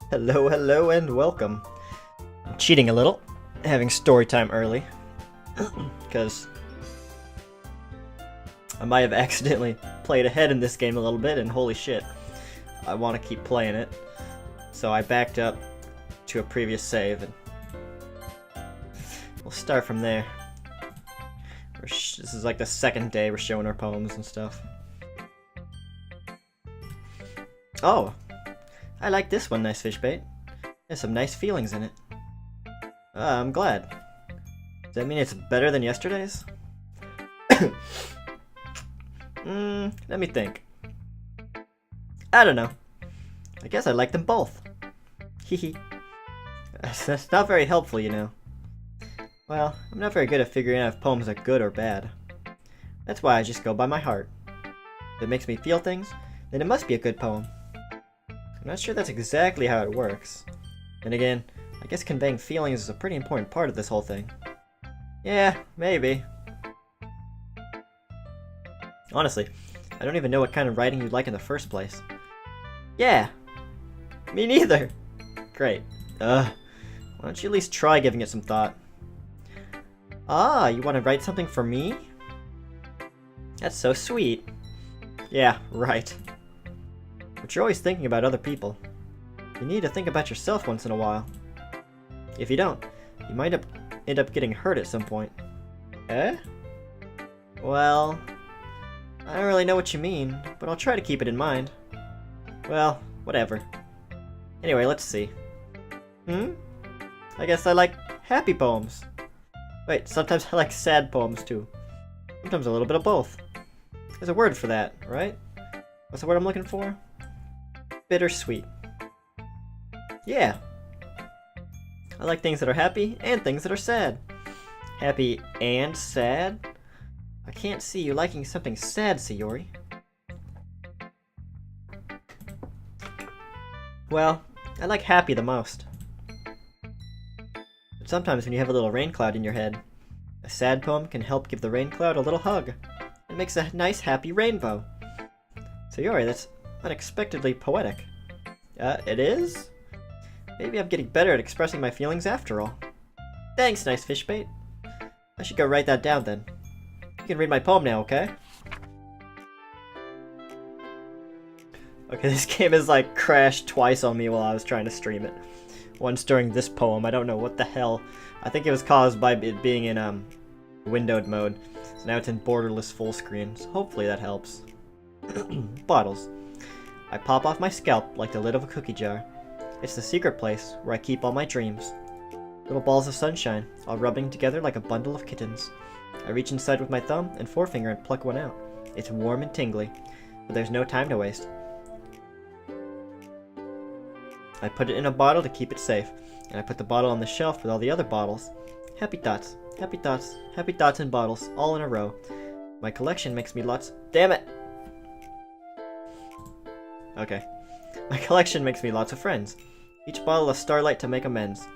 Hello, hello, and welcome. I'm cheating a little, having story time early, because I might have accidentally played ahead in this game a little bit, and holy shit, I want to keep playing it. So I backed up to a previous save, and we'll start from there. This is like the second day we're showing our poems and stuff. Oh! I like this one, Nicefishbait. There's some nice feelings in it. I'm glad. Does that mean it's better than yesterday's? Let me think. I don't know. I guess I like them both. Hehe. That's not very helpful, you know. Well, I'm not very good at figuring out if poems are good or bad. That's why I just go by my heart. If it makes me feel things, then it must be a good poem. I'm not sure that's exactly how it works. And again, I guess conveying feelings is a pretty important part of this whole thing. Yeah, maybe. Honestly, I don't even know what kind of writing you like in the first place. Yeah! Me neither! Great. Why don't you at least try giving it some thought? Ah, you want to write something for me? That's so sweet. Yeah, right. But you're always thinking about other people. You need to think about yourself once in a while. If you don't, you might end up getting hurt at some point. Eh? Well, I don't really know what you mean, but I'll try to keep it in mind. Well, whatever. Anyway, let's see. I guess I like happy poems. Wait, sometimes I like sad poems too. Sometimes a little bit of both. There's a word for that, right? What's the word I'm looking for? Bittersweet. Yeah. I like things that are happy and things that are sad. Happy and sad? I can't see you liking something sad, Sayori. Well, I like happy the most. But sometimes when you have a little rain cloud in your head, a sad poem can help give the rain cloud a little hug. It makes a nice happy rainbow. Sayori, that's unexpectedly poetic. It is? Maybe I'm getting better at expressing my feelings after all. Thanks, Nicefishbait. I should go write that down then. You can read my poem now, okay? Okay, this game has like crashed twice on me while I was trying to stream it. Once during this poem, I don't know what the hell. I think it was caused by it being in windowed mode. So now it's in borderless full screen, so hopefully that helps. Bottles. I pop off my scalp like the lid of a cookie jar. It's the secret place where I keep all my dreams. Little balls of sunshine, all rubbing together like a bundle of kittens. I reach inside with my thumb and forefinger and pluck one out. It's warm and tingly, but there's no time to waste. I put it in a bottle to keep it safe, and I put the bottle on the shelf with all the other bottles. Happy thoughts, happy thoughts, happy thoughts in bottles, all in a row. My collection makes me lots— damn it! Okay. My collection makes me lots of friends. Each bottle a starlight to make amends.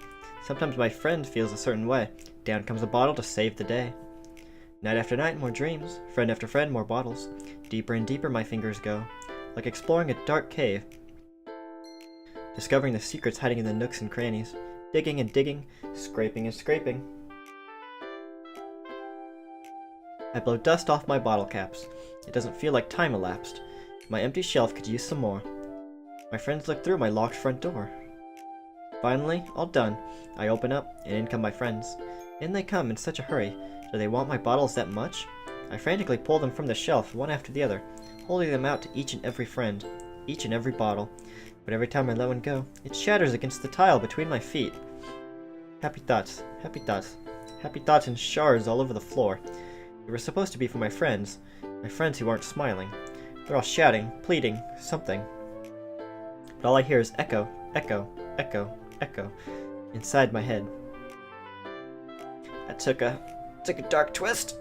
Sometimes my friend feels a certain way. Down comes a bottle to save the day. Night after night, more dreams. Friend after friend, more bottles. Deeper and deeper my fingers go, like exploring a dark cave. Discovering the secrets hiding in the nooks and crannies. Digging and digging, scraping and scraping. I blow dust off my bottle caps. It doesn't feel like time elapsed. My empty shelf could use some more. My friends look through my locked front door. Finally, all done. I open up, and in come my friends. In they come in such a hurry. Do they want my bottles that much? I frantically pull them from the shelf, one after the other, holding them out to each and every friend, each and every bottle. But every time I let one go, it shatters against the tile between my feet. Happy thoughts, happy thoughts, happy thoughts in shards all over the floor. They were supposed to be for my friends who aren't smiling. They're all shouting, pleading, something. But all I hear is echo, echo, echo, echo, inside my head. That took a dark twist.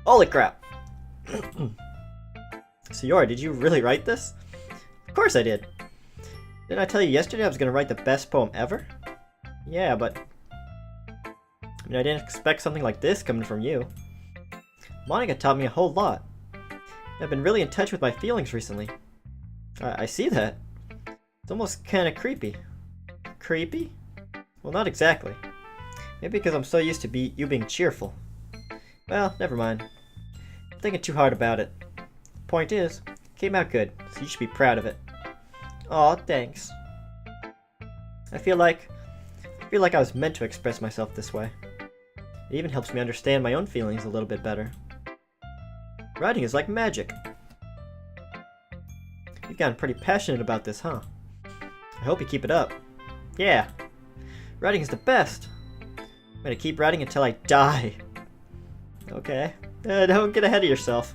Holy crap! Sayori, did you really write this? Of course I did. Didn't I tell you yesterday I was gonna write the best poem ever? Yeah, but I didn't expect something like this coming from you. Monica taught me a whole lot. I've been really in touch with my feelings recently. I see that. It's almost kind of creepy. Creepy? Well, not exactly. Maybe because I'm so used to you being cheerful. Well, never mind. I'm thinking too hard about it. Point is, it came out good, so you should be proud of it. Aw, thanks. I feel like I was meant to express myself this way. It even helps me understand my own feelings a little bit better. Writing is like magic. You've gotten pretty passionate about this, huh? I hope you keep it up. Yeah. Writing is the best. I'm gonna keep writing until I die. Okay. Don't get ahead of yourself.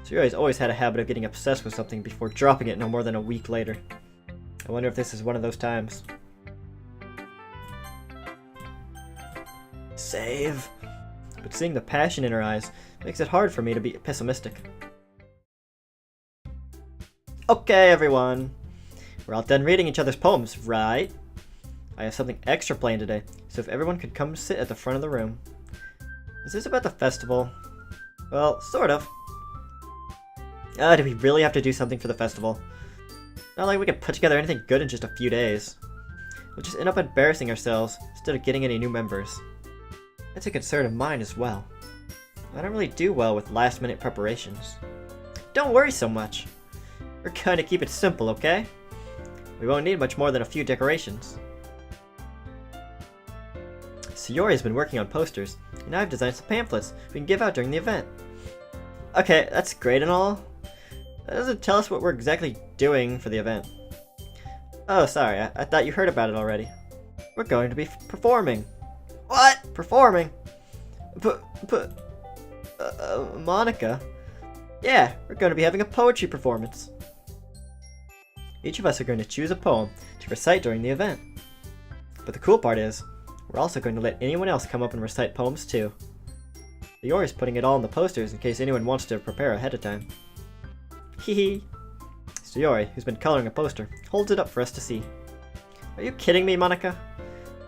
Sayori's always had a habit of getting obsessed with something before dropping it no more than a week later. I wonder if this is one of those times. Save. But seeing the passion in her eyes makes it hard for me to be pessimistic. Okay, everyone. We're all done reading each other's poems, right? I have something extra planned today, so if everyone could come sit at the front of the room. Is this about the festival? Well, sort of. Do we really have to do something for the festival? Not like we can put together anything good in just a few days. We'll just end up embarrassing ourselves instead of getting any new members. That's a concern of mine as well. I don't really do well with last-minute preparations. Don't worry so much. We're gonna keep it simple, okay? We won't need much more than a few decorations. Sayori has been working on posters, and I've designed some pamphlets we can give out during the event. Okay, that's great and all. That doesn't tell us what we're exactly doing for the event. Oh, sorry, I thought you heard about it already. We're going to be performing. What? Performing? Monica? Yeah, we're going to be having a poetry performance. Each of us are going to choose a poem to recite during the event. But the cool part is, we're also going to let anyone else come up and recite poems too. Sayori's putting it all on the posters in case anyone wants to prepare ahead of time. Hehe. Sayori, who's been coloring a poster, holds it up for us to see. Are you kidding me, Monica?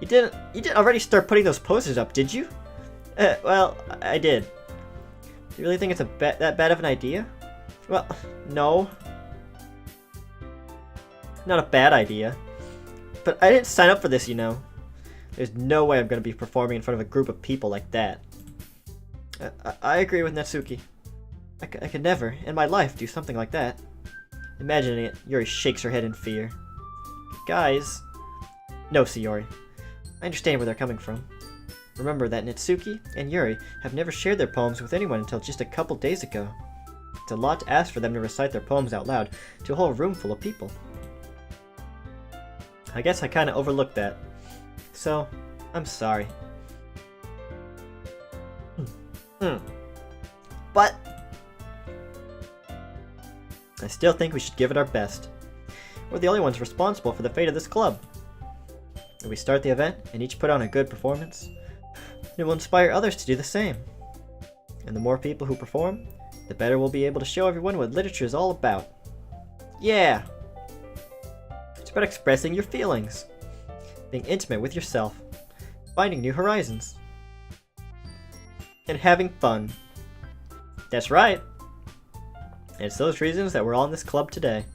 You didn't already start putting those posters up, did you? Well, I did. Do you really think it's that bad of an idea? Well, no. Not a bad idea. But I didn't sign up for this, you know. There's no way I'm going to be performing in front of a group of people like that. I agree with Natsuki. I could never, in my life, do something like that. Imagining it, Yuri shakes her head in fear. Guys. No, Sayori. I understand where they're coming from. Remember that Natsuki and Yuri have never shared their poems with anyone until just a couple days ago. It's a lot to ask for them to recite their poems out loud to a whole room full of people. I guess I kinda overlooked that. So, I'm sorry. But I still think we should give it our best. We're the only ones responsible for the fate of this club. If we start the event and each put on a good performance, it will inspire others to do the same. And the more people who perform, the better we'll be able to show everyone what literature is all about. Yeah! It's about expressing your feelings, being intimate with yourself, finding new horizons, and having fun. That's right! And it's those reasons that we're all in this club today.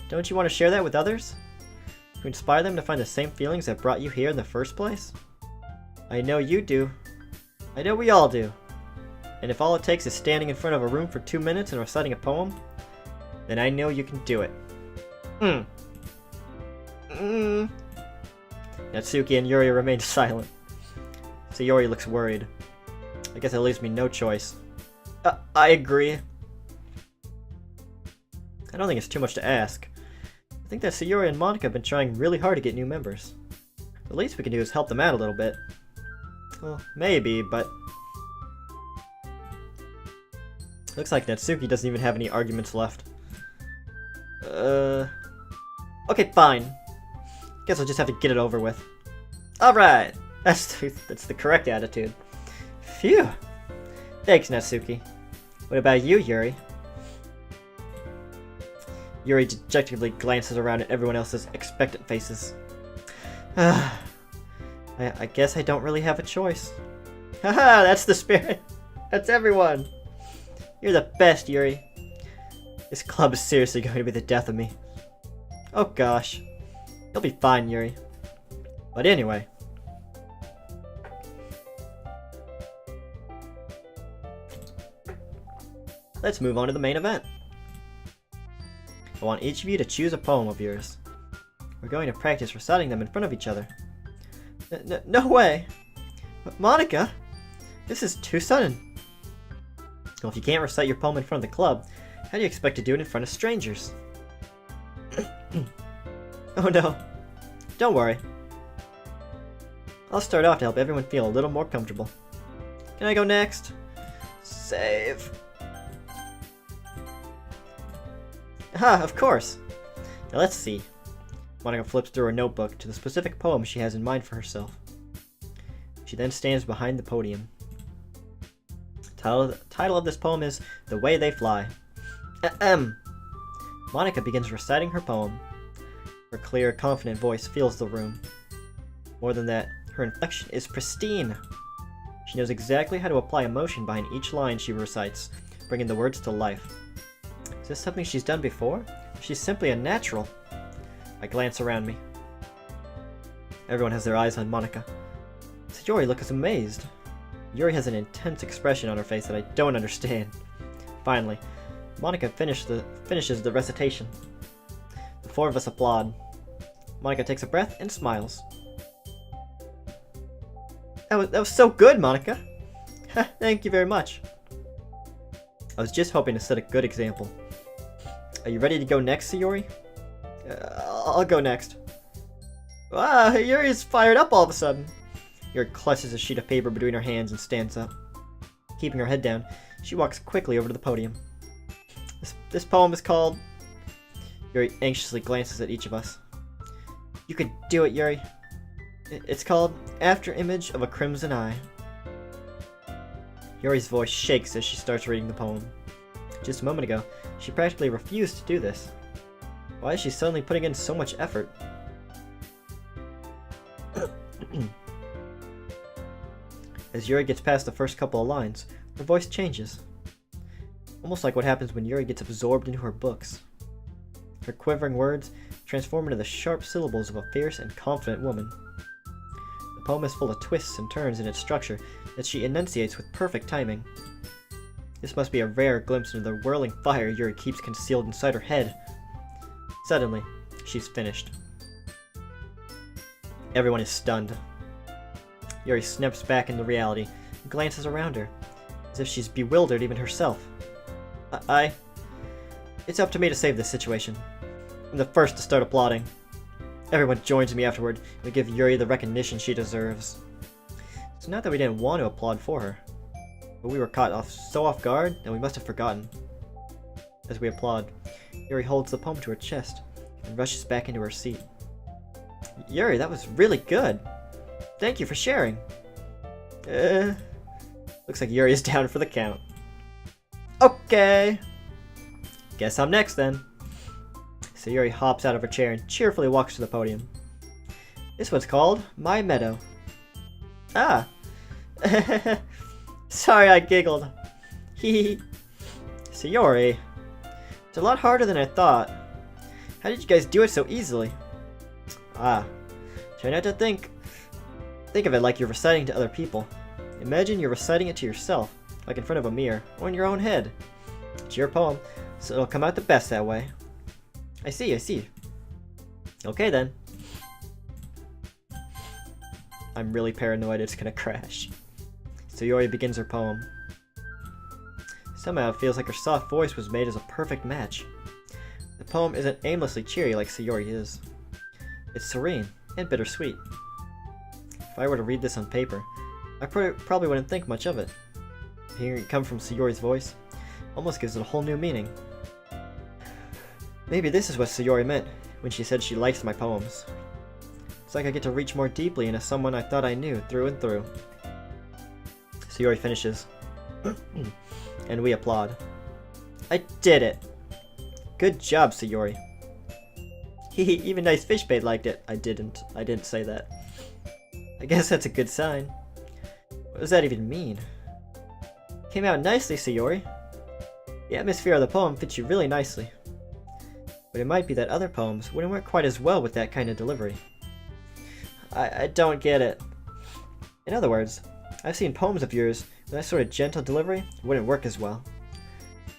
Don't you want to share that with others? To inspire them to find the same feelings that brought you here in the first place? I know you do. I know we all do. And if all it takes is standing in front of a room for 2 minutes and reciting a poem, then I know you can do it. Natsuki and Yuri remain silent. Sayori looks worried. I guess it leaves me no choice. I agree. I don't think it's too much to ask. I think that Sayori and Monica have been trying really hard to get new members. The least we can do is help them out a little bit. Well, maybe, but... Looks like Natsuki doesn't even have any arguments left. Okay, fine. Guess I'll just have to get it over with. Alright! That's the correct attitude. Phew! Thanks, Natsuki. What about you, Yuri? Yuri dejectedly glances around at everyone else's expectant faces. I guess I don't really have a choice. Haha, that's the spirit! That's everyone! You're the best, Yuri. This club is seriously going to be the death of me. Oh gosh. You'll be fine, Yuri. But anyway. Let's move on to the main event. I want each of you to choose a poem of yours. We're going to practice reciting them in front of each other. No way! Monica! This is too sudden. Well, if you can't recite your poem in front of the club, how do you expect to do it in front of strangers? Oh no. Don't worry. I'll start off to help everyone feel a little more comfortable. Can I go next? Save. Ah, of course. Now let's see. Monica flips through her notebook to the specific poem she has in mind for herself. She then stands behind the podium. The title of this poem is The Way They Fly. Monica begins reciting her poem. Her clear, confident voice fills the room. More than that, her inflection is pristine. She knows exactly how to apply emotion behind each line she recites, bringing the words to life. Is this something she's done before? She's simply a natural. I glance around me. Everyone has their eyes on Monica. Sayori looks amazed. Yuri has an intense expression on her face that I don't understand. Finally, Monica finishes the recitation. The four of us applaud. Monica takes a breath and smiles. That was so good, Monica! Thank you very much. I was just hoping to set a good example. Are you ready to go next, Sayori? I'll go next. Wow, Yuri is fired up all of a sudden. Yuri clutches a sheet of paper between her hands and stands up. Keeping her head down, she walks quickly over to the podium. This poem is called... Yuri anxiously glances at each of us. You could do it, Yuri. It's called After Image of a Crimson Eye. Yuri's voice shakes as she starts reading the poem. Just a moment ago, she practically refused to do this. Why is she suddenly putting in so much effort? As Yuri gets past the first couple of lines, her voice changes. Almost like what happens when Yuri gets absorbed into her books. Her quivering words transform into the sharp syllables of a fierce and confident woman. The poem is full of twists and turns in its structure that she enunciates with perfect timing. This must be a rare glimpse into the whirling fire Yuri keeps concealed inside her head. Suddenly, she's finished. Everyone is stunned. Yuri snaps back into reality and glances around her, as if she's bewildered even herself. It's up to me to save this situation. I'm the first to start applauding. Everyone joins me afterward and we give Yuri the recognition she deserves. It's not that we didn't want to applaud for her, but we were caught so off guard that we must have forgotten. As we applaud, Yuri holds the poem to her chest and rushes back into her seat. Yuri, that was really good. Thank you for sharing. Looks like Yuri is down for the count. Okay. Guess I'm next then. So Yuri hops out of her chair and cheerfully walks to the podium. This one's called My Meadow. Ah. Sorry I giggled. Hee. Sayori. It's a lot harder than I thought. How did you guys do it so easily? Try not to think of it like you're reciting to other people. Imagine you're reciting it to yourself, like in front of a mirror, or in your own head. It's your poem, so it'll come out the best that way. I see. Okay then. I'm really paranoid it's gonna crash. Sayori begins her poem. Somehow it feels like her soft voice was made as a perfect match. The poem isn't aimlessly cheery like Sayori is. It's serene and bittersweet. If I were to read this on paper, I probably wouldn't think much of it. Hearing it come from Sayori's voice almost gives it a whole new meaning. Maybe this is what Sayori meant when she said she likes my poems. It's like I get to reach more deeply into someone I thought I knew through and through. Sayori finishes. And we applaud. I did it! Good job, Sayori. Even Nicefishbait liked it. I didn't say that. I guess that's a good sign. What does that even mean? Came out nicely, Sayori. The atmosphere of the poem fits you really nicely. But it might be that other poems wouldn't work quite as well with that kind of delivery. I don't get it. In other words, I've seen poems of yours with that sort of gentle delivery wouldn't work as well.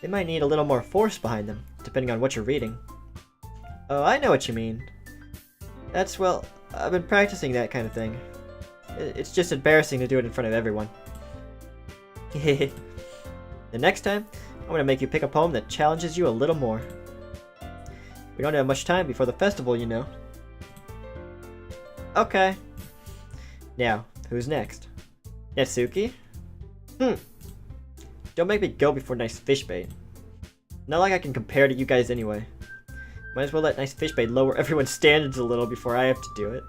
They might need a little more force behind them, depending on what you're reading. Oh, I know what you mean. Well, I've been practicing that kind of thing. It's just embarrassing to do it in front of everyone. The next time, I'm gonna make you pick a poem that challenges you a little more. We don't have much time before the festival, you know. Okay. Now, who's next? Natsuki? Don't make me go before Nicefishbait. Not like I can compare to you guys anyway. Might as well let Nicefishbait lower everyone's standards a little before I have to do it.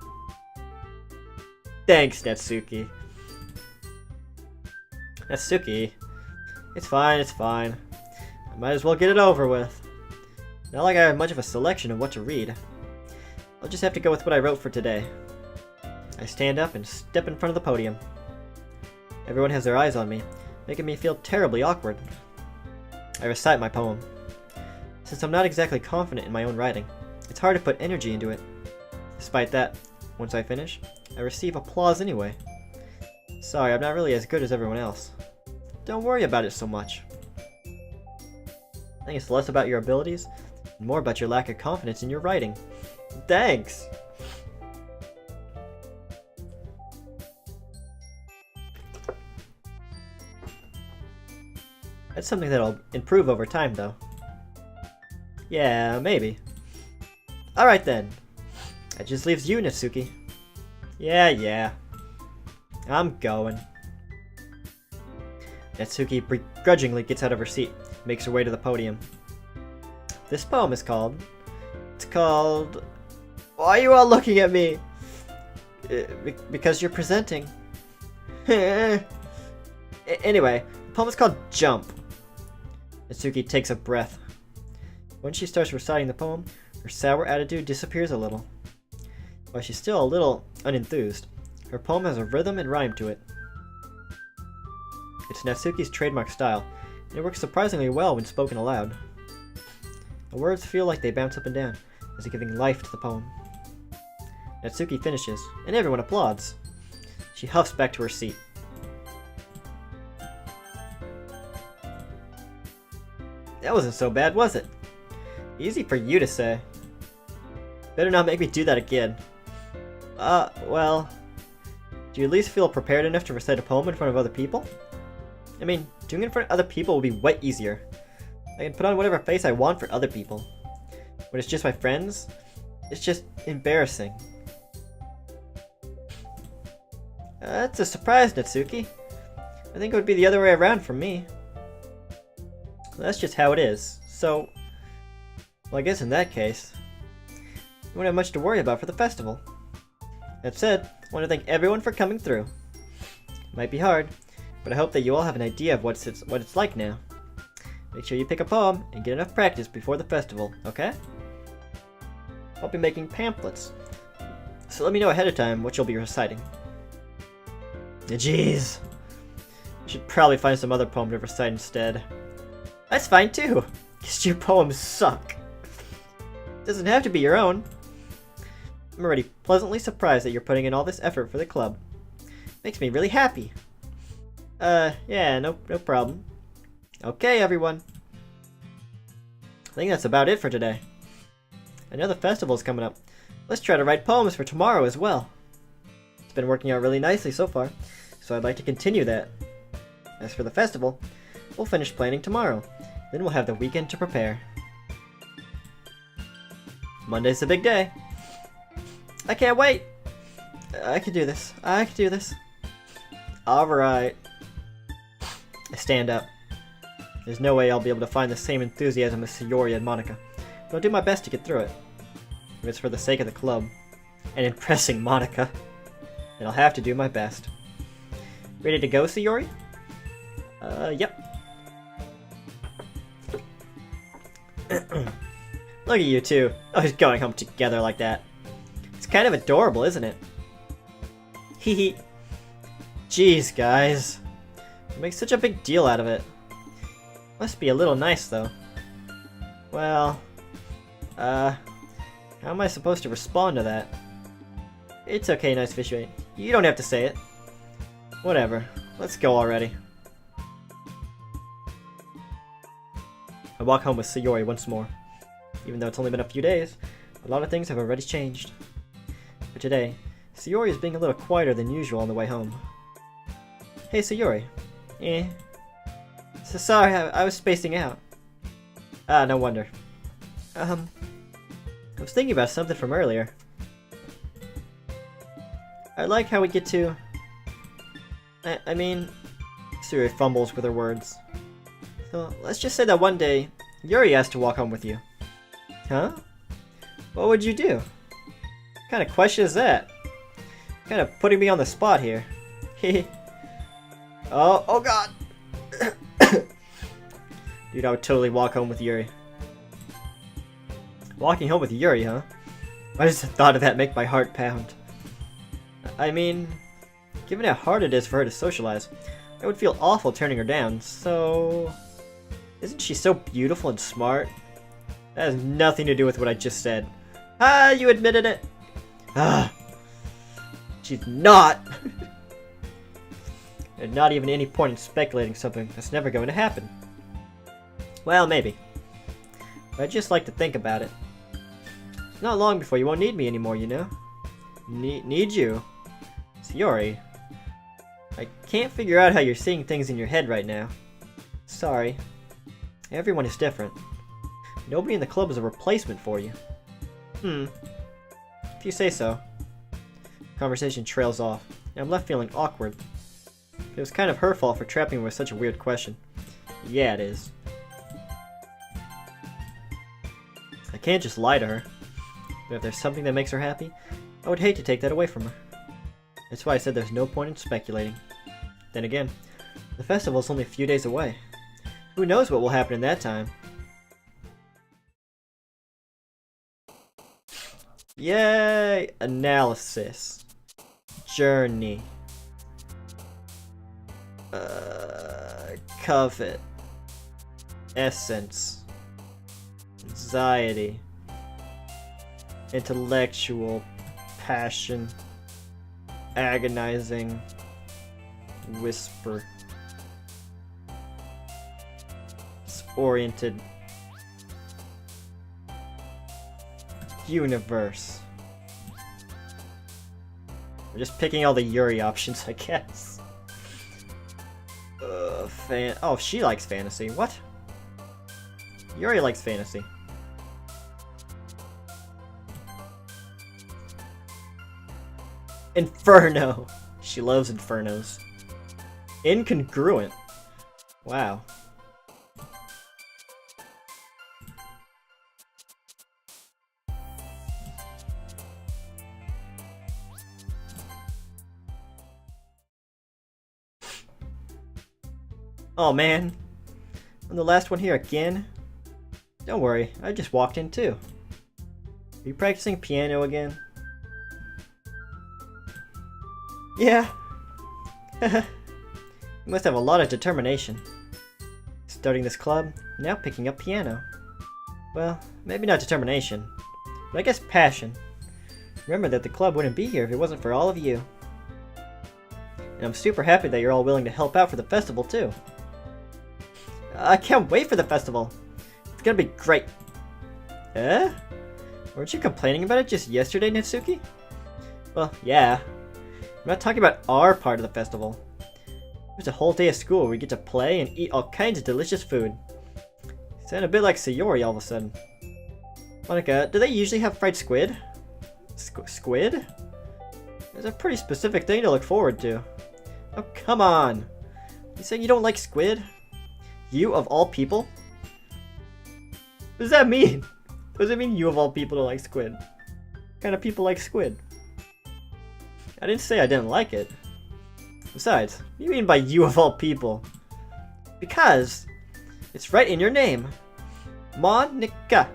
Thanks, Natsuki. Natsuki. It's fine, it's fine. I might as well get it over with. Not like I have much of a selection of what to read. I'll just have to go with what I wrote for today. I stand up and step in front of the podium. Everyone has their eyes on me, making me feel terribly awkward. I recite my poem. Since I'm not exactly confident in my own writing, it's hard to put energy into it. Despite that, once I finish, I receive applause anyway. Sorry, I'm not really as good as everyone else. Don't worry about it so much. I think it's less about your abilities and more about your lack of confidence in your writing. Thanks! That's something that'll improve over time, though. Yeah, maybe. Alright then. That just leaves you, Natsuki. Yeah. I'm going. Natsuki begrudgingly gets out of her seat, makes her way to the podium. This poem is called... It's called... Why are you all looking at me? Because you're presenting. Anyway, the poem is called Jump. Natsuki takes a breath. When she starts reciting the poem, her sour attitude disappears a little. While she's still a little unenthused, her poem has a rhythm and rhyme to it. It's Natsuki's trademark style, and it works surprisingly well when spoken aloud. The words feel like they bounce up and down, as if giving life to the poem. Natsuki finishes, and everyone applauds. She huffs back to her seat. That wasn't so bad, was it? Easy for you to say. Better not make me do that again. Well... Do you at least feel prepared enough to recite a poem in front of other people? I mean, doing it in front of other people will be way easier. I can put on whatever face I want for other people. When it's just my friends, it's just embarrassing. That's a surprise, Natsuki. I think it would be the other way around for me. That's just how it is. So, well, I guess in that case, you won't have much to worry about for the festival. That said, I want to thank everyone for coming through. It might be hard, but I hope that you all have an idea of what it's like now. Make sure you pick a poem and get enough practice before the festival, okay? I'll be making pamphlets, so let me know ahead of time what you'll be reciting. Jeez. I should probably find some other poem to recite instead. That's fine too, because your poems suck. It doesn't have to be your own. I'm already pleasantly surprised that you're putting in all this effort for the club. Makes me really happy. Yeah, no problem. Okay, everyone. I think that's about it for today. I know the festival's coming up. Let's try to write poems for tomorrow as well. It's been working out really nicely so far, so I'd like to continue that. As for the festival, we'll finish planning tomorrow. Then we'll have the weekend to prepare. Monday's the big day. I can't wait! I can do this. I can do this. Alright. I stand up. There's no way I'll be able to find the same enthusiasm as Sayori and Monica, but I'll do my best to get through it. If it's for the sake of the club, and impressing Monica, then I'll have to do my best. Ready to go, Sayori? Yep. Look at you two, always going home together like that. It's kind of adorable, isn't it? Hee. Jeez, guys. You make such a big deal out of it. Must be a little nice, though. Well, how am I supposed to respond to that? It's okay, Nicefishbait. You don't have to say it. Whatever. Let's go already. I walk home with Sayori once more. Even though it's only been a few days, a lot of things have already changed. But today, Sayori is being a little quieter than usual on the way home. Hey, Sayori. So sorry, I was spacing out. Ah, no wonder. I was thinking about something from earlier. I like how we get to... I mean... Sayori fumbles with her words. So, let's just say that one day, Yuri asked to walk home with you. Huh? What would you do? What kind of question is that? Kind of putting me on the spot here. Oh god! Dude, I would totally walk home with Yuri. Walking home with Yuri, huh? Why does the thought of that make my heart pound? I mean, given how hard it is for her to socialize, I would feel awful turning her down, so... Isn't she so beautiful and smart? That has nothing to do with what I just said. Ah, you admitted it! Ah! She's not! And not even any point in speculating something that's never going to happen. Well, maybe. But I'd just like to think about it. It's not long before you won't need me anymore, you know? Need you? Sayori. I can't figure out how you're seeing things in your head right now. Sorry. Everyone is different. Nobody in the club is a replacement for you. If you say so. Conversation trails off, and I'm left feeling awkward. It was kind of her fault for trapping me with such a weird question. Yeah, it is. I can't just lie to her. But if there's something that makes her happy, I would hate to take that away from her. That's why I said there's no point in speculating. Then again, the festival's only a few days away. Who knows what will happen in that time? Yay! Analysis. Journey. Covet. Essence. Anxiety. Intellectual. Passion. Agonizing. Whisper. Disoriented. Universe. We're just picking all the Yuri options, I guess. Oh, she likes fantasy. What? Yuri likes fantasy. Inferno. She loves infernos. Incongruent. Wow. Oh man, I'm the last one here again. Don't worry, I just walked in too. Are you practicing piano again? Yeah. You must have a lot of determination. Starting this club, now picking up piano. Well, maybe not determination, but I guess passion. Remember that the club wouldn't be here if it wasn't for all of you. And I'm super happy that you're all willing to help out for the festival too. I can't wait for the festival. It's gonna be great. Weren't you complaining about it just yesterday, Natsuki? Well, yeah. I'm not talking about our part of the festival. There's a whole day of school where we get to play and eat all kinds of delicious food. You sound a bit like Sayori all of a sudden. Monica, do they usually have fried squid? Squid? It's a pretty specific thing to look forward to. Oh, come on. You saying you don't like squid? You of all people? What does that mean? What does it mean you of all people don't like squid? What kind of people like squid? I didn't say I didn't like it. Besides, what do you mean by you of all people? Because it's right in your name. Monica.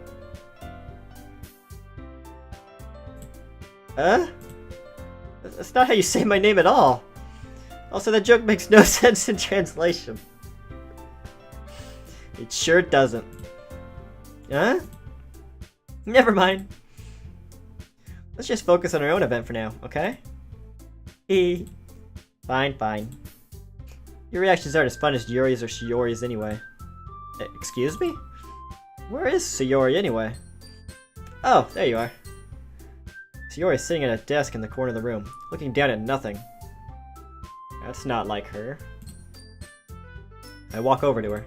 That's not how you say my name at all. Also, that joke makes no sense in translation. It sure doesn't. Huh? Never mind. Let's just focus on our own event for now, okay? Fine, fine. Your reactions aren't as fun as Yuri's or Shiori's anyway. Excuse me? Where is Sayori anyway? Oh, there you are. Sayori is sitting at a desk in the corner of the room, looking down at nothing. That's not like her. I walk over to her.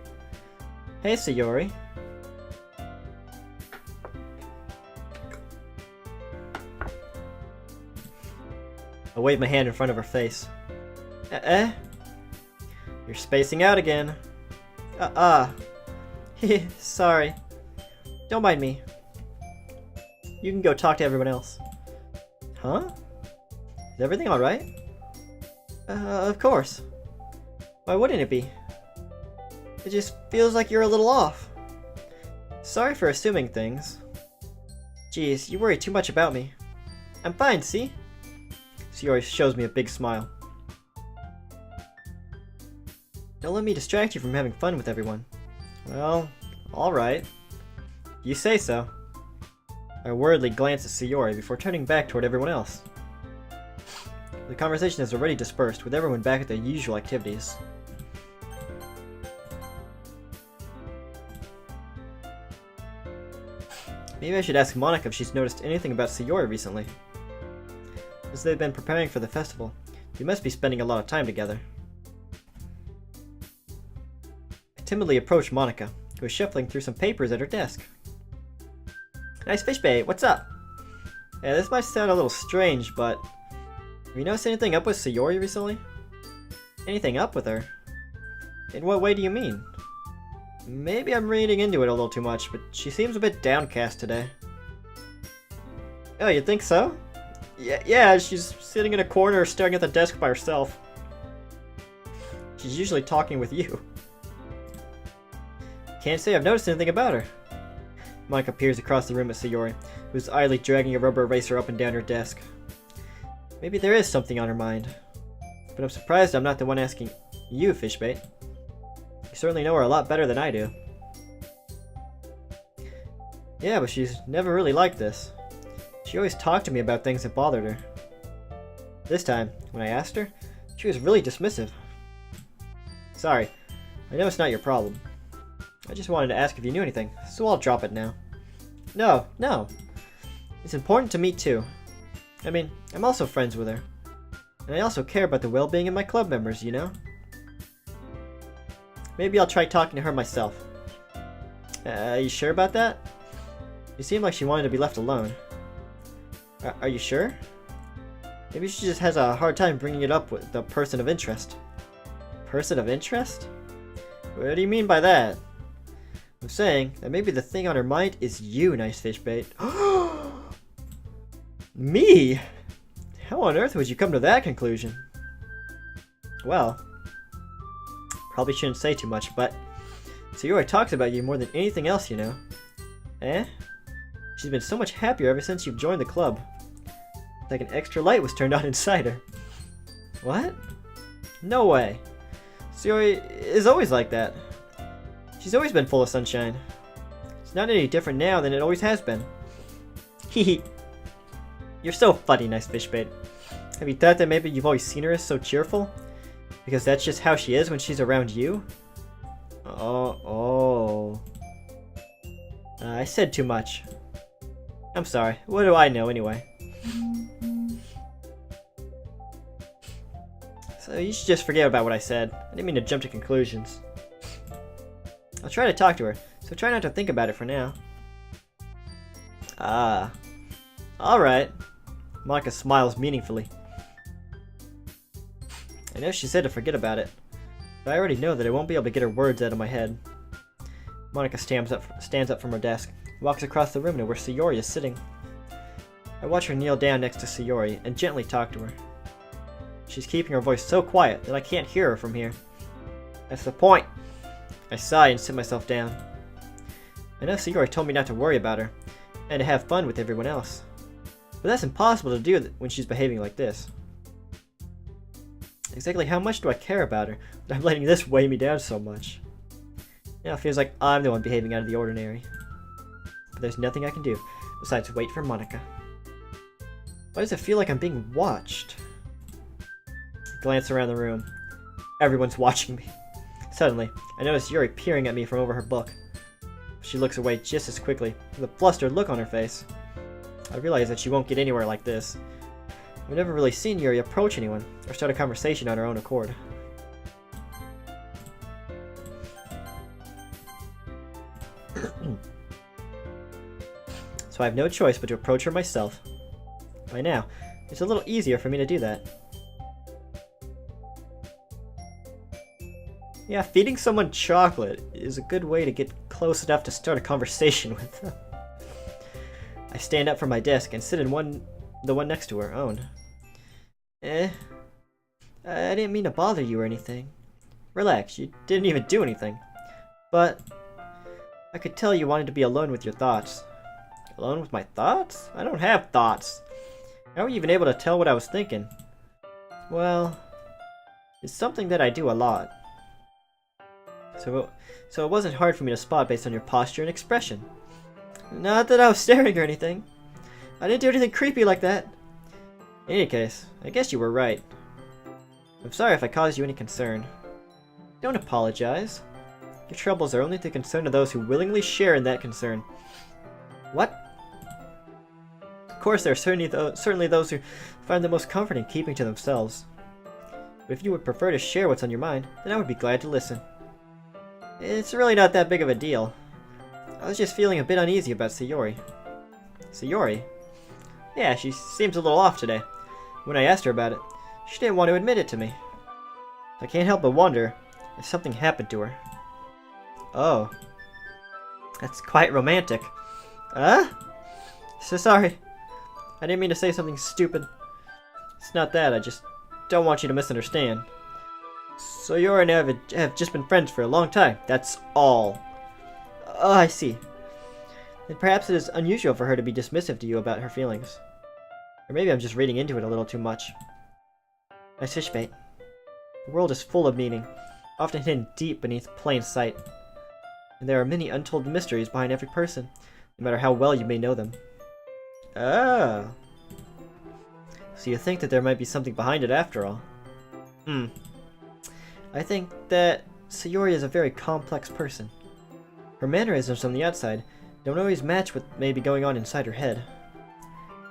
Hey, Sayori. I wave my hand in front of her face. You're spacing out again. Sorry. Don't mind me. You can go talk to everyone else. Huh? Is everything alright? Of course. Why wouldn't it be? It just feels like you're a little off. Sorry for assuming things. Jeez, you worry too much about me. I'm fine, see? Sayori shows me a big smile. Don't let me distract you from having fun with everyone. Well, alright. You say so. I worriedly glance at Sayori before turning back toward everyone else. The conversation has already dispersed, with everyone back at their usual activities. Maybe I should ask Monika if she's noticed anything about Sayori recently. As they've been preparing for the festival, they must be spending a lot of time together. I timidly approach Monika, who is shuffling through some papers at her desk. Nicefishbait, what's up? Yeah, this might sound a little strange, but have you noticed anything up with Sayori recently? Anything up with her? In what way do you mean? Maybe I'm reading into it a little too much, but she seems a bit downcast today. Oh, you think so? Yeah, she's sitting in a corner staring at the desk by herself. She's usually talking with you. Can't say I've noticed anything about her. Monika peers across the room at Sayori, who's idly dragging a rubber eraser up and down her desk. Maybe there is something on her mind. But I'm surprised I'm not the one asking you, Fishbait. You certainly know her a lot better than I do. Yeah, but she's never really liked this. She always talked to me about things that bothered her. This time, when I asked her, she was really dismissive. Sorry, I know it's not your problem. I just wanted to ask if you knew anything, so I'll drop it now. No. It's important to me too. I mean, I'm also friends with her. And I also care about the well-being of my club members, you know? Maybe I'll try talking to her myself. Are you sure about that? You seem like she wanted to be left alone. Are you sure? Maybe she just has a hard time bringing it up with the person of interest. Person of interest? What do you mean by that? I'm saying that maybe the thing on her mind is you, Nicefishbait. Me? How on earth would you come to that conclusion? Well, probably shouldn't say too much, but Sayori talks about you more than anything else, you know. She's been so much happier ever since you've joined the club. It's like an extra light was turned on inside her. What? No way. Sayori is always like that. She's always been full of sunshine. It's not any different now than it always has been. Hehe. You're so funny, Nicefishbait. Have you thought that maybe you've always seen her as so cheerful? Because that's just how she is when she's around you? I said too much. I'm sorry. What do I know anyway? So you should just forget about what I said. I didn't mean to jump to conclusions. I'll try to talk to her, so try not to think about it for now. Alright. Monika smiles meaningfully. I know she said to forget about it, but I already know that I won't be able to get her words out of my head. Monika stands up from her desk, walks across the room to where Sayori is sitting. I watch her kneel down next to Sayori and gently talk to her. She's keeping her voice so quiet that I can't hear her from here. That's the point. I sigh and sit myself down. I know Sayori told me not to worry about her, and to have fun with everyone else. But that's impossible to do when she's behaving like this. Exactly how much do I care about her that I'm letting this weigh me down so much? Now it feels like I'm the one behaving out of the ordinary. But there's nothing I can do besides wait for Monika. Why does it feel like I'm being watched? I glance around the room. Everyone's watching me. Suddenly, I notice Yuri peering at me from over her book. She looks away just as quickly, with a flustered look on her face. I realize that she won't get anywhere like this. I've never really seen Yuri approach anyone, or start a conversation on her own accord. So I have no choice but to approach her myself. By now, it's a little easier for me to do that. Yeah, feeding someone chocolate is a good way to get close enough to start a conversation with them. I stand up from my desk and sit in the one next to her own. I didn't mean to bother you or anything. Relax, you didn't even do anything. But I could tell you wanted to be alone with your thoughts. Alone with my thoughts? I don't have thoughts. How were you even able to tell what I was thinking? Well, it's something that I do a lot. So it wasn't hard for me to spot based on your posture and expression. Not that I was staring or anything. I didn't do anything creepy like that. In any case, I guess you were right. I'm sorry if I caused you any concern. Don't apologize. Your troubles are only the concern of those who willingly share in that concern. What? Of course, there are certainly those who find the most comfort in keeping to themselves. But if you would prefer to share what's on your mind, then I would be glad to listen. It's really not that big of a deal. I was just feeling a bit uneasy about Sayori. Sayori? Yeah, she seems a little off today. When I asked her about it, she didn't want to admit it to me. I can't help but wonder if something happened to her. Oh. That's quite romantic. So sorry. I didn't mean to say something stupid. It's not that, I just don't want you to misunderstand. Sayori and I have just been friends for a long time, that's all. Oh, I see. Then perhaps it is unusual for her to be dismissive to you about her feelings. Or maybe I'm just reading into it a little too much. Nicefishbait. The world is full of meaning, often hidden deep beneath plain sight. And there are many untold mysteries behind every person, no matter how well you may know them. Ah. So you think that there might be something behind it after all? I think that Sayori is a very complex person. Her mannerisms from the outside don't always match what may be going on inside her head.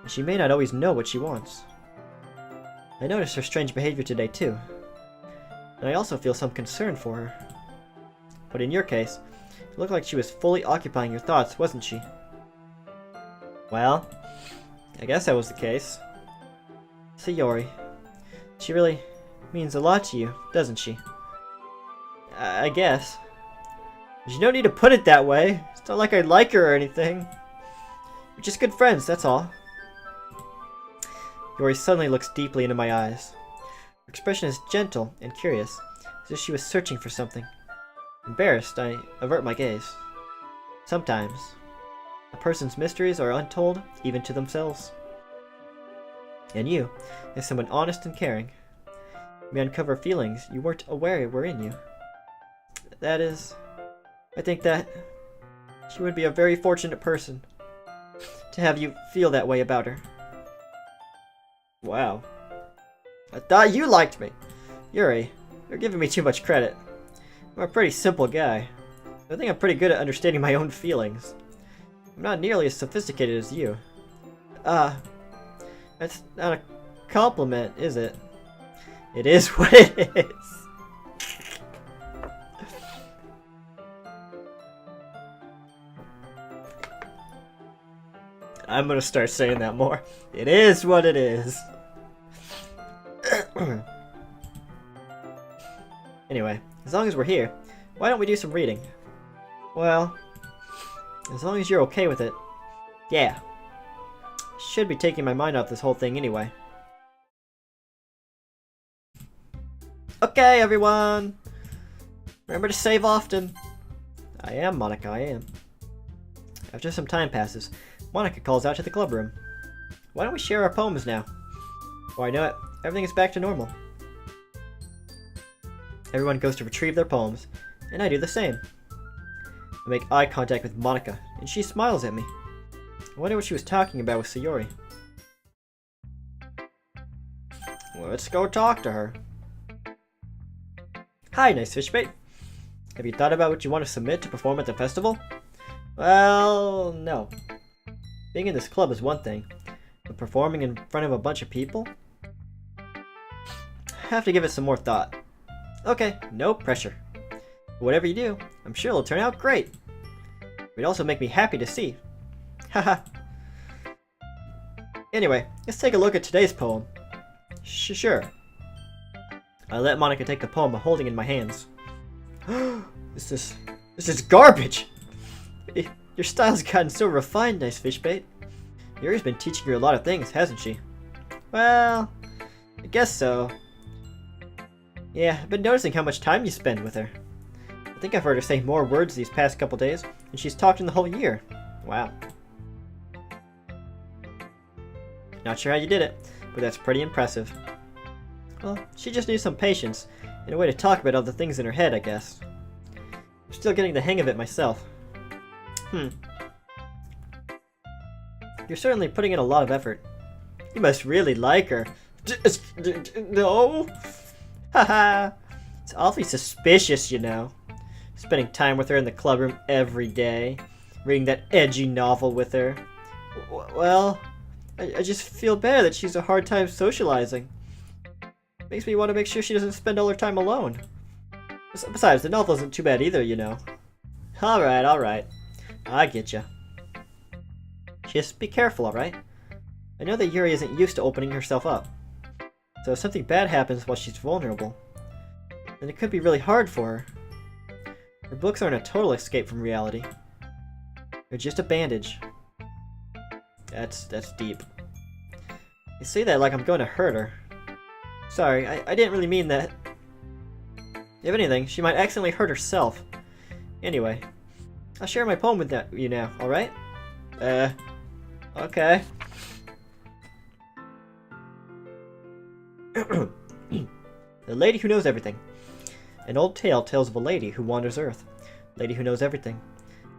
And she may not always know what she wants. I noticed her strange behavior today too. And I also feel some concern for her. But in your case, it looked like she was fully occupying your thoughts, wasn't she? Well, I guess that was the case. Sayori. She really means a lot to you, doesn't she? I guess. But you don't need to put it that way. It's not like I like her or anything. We're just good friends, that's all. Yori suddenly looks deeply into my eyes. Her expression is gentle and curious, as if she was searching for something. Embarrassed, I avert my gaze. Sometimes, a person's mysteries are untold, even to themselves. And you, as someone honest and caring, may uncover feelings you weren't aware were in you. That is, I think that she would be a very fortunate person to have you feel that way about her. Wow. I thought you liked me. Yuri, you're giving me too much credit. I'm a pretty simple guy. I think I'm pretty good at understanding my own feelings. I'm not nearly as sophisticated as you. That's not a compliment, is it? It is what it is. I'm gonna start saying that more. It is what it is. Anyway, as long as we're here, why don't we do some reading? Well, as long as you're okay with it. Yeah. Should be taking my mind off this whole thing anyway. Okay, everyone! Remember to save often. I am, Monika, I am. After some time passes, Monika calls out to the club room. Why don't we share our poems now? Before I know it, everything is back to normal. Everyone goes to retrieve their poems, and I do the same. I make eye contact with Monica, and she smiles at me. I wonder what she was talking about with Sayori. Well, let's go talk to her. Hi, Nicefishbait. Have you thought about what you want to submit to perform at the festival? Well, no. Being in this club is one thing, but performing in front of a bunch of people? I have to give it some more thought. Okay, no pressure. Whatever you do, I'm sure it'll turn out great. It'd also make me happy to see. Haha. Anyway, let's take a look at today's poem. Sure. I let Monica take the poem I'm holding in my hands. This is garbage! Your style's gotten so refined, Nicefishbait. Yuri's been teaching you a lot of things, hasn't she? Well, I guess so. Yeah, I've been noticing how much time you spend with her. I think I've heard her say more words these past couple days than she's talked in the whole year. Wow. Not sure how you did it, but that's pretty impressive. Well, she just needs some patience and a way to talk about all the things in her head, I guess. I'm still getting the hang of it myself. You're certainly putting in a lot of effort. You must really like her. No? Haha. It's awfully suspicious, you know. Spending time with her in the clubroom every day. Reading that edgy novel with her. Well, I just feel bad that she's a hard time socializing. Makes me want to make sure she doesn't spend all her time alone. Besides, the novel isn't too bad either, you know. Alright. I get ya. Just be careful, alright? I know that Yuri isn't used to opening herself up. So if something bad happens while she's vulnerable, then it could be really hard for her. Her books aren't a total escape from reality. They're just a bandage. That's deep. You say that like I'm going to hurt her. Sorry, I didn't really mean that. If anything, she might accidentally hurt herself. Anyway, I'll share my poem with you now, alright? Okay. The Lady Who Knows Everything. An old tale tells of a lady who wanders Earth. Lady who knows everything.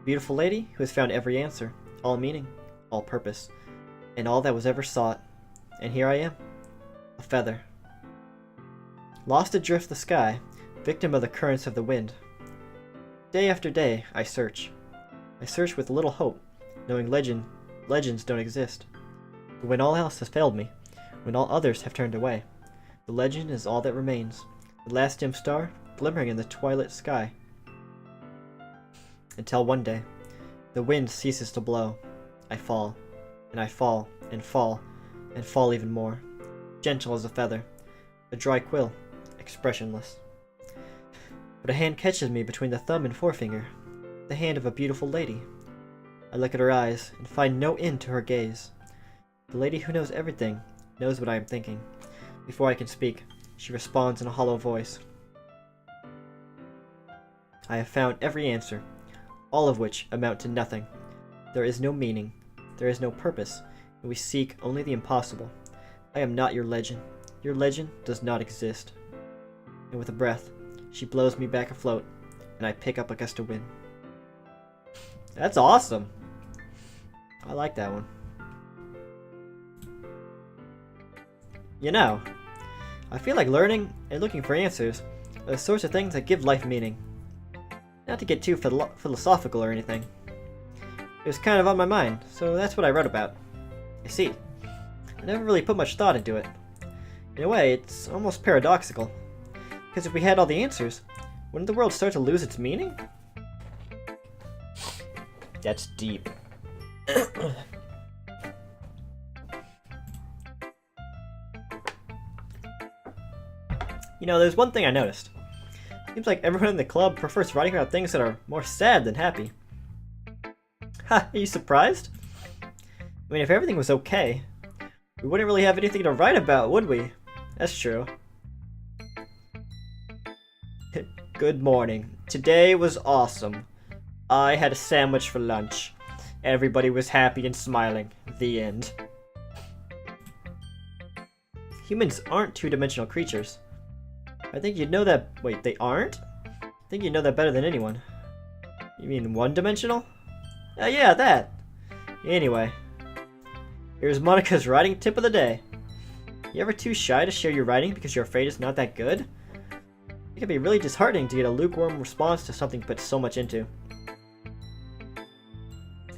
Beautiful lady who has found every answer, all meaning, all purpose, and all that was ever sought. And here I am, a feather. Lost adrift the sky, victim of the currents of the wind. Day after day, I search. I search with little hope, knowing legends don't exist. But when all else has failed me, when all others have turned away, the legend is all that remains, the last dim star glimmering in the twilight sky. Until one day, the wind ceases to blow. I fall, and I fall, and fall, and fall even more, gentle as a feather, a dry quill, expressionless. But a hand catches me between the thumb and forefinger, the hand of a beautiful lady. I look at her eyes and find no end to her gaze. The lady who knows everything knows what I am thinking. Before I can speak, she responds in a hollow voice. I have found every answer, all of which amount to nothing. There is no meaning, there is no purpose, and we seek only the impossible. I am not your legend. Your legend does not exist. And with a breath, she blows me back afloat, and I pick up a gust of wind. That's awesome. I like that one. You know, I feel like learning and looking for answers are the sorts of things that give life meaning. Not to get too philosophical or anything. It was kind of on my mind, so that's what I wrote about. You see, I never really put much thought into it. In a way, it's almost paradoxical. Because if we had all the answers, wouldn't the world start to lose its meaning? That's deep. You know, there's one thing I noticed. Seems like everyone in the club prefers writing about things that are more sad than happy. Ha, are you surprised? I mean, if everything was okay, we wouldn't really have anything to write about, would we? That's true. Good morning. Today was awesome. I had a sandwich for lunch. Everybody was happy and smiling. The end. Humans aren't two-dimensional creatures. I think you'd know that. Wait, they aren't? I think you'd know that better than anyone. You mean one-dimensional? Yeah, that. Anyway, here's Monica's writing tip of the day. You ever too shy to share your writing because you're afraid it's not that good? It can be really disheartening to get a lukewarm response to something you put so much into.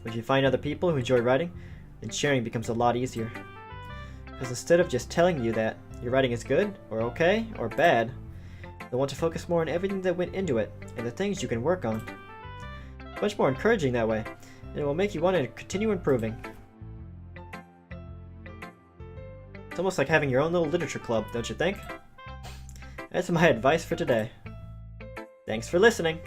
When you find other people who enjoy writing, then sharing becomes a lot easier. Because instead of just telling you that your writing is good, or okay, or bad, they'll want to focus more on everything that went into it, and the things you can work on. It's much more encouraging that way, and it will make you want to continue improving. It's almost like having your own little literature club, don't you think? That's my advice for today. Thanks for listening!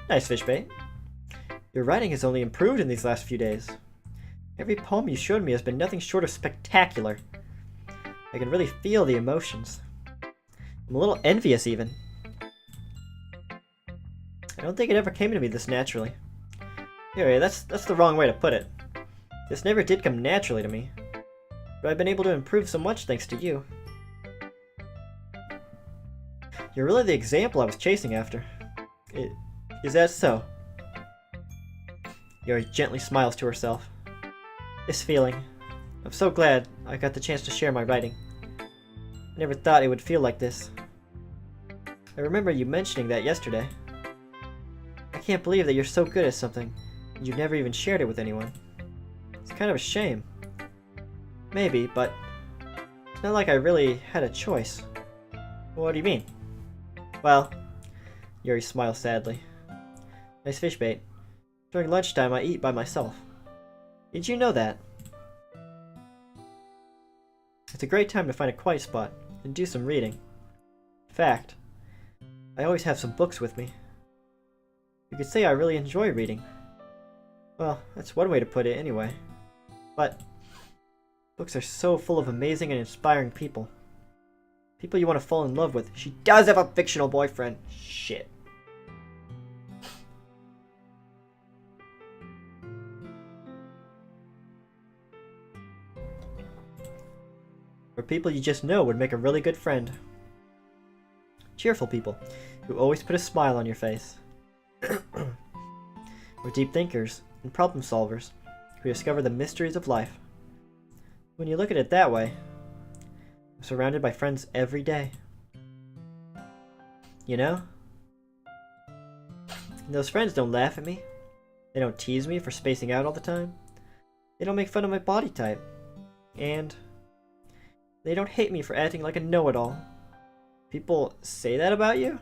Nicefishbait. Your writing has only improved in these last few days. Every poem you showed me has been nothing short of spectacular. I can really feel the emotions. I'm a little envious even. I don't think it ever came to me this naturally. Anyway, that's the wrong way to put it. This never did come naturally to me. But I've been able to improve so much thanks to you. You're really the example I was chasing after. Is that so? Yuri gently smiles to herself. This feeling. I'm so glad I got the chance to share my writing. I never thought it would feel like this. I remember you mentioning that yesterday. I can't believe that you're so good at something, and you've never even shared it with anyone. It's kind of a shame. Maybe, but it's not like I really had a choice. What do you mean? Well, Yuri smiles sadly. Nicefishbait. During lunchtime I eat by myself. Did you know that? It's a great time to find a quiet spot and do some reading. In fact, I always have some books with me. You could say I really enjoy reading. Well, that's one way to put it anyway. But books are so full of amazing and inspiring people. People you want to fall in love with. She does have a fictional boyfriend. Shit. Or people you just know would make a really good friend. Cheerful people who always put a smile on your face. Or deep thinkers and problem solvers who discover the mysteries of life. When you look at it that way, I'm surrounded by friends every day. You know? And those friends don't laugh at me. They don't tease me for spacing out all the time. They don't make fun of my body type. And they don't hate me for acting like a know-it-all. People say that about you?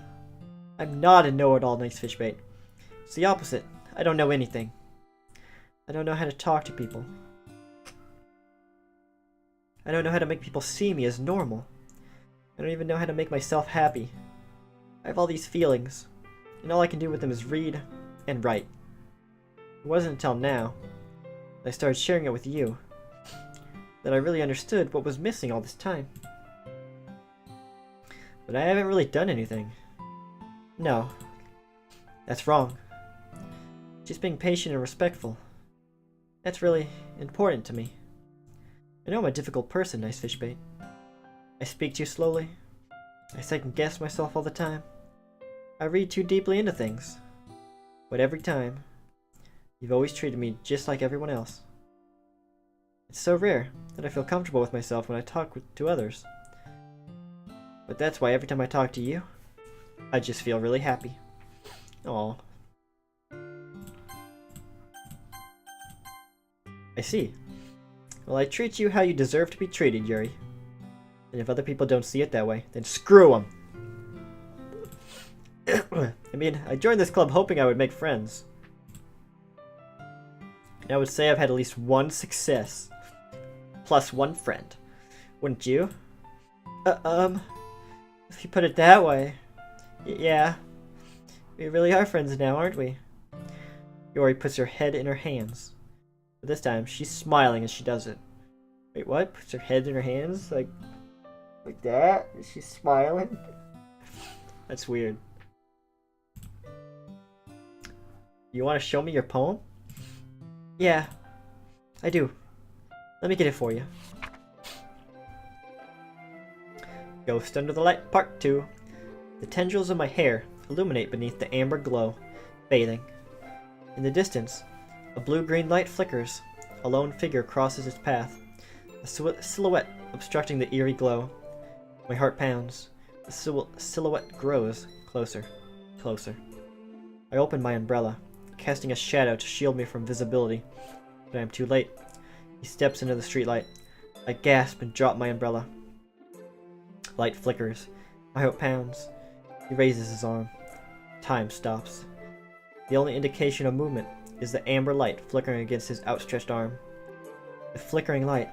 I'm not a know-it-all, Nicefishbait. It's the opposite. I don't know anything. I don't know how to talk to people. I don't know how to make people see me as normal. I don't even know how to make myself happy. I have all these feelings, and all I can do with them is read and write. It wasn't until now that I started sharing it with you that I really understood what was missing all this time. But I haven't really done anything. No, that's wrong. Just being patient and respectful. That's really important to me. I know I'm a difficult person, Nicefishbait. I speak too slowly. I second guess myself all the time. I read too deeply into things. But every time, you've always treated me just like everyone else. It's so rare that I feel comfortable with myself when I talk to others. But that's why every time I talk to you, I just feel really happy. Aww. I see. Well, I treat you how you deserve to be treated, Yuri. And if other people don't see it that way, then screw them! I mean, I joined this club hoping I would make friends. And I would say I've had at least one success. Plus one friend. Wouldn't you? If you put it that way. Yeah. We really are friends now, aren't we? Yuri puts her head in her hands. But this time, she's smiling as she does it. Wait, what? Puts her head in her hands? Like that? She's smiling? That's weird. You want to show me your poem? Yeah. I do. Let me get it for you. Ghost Under the Light Part 2. The tendrils of my hair illuminate beneath the amber glow, bathing. In the distance, a blue-green light flickers. A lone figure crosses its path, a silhouette obstructing the eerie glow. My heart pounds. The silhouette grows closer, closer. I open my umbrella, casting a shadow to shield me from visibility, but I am too late. He steps into the streetlight. I gasp and drop my umbrella. Light flickers. My heart pounds. He raises his arm. Time stops. The only indication of movement is the amber light flickering against his outstretched arm. The flickering light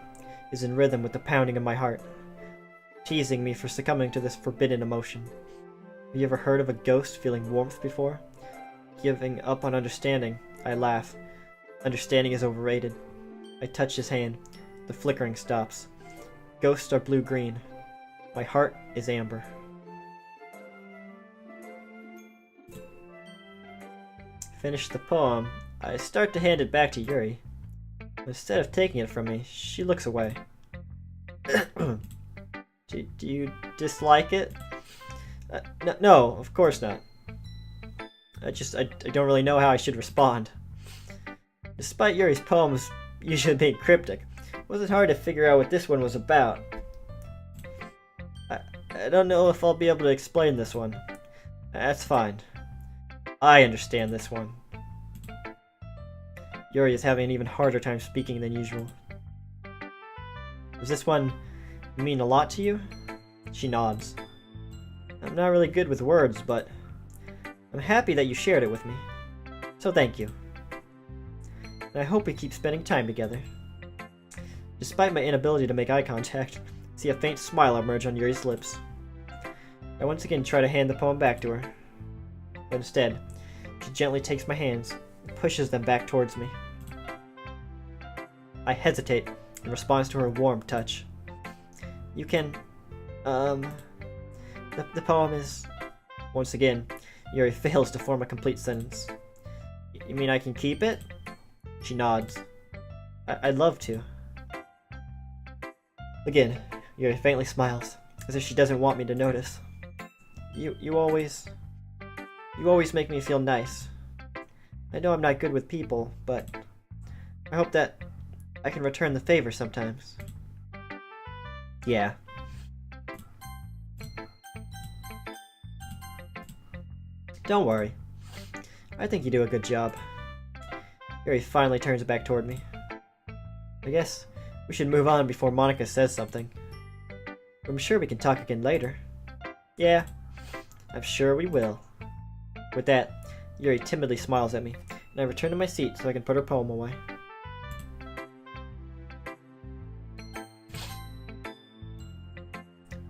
is in rhythm with the pounding of my heart, teasing me for succumbing to this forbidden emotion. Have you ever heard of a ghost feeling warmth before? Giving up on understanding, I laugh. Understanding is overrated. I touch his hand. The flickering stops. Ghosts are blue-green. My heart is amber. Finish the poem. I start to hand it back to Yuri. Instead of taking it from me, she looks away. Do you dislike it? No, of course not. I don't really know how I should respond. Despite Yuri's poems usually being cryptic, it wasn't hard to figure out what this one was about. I don't know if I'll be able to explain this one. That's fine. I understand this one. Yuri is having an even harder time speaking than usual. Does this one mean a lot to you? She nods. I'm not really good with words, but I'm happy that you shared it with me. So thank you. And I hope we keep spending time together. Despite my inability to make eye contact, I see a faint smile emerge on Yuri's lips. I once again try to hand the poem back to her. But instead, she gently takes my hands and pushes them back towards me. I hesitate in response to her warm touch. You can, the poem is... Once again, Yuri fails to form a complete sentence. You mean I can keep it? She nods. I'd love to. Again, Yuri faintly smiles, as if she doesn't want me to notice. You always make me feel nice. I know I'm not good with people, but I hope that I can return the favor sometimes. Yeah. Don't worry. I think you do a good job. Yuri finally turns back toward me. I guess we should move on before Monica says something. I'm sure we can talk again later. Yeah, I'm sure we will. With that, Yuri timidly smiles at me, and I return to my seat so I can put her poem away.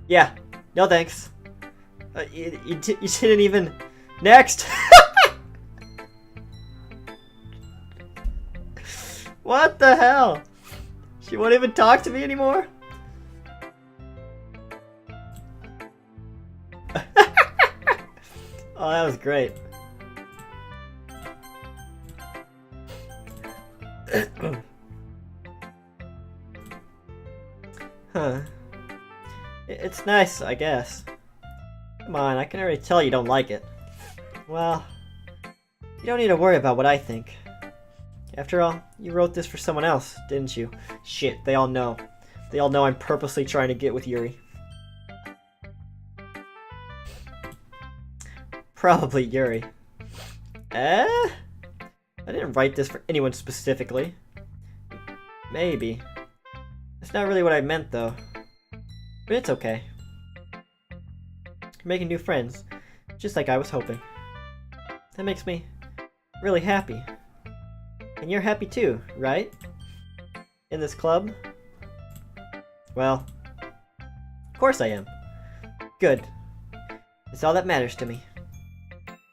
Yeah, no thanks. You didn't even... Next! What the hell? She won't even talk to me anymore? Oh, that was great. Huh. It's nice, I guess. Come on, I can already tell you don't like it. Well, you don't need to worry about what I think. After all, you wrote this for someone else, didn't you? Shit, they all know. They all know I'm purposely trying to get with Yuri. Probably Yuri. I didn't write this for anyone specifically. Maybe. That's not really what I meant, though. But it's okay. You're making new friends, just like I was hoping. That makes me really happy. And you're happy too, right? In this club? Well, of course I am. Good. It's all that matters to me.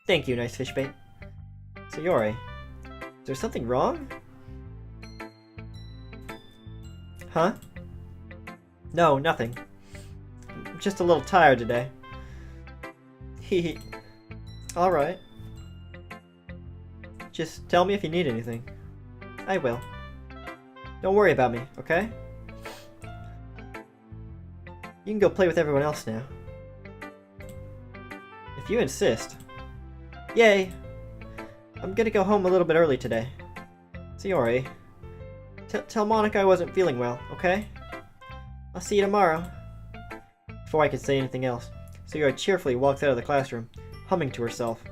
Thank you, Nicefishbait. So Yuri, is there something wrong? Huh? No, nothing. I'm just a little tired today. Hee. Alright. Just tell me if you need anything. I will. Don't worry about me, okay? You can go play with everyone else now. If you insist. Yay! I'm gonna go home a little bit early today. Sayori, tell Monica I wasn't feeling well, okay? I'll see you tomorrow. Before I could say anything else, Sayori cheerfully walks out of the classroom, humming to herself.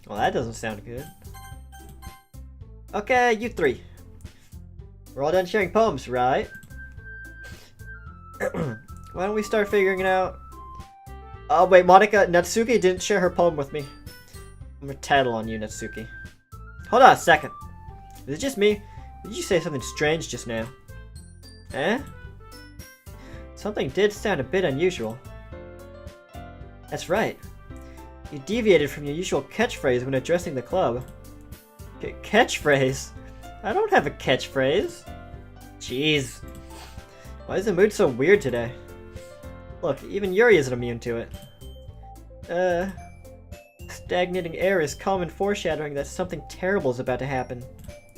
Well, that doesn't sound good. Okay, you three. We're all done sharing poems, right? Why don't we start figuring it out? Oh wait, Monica, Natsuki didn't share her poem with me. I'm gonna tattle on you, Natsuki. Hold on a second. Is it just me? Did you say something strange just now? Eh? Something did sound a bit unusual. That's right. You deviated from your usual catchphrase when addressing the club. Catchphrase? I don't have a catchphrase. Jeez. Why is the mood so weird today? Look, even Yuri isn't immune to it. Stagnating air is common foreshadowing that something terrible is about to happen.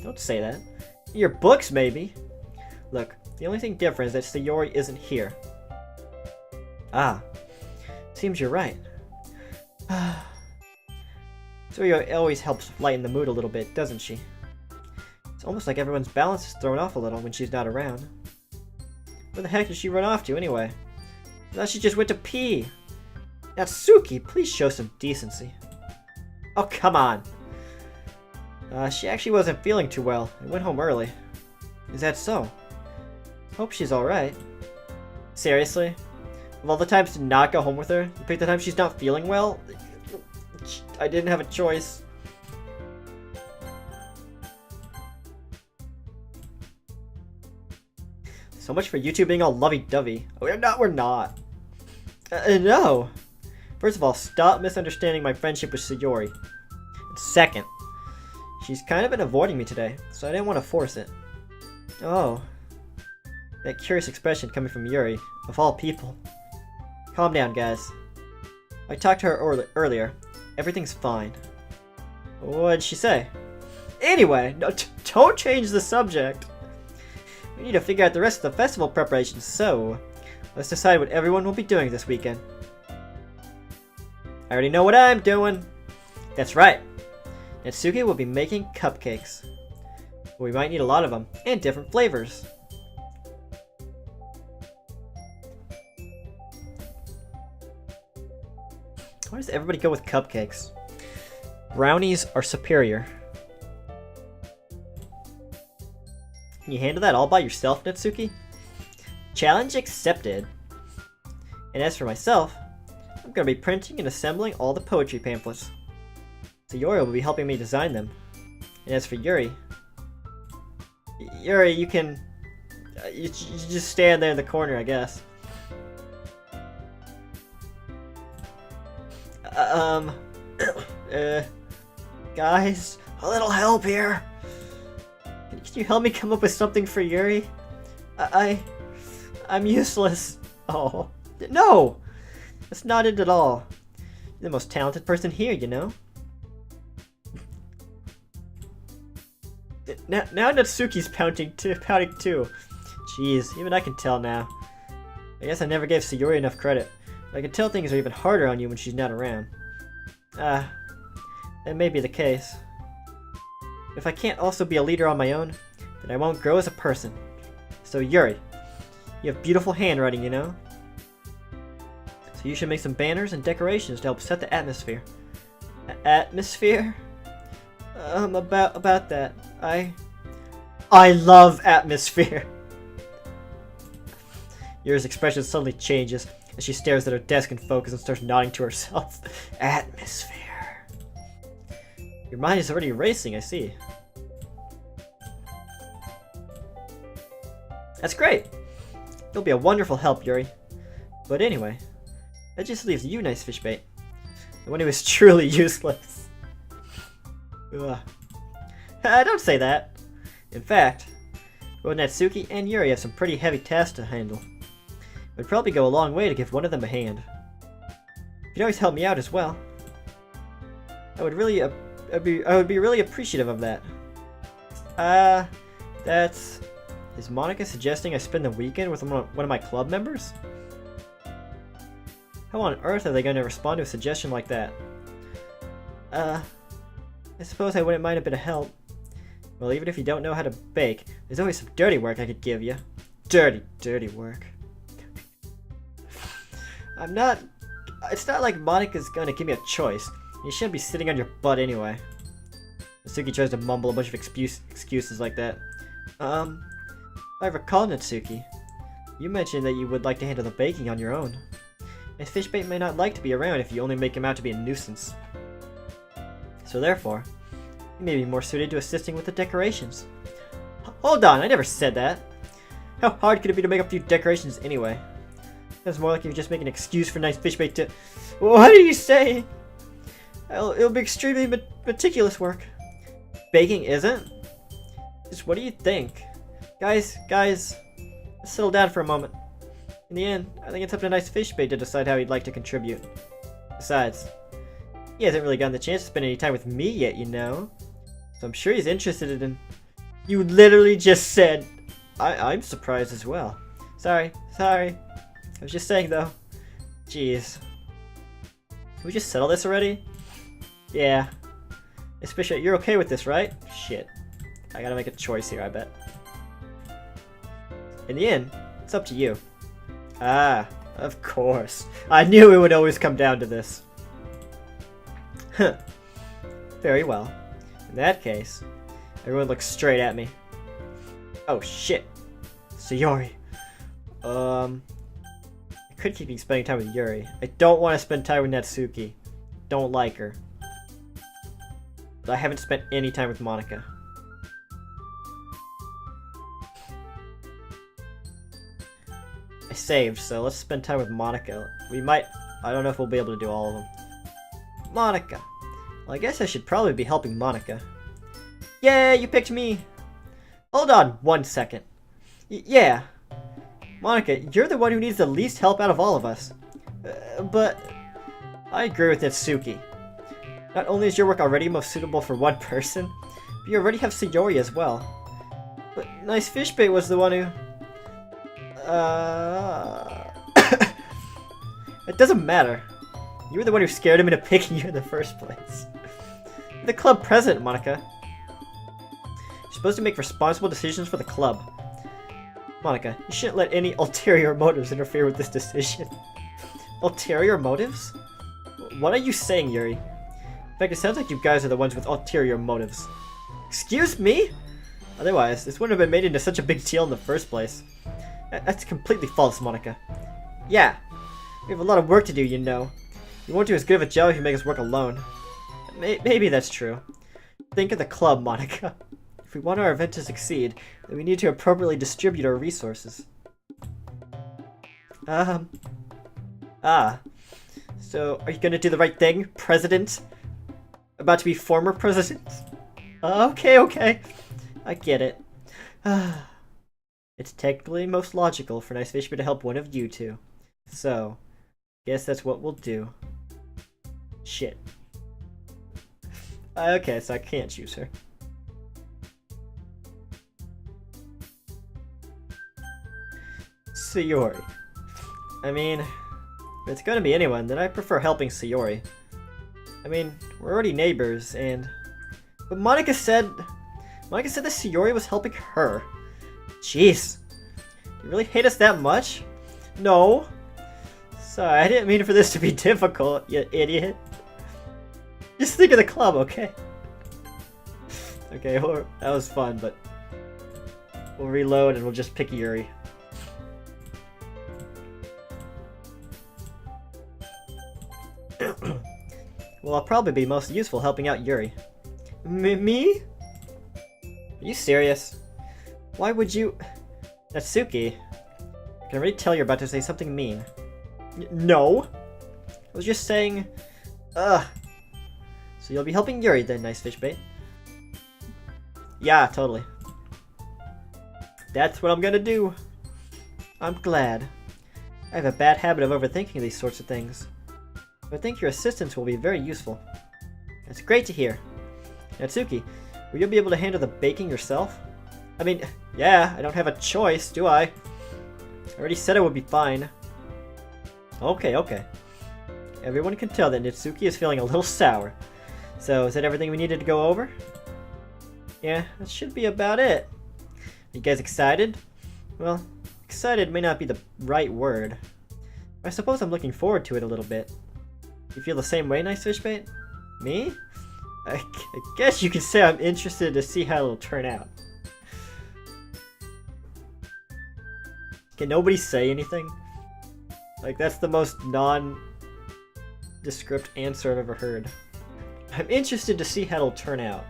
Don't say that. Your books, maybe. Look, the only thing different is that Sayori isn't here. Ah. Seems you're right. Sayori always helps lighten the mood a little bit, doesn't she? It's almost like everyone's balance is thrown off a little when she's not around. Where the heck did she run off to, anyway? I thought she just went to pee. Natsuki, please show some decency. Oh, come on. She actually wasn't feeling too well and went home early. Is that so? Hope she's alright. Seriously? Of all the times to not go home with her, you pick the time she's not feeling well? I didn't have a choice. So much for you two being all lovey-dovey. We're not. No. First of all, stop misunderstanding my friendship with Sayori. And second, she's kind of been avoiding me today, so I didn't want to force it. Oh. That curious expression coming from Yuri, of all people. Calm down, guys. I talked to her earlier. Everything's fine. What'd she say? Anyway, no, don't change the subject. We need to figure out the rest of the festival preparations, so let's decide what everyone will be doing this weekend. I already know what I'm doing. That's right. Natsuki will be making cupcakes. We might need a lot of them, and different flavors. Why does everybody go with cupcakes? Brownies are superior. Can you handle that all by yourself, Natsuki? Challenge accepted. And as for myself, I'm going to be printing and assembling all the poetry pamphlets. Sayori will be helping me design them. And as for Yuri... Yuri, you can... you just stand there in the corner, I guess. Guys, a little help here. Can you help me come up with something for Yuri? I'm useless. Oh, no! That's not it at all. You're the most talented person here, you know? Now Natsuki's pouting too. Jeez, even I can tell now. I guess I never gave Sayori enough credit. But I can tell things are even harder on you when she's not around. That may be the case. If I can't also be a leader on my own, then I won't grow as a person. So Yuri, you have beautiful handwriting, you know? So you should make some banners and decorations to help set the atmosphere. Atmosphere? About that. I love atmosphere. Yuri's expression suddenly changes as she stares at her desk in focus and starts nodding to herself. Atmosphere. Your mind is already racing, I see. That's great! You'll be a wonderful help, Yuri. But anyway, that just leaves you, Nicefishbait. The one who is truly useless. Ugh. Don't say that. In fact, both Natsuki and Yuri have some pretty heavy tasks to handle. It would probably go a long way to give one of them a hand. You can always help me out as well. I would really I would be really appreciative of that. That's... Is Monica suggesting I spend the weekend with one of my club members? How on earth are they going to respond to a suggestion like that? I suppose I wouldn't mind a bit of help. Well, even if you don't know how to bake, there's always some dirty work I could give you. Dirty work. It's not like Monica's gonna give me a choice. You shouldn't be sitting on your butt anyway. Natsuki tries to mumble a bunch of excuses like that. I recall, Natsuki, you mentioned that you would like to handle the baking on your own. Nicefishbait may not like to be around if you only make him out to be a nuisance. So therefore, he may be more suited to assisting with the decorations. Hold on, I never said that. How hard could it be to make a few decorations anyway? That's more like you just make an excuse for Nicefishbait to... What are you saying? It'll be extremely meticulous work. Baking isn't? Just what do you think? Guys, let's settle down for a moment. In the end, I think it's up to Nicefishbait to decide how he'd like to contribute. Besides, he hasn't really gotten the chance to spend any time with me yet, you know? So I'm sure he's interested in... You literally just said... I'm surprised as well. Sorry. I was just saying, though. Jeez. Can we just settle this already? Yeah. Especially, you're okay with this, right? Shit. I gotta make a choice here, I bet. In the end, it's up to you. Ah, of course. I knew it would always come down to this. Huh. Very well. In that case, everyone looks straight at me. Oh shit. Sayori. I could keep spending time with Yuri. I don't want to spend time with Natsuki. Don't like her. But I haven't spent any time with Monica. I saved, so let's spend time with Monica. We might... I don't know if we'll be able to do all of them. Monica. Well, I guess I should probably be helping Monica. Yay, you picked me! Hold on 1 second. Yeah. Monica, you're the one who needs the least help out of all of us. But... I agree with Natsuki. Not only is your work already most suitable for one person, but you already have Sayori as well. But Nicefishbait was the one who... It doesn't matter. You were the one who scared him into picking you in the first place. You're the club president, Monica. You're supposed to make responsible decisions for the club. Monica, you shouldn't let any ulterior motives interfere with this decision. Ulterior motives? What are you saying, Yuri? In fact, it sounds like you guys are the ones with ulterior motives. Excuse me? Otherwise, this wouldn't have been made into such a big deal in the first place. That's completely false, Monica. Yeah, we have a lot of work to do, you know. You won't do as good of a job if you make us work alone. Maybe that's true. Think of the club, Monica. If we want our event to succeed, then we need to appropriately distribute our resources. So, are you gonna do the right thing, President? About to be former President? Okay. I get it. It's technically most logical for Nicefishbait to help one of you two. So, guess that's what we'll do. Shit. Okay, so I can't choose her. Sayori. I mean, if it's gonna be anyone, then I prefer helping Sayori. I mean, we're already neighbors, and... But Monica said that Sayori was helping her. Jeez. You really hate us that much? No. Sorry, I didn't mean for this to be difficult, you idiot. Just think of the club, okay? Okay, well, that was fun, but... We'll reload and we'll just pick Yuri. Well, I'll probably be most useful helping out Yuri. Me? Are you serious? Why would you... Natsuki, I can already tell you're about to say something mean. No! I was just saying... So you'll be helping Yuri then, Nicefishbait? Yeah, totally. That's what I'm gonna do. I'm glad. I have a bad habit of overthinking these sorts of things. I think your assistance will be very useful. That's great to hear. Natsuki, will you be able to handle the baking yourself? I mean, yeah, I don't have a choice, do I? I already said it would be fine. Okay, okay. Everyone can tell that Natsuki is feeling a little sour. So, is that everything we needed to go over? Yeah, that should be about it. You guys excited? Well, excited may not be the right word. I suppose I'm looking forward to it a little bit. You feel the same way, Nicefishbait? Me? I guess you could say I'm interested to see how it'll turn out. Can nobody say anything? Like, that's the most non-descript answer I've ever heard. I'm interested to see how it'll turn out.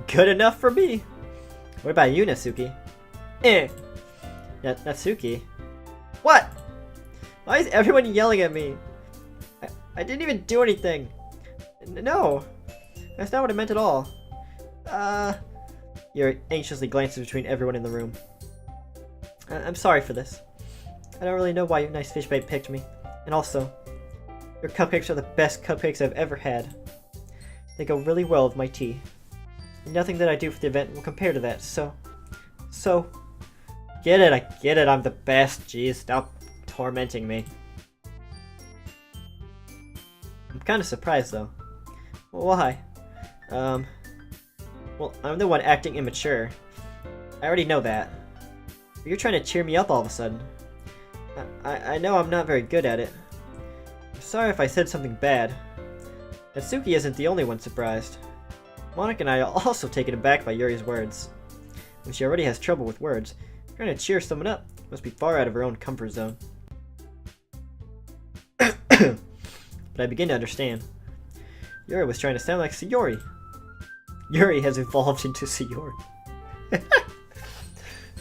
Good enough for me. What about you, Natsuki? Natsuki? What? Why is everyone yelling at me? I didn't even do anything. No. That's not what I meant at all. Yuri anxiously glances between everyone in the room. I'm sorry for this. I don't really know why Nicefishbait picked me. And also, your cupcakes are the best cupcakes I've ever had. They go really well with my tea. And nothing that I do for the event will compare to that, so... Get it, I get it, I'm the best. Jeez, stop tormenting me. I'm kind of surprised, though. Why? Well, I'm the one acting immature. I already know that. But you're trying to cheer me up all of a sudden. I know I'm not very good at it. I'm sorry if I said something bad. Natsuki isn't the only one surprised. Monica and I are also taken aback by Yuri's words. When she already has trouble with words, trying to cheer someone up must be far out of her own comfort zone. But I begin to understand. Yuri was trying to sound like Sayori. Yuri has evolved into Sayori.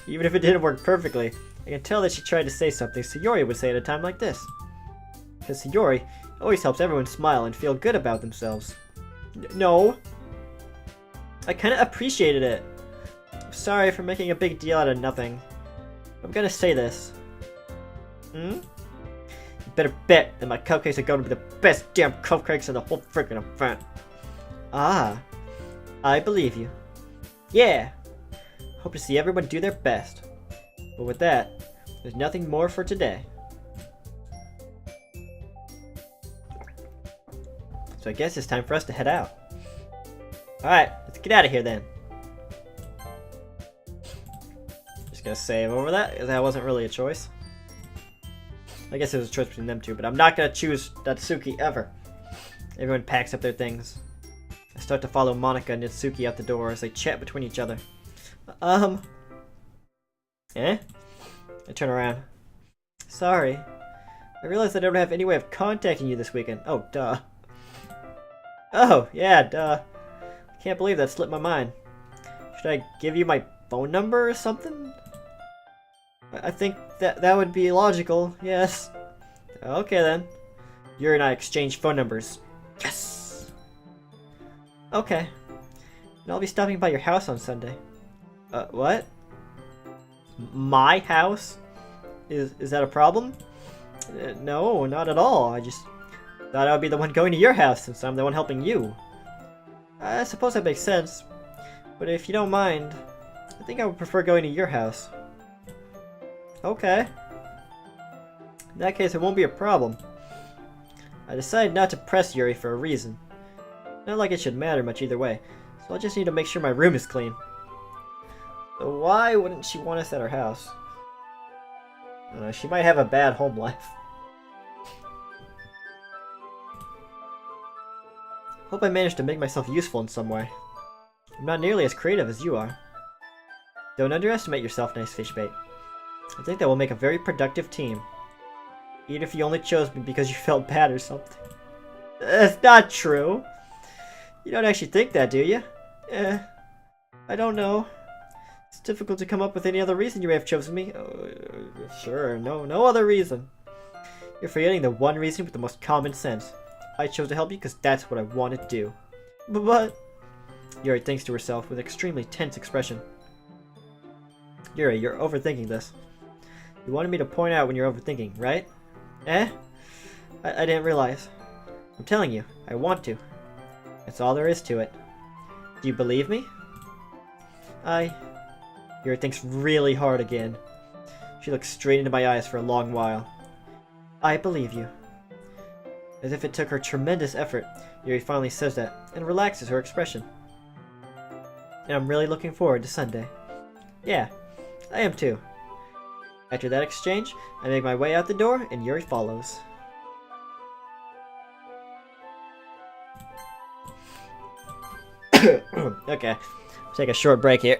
Even if it didn't work perfectly, I can tell that she tried to say something Sayori would say at a time like this. Because Sayori always helps everyone smile and feel good about themselves. No. I kinda appreciated it. I'm sorry for making a big deal out of nothing. I'm gonna say this. You better bet that my cupcakes are going to be the best damn cupcakes in the whole freaking event. Ah. I believe you. Yeah! Hope to see everyone do their best. But with that, there's nothing more for today. So I guess it's time for us to head out. Alright, let's get out of here then. Just gonna save over that, because that wasn't really a choice. I guess it was a choice between them two, but I'm not gonna choose Natsuki ever. Everyone packs up their things. I start to follow Monica and Natsuki out the door as they chat between each other. Eh? I turn around. Sorry. I realized I don't have any way of contacting you this weekend. Oh, duh. Oh, yeah, duh. I can't believe that slipped my mind. Should I give you my phone number or something? I think that would be logical, yes. Okay then. Yuri and I exchange phone numbers. Yes! Okay. And I'll be stopping by your house on Sunday. What? My house? Is that a problem? No, not at all. I just thought I would be the one going to your house since I'm the one helping you. I suppose that makes sense. But if you don't mind, I think I would prefer going to your house. Okay. In that case, it won't be a problem. I decided not to press Yuri for a reason. Not like it should matter much either way, so I just need to make sure my room is clean. So why wouldn't she want us at her house? I don't know, she might have a bad home life. Hope I managed to make myself useful in some way. I'm not nearly as creative as you are. Don't underestimate yourself, Nicefishbait. I think that will make a very productive team. Even if you only chose me because you felt bad or something. That's not true. You don't actually think that, do you? I don't know. It's difficult to come up with any other reason you may have chosen me. Sure, no other reason. You're forgetting the one reason with the most common sense. I chose to help you because that's what I want to do. But... Yuri thinks to herself with an extremely tense expression. Yuri, you're overthinking this. You wanted me to point out when you're overthinking, right? I didn't realize. I'm telling you, I want to. That's all there is to it. Do you believe me? Yuri thinks really hard again. She looks straight into my eyes for a long while. I believe you. As if it took her tremendous effort, Yuri finally says that and relaxes her expression. And I'm really looking forward to Sunday. Yeah, I am too. After that exchange, I make my way out the door and Yuri follows. Okay, take a short break here.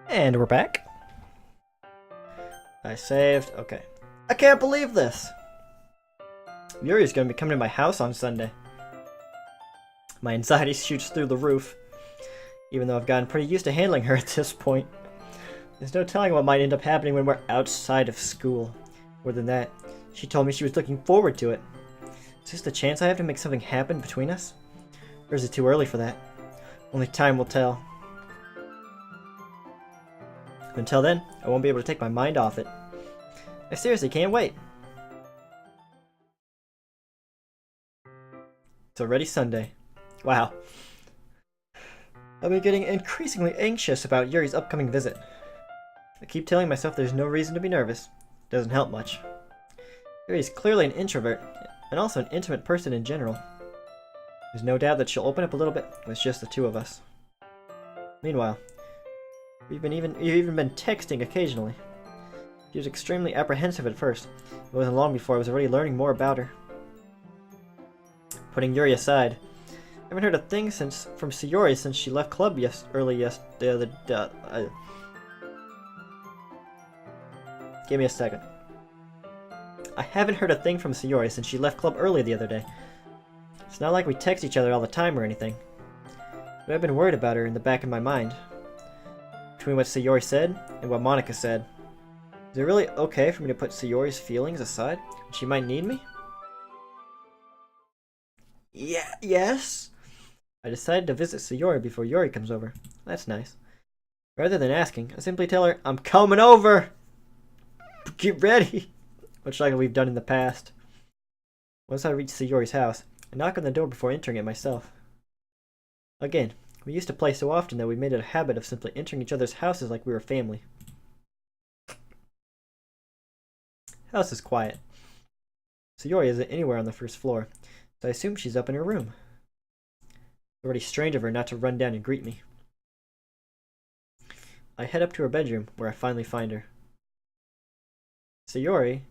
And we're back. I saved. Okay. I can't believe this! Yuri's gonna be coming to my house on Sunday. My anxiety shoots through the roof, even though I've gotten pretty used to handling her at this point. There's no telling what might end up happening when we're outside of school. More than that, she told me she was looking forward to it. Is this the chance I have to make something happen between us? Or is it too early for that? Only time will tell. Until then, I won't be able to take my mind off it. I seriously can't wait. It's already Sunday. Wow. I've been getting increasingly anxious about Yuri's upcoming visit. I keep telling myself there's no reason to be nervous. Doesn't help much. Yuri is clearly an introvert, and also an intimate person in general. There's no doubt that she'll open up a little bit with just the two of us. Meanwhile, we've even been texting occasionally. She was extremely apprehensive at first. It wasn't long before I was already learning more about her. Putting Yuri aside, I haven't heard a thing from Sayori since she left club the other day. Give me a second. I haven't heard a thing from Sayori since she left club early the other day. It's not like we text each other all the time or anything. But I've been worried about her in the back of my mind. Between what Sayori said and what Monika said. Is it really okay for me to put Sayori's feelings aside when she might need me? Yes? I decided to visit Sayori before Yuri comes over. That's nice. Rather than asking, I simply tell her, I'm coming over! Get ready! Much like we've done in the past. Once I reach Sayori's house, I knock on the door before entering it myself. Again, we used to play so often that we made it a habit of simply entering each other's houses like we were family. House is quiet. Sayori isn't anywhere on the first floor, so I assume she's up in her room. It's already strange of her not to run down and greet me. I head up to her bedroom, where I finally find her. Sayori?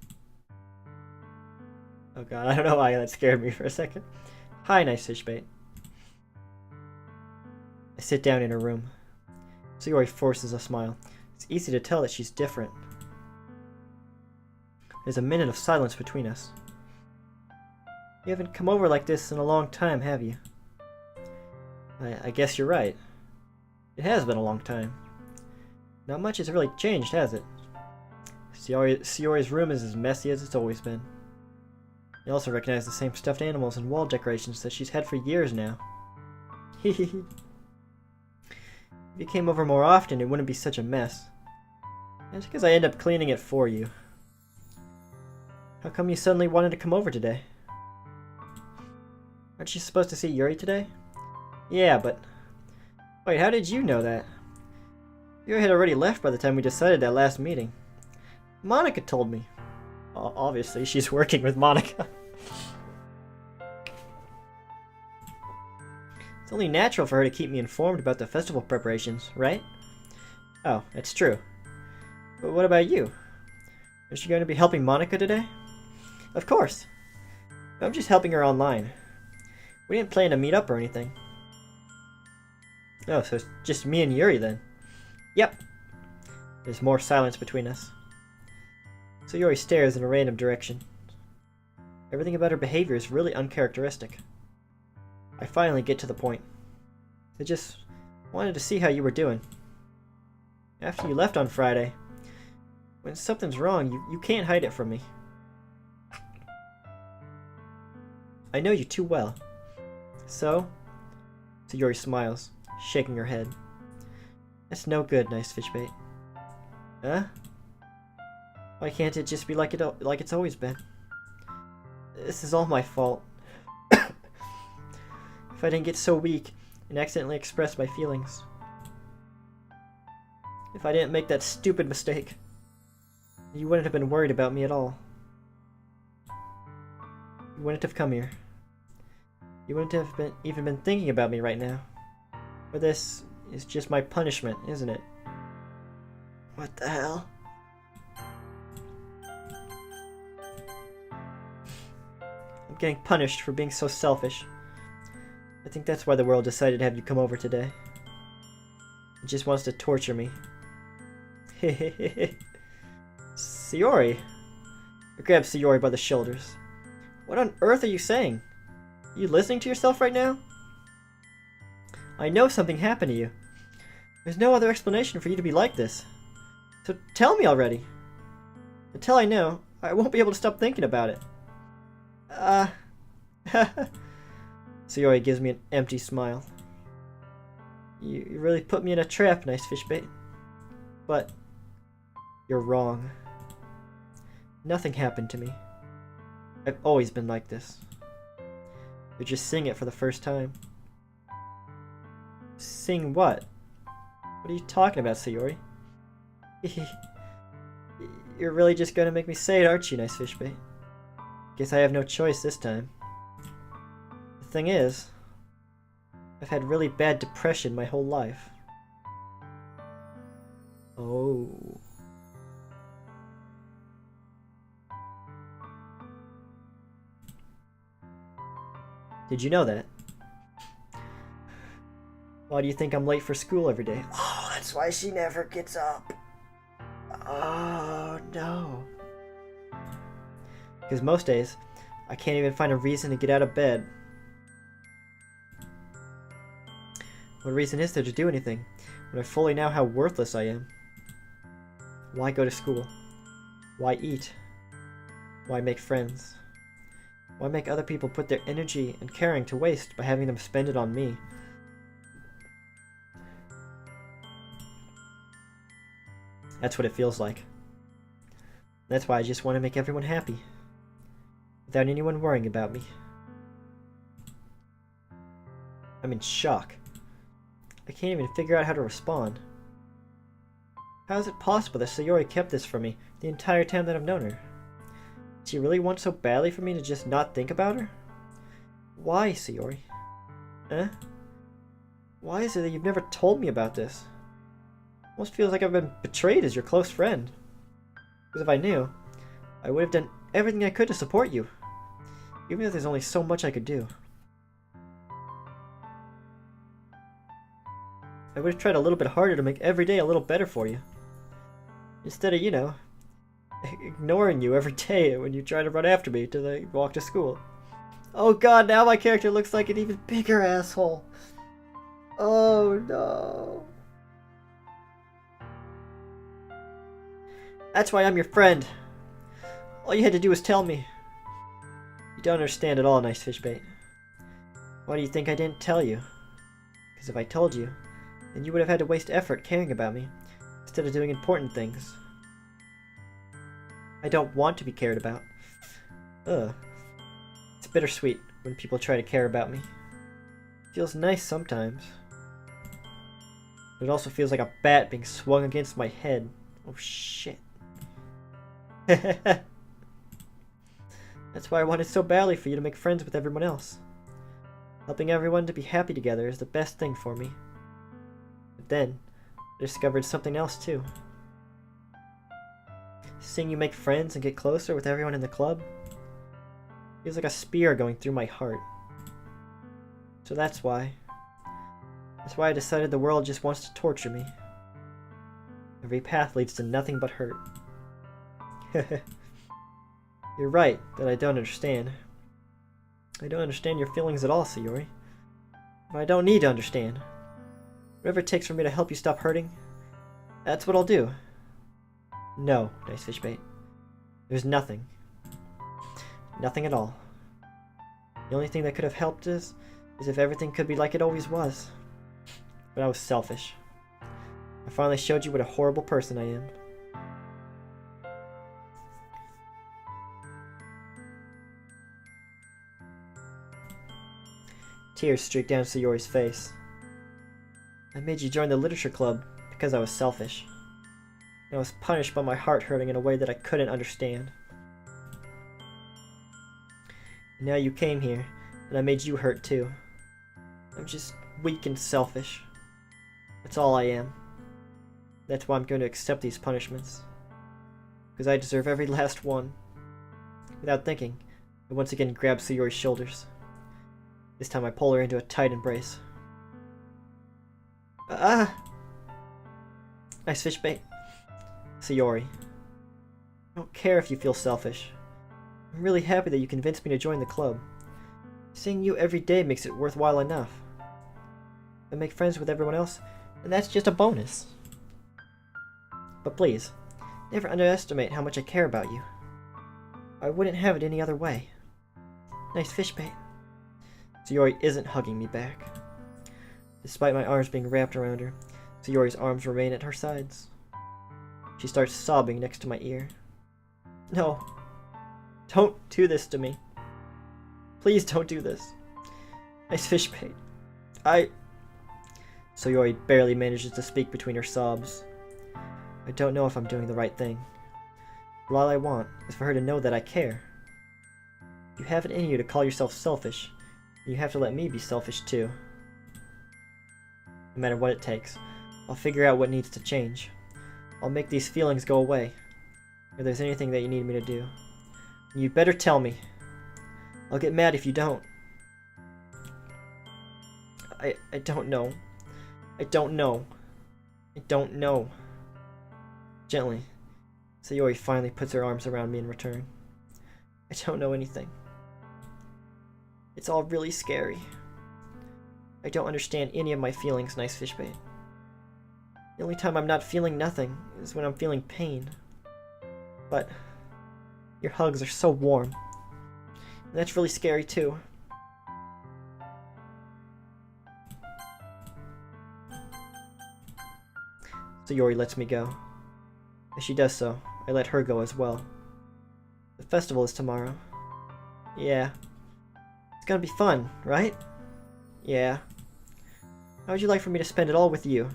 Oh god, I don't know why that scared me for a second. Hi, Nicefishbait. I sit down in her room. Sayori forces a smile. It's easy to tell that she's different. There's a minute of silence between us. You haven't come over like this in a long time, have you? I guess you're right. It has been a long time. Not much has really changed, has it? Sayori's room is as messy as it's always been. You also recognize the same stuffed animals and wall decorations that she's had for years now. Hehehe. If you came over more often, it wouldn't be such a mess. That's because I end up cleaning it for you. How come you suddenly wanted to come over today? Aren't you supposed to see Yuri today? Yeah, but... Wait, how did you know that? Yuri had already left by the time we decided that last meeting. Monika told me. Obviously, she's working with Monika. It's only natural for her to keep me informed about the festival preparations, right? Oh, that's true. But what about you? Is she going to be helping Monika today? Of course. I'm just helping her online. We didn't plan to meet up or anything. Oh, so it's just me and Yuri then. Yep. There's more silence between us. So Yuri stares in a random direction. Everything about her behavior is really uncharacteristic. I finally get to the point. I just wanted to see how you were doing. After you left on Friday, when something's wrong, you can't hide it from me. I know you too well. So? Sayori smiles, shaking her head. That's no good, Nicefishbait. Huh? Why can't it just be like it's always been? This is all my fault. If I didn't get so weak and accidentally express my feelings. If I didn't make that stupid mistake, you wouldn't have been worried about me at all. You wouldn't have come here. You wouldn't have even been thinking about me right now. For this is just my punishment, isn't it? What the hell? I'm getting punished for being so selfish. I think that's why the world decided to have you come over today. It just wants to torture me. Sayori. I grabbed Sayori by the shoulders. What on earth are you saying? Are you listening to yourself right now? I know something happened to you. There's no other explanation for you to be like this. So tell me already. Until I know, I won't be able to stop thinking about it. Sayori gives me an empty smile. You really put me in a trap, Nicefishbait. But you're wrong. Nothing happened to me. I've always been like this. You're just seeing it for the first time. Seeing what? What are you talking about, Sayori? You're really just gonna make me say it, aren't you, Nicefishbait? Guess I have no choice this time. The thing is, I've had really bad depression my whole life. Oh. Did you know that? Why do you think I'm late for school every day? Oh, that's why she never gets up. Oh, no. Because most days, I can't even find a reason to get out of bed. What reason is there to do anything, when I fully know how worthless I am? Why go to school? Why eat? Why make friends? Why make other people put their energy and caring to waste by having them spend it on me? That's what it feels like. That's why I just want to make everyone happy, without anyone worrying about me. I'm in shock. I can't even figure out how to respond. How is it possible that Sayori kept this from me the entire time that I've known her? Did she really want so badly for me to just not think about her? Why, Sayori? Huh? Why is it that you've never told me about this? Almost feels like I've been betrayed as your close friend. Because if I knew, I would have done everything I could to support you. Even if there's only so much I could do. I would have tried a little bit harder to make every day a little better for you. Instead of, ignoring you every day when you try to run after me till I walk to school. Oh god, now my character looks like an even bigger asshole. Oh no. That's why I'm your friend. All you had to do was tell me. You don't understand at all, Nicefishbait. Why do you think I didn't tell you? Because if I told you, then you would have had to waste effort caring about me, instead of doing important things. I don't want to be cared about. Ugh. It's bittersweet when people try to care about me. It feels nice sometimes. But it also feels like a bat being swung against my head. Oh shit. That's why I wanted so badly for you to make friends with everyone else. Helping everyone to be happy together is the best thing for me. But then, I discovered something else too. Seeing you make friends and get closer with everyone in the club feels like a spear going through my heart. So that's why I decided the world just wants to torture me. Every path leads to nothing but hurt. You're right that I don't understand. I don't understand your feelings at all, Sayori. But I don't need to understand. Whatever it takes for me to help you stop hurting, that's what I'll do. No, Nicefishbait. There's nothing. Nothing at all. The only thing that could have helped is if everything could be like it always was. But I was selfish. I finally showed you what a horrible person I am. Tears streaked down Sayori's face. I made you join the literature club because I was selfish. I was punished by my heart hurting in a way that I couldn't understand. Now you came here, and I made you hurt too. I'm just weak and selfish. That's all I am. That's why I'm going to accept these punishments. Because I deserve every last one. Without thinking, I once again grab Sayori's shoulders. This time I pull her into a tight embrace. Nicefishbait. Sayori. I don't care if you feel selfish. I'm really happy that you convinced me to join the club. Seeing you every day makes it worthwhile enough. If I make friends with everyone else, then that's just a bonus. But please, never underestimate how much I care about you. I wouldn't have it any other way. Nicefishbait. Sayori isn't hugging me back. Despite my arms being wrapped around her, Sayori's arms remain at her sides. She starts sobbing next to my ear. No. Don't do this to me. Please don't do this. Nicefishbait. Sayori barely manages to speak between her sobs. I don't know if I'm doing the right thing. But all I want is for her to know that I care. You have it in you to call yourself selfish, and you have to let me be selfish too. No matter what it takes, I'll figure out what needs to change. I'll make these feelings go away. If there's anything that you need me to do, you better tell me. I'll get mad if you don't. I don't know. I don't know. I don't know. Gently, Sayori finally puts her arms around me in return. I don't know anything. It's all really scary. I don't understand any of my feelings, Nicefishbait. The only time I'm not feeling nothing is when I'm feeling pain. But your hugs are so warm. And that's really scary too. Sayori lets me go. As she does so, I let her go as well. The festival is tomorrow. Yeah. It's gonna be fun, right? Yeah. How would you like for me to spend it all with you?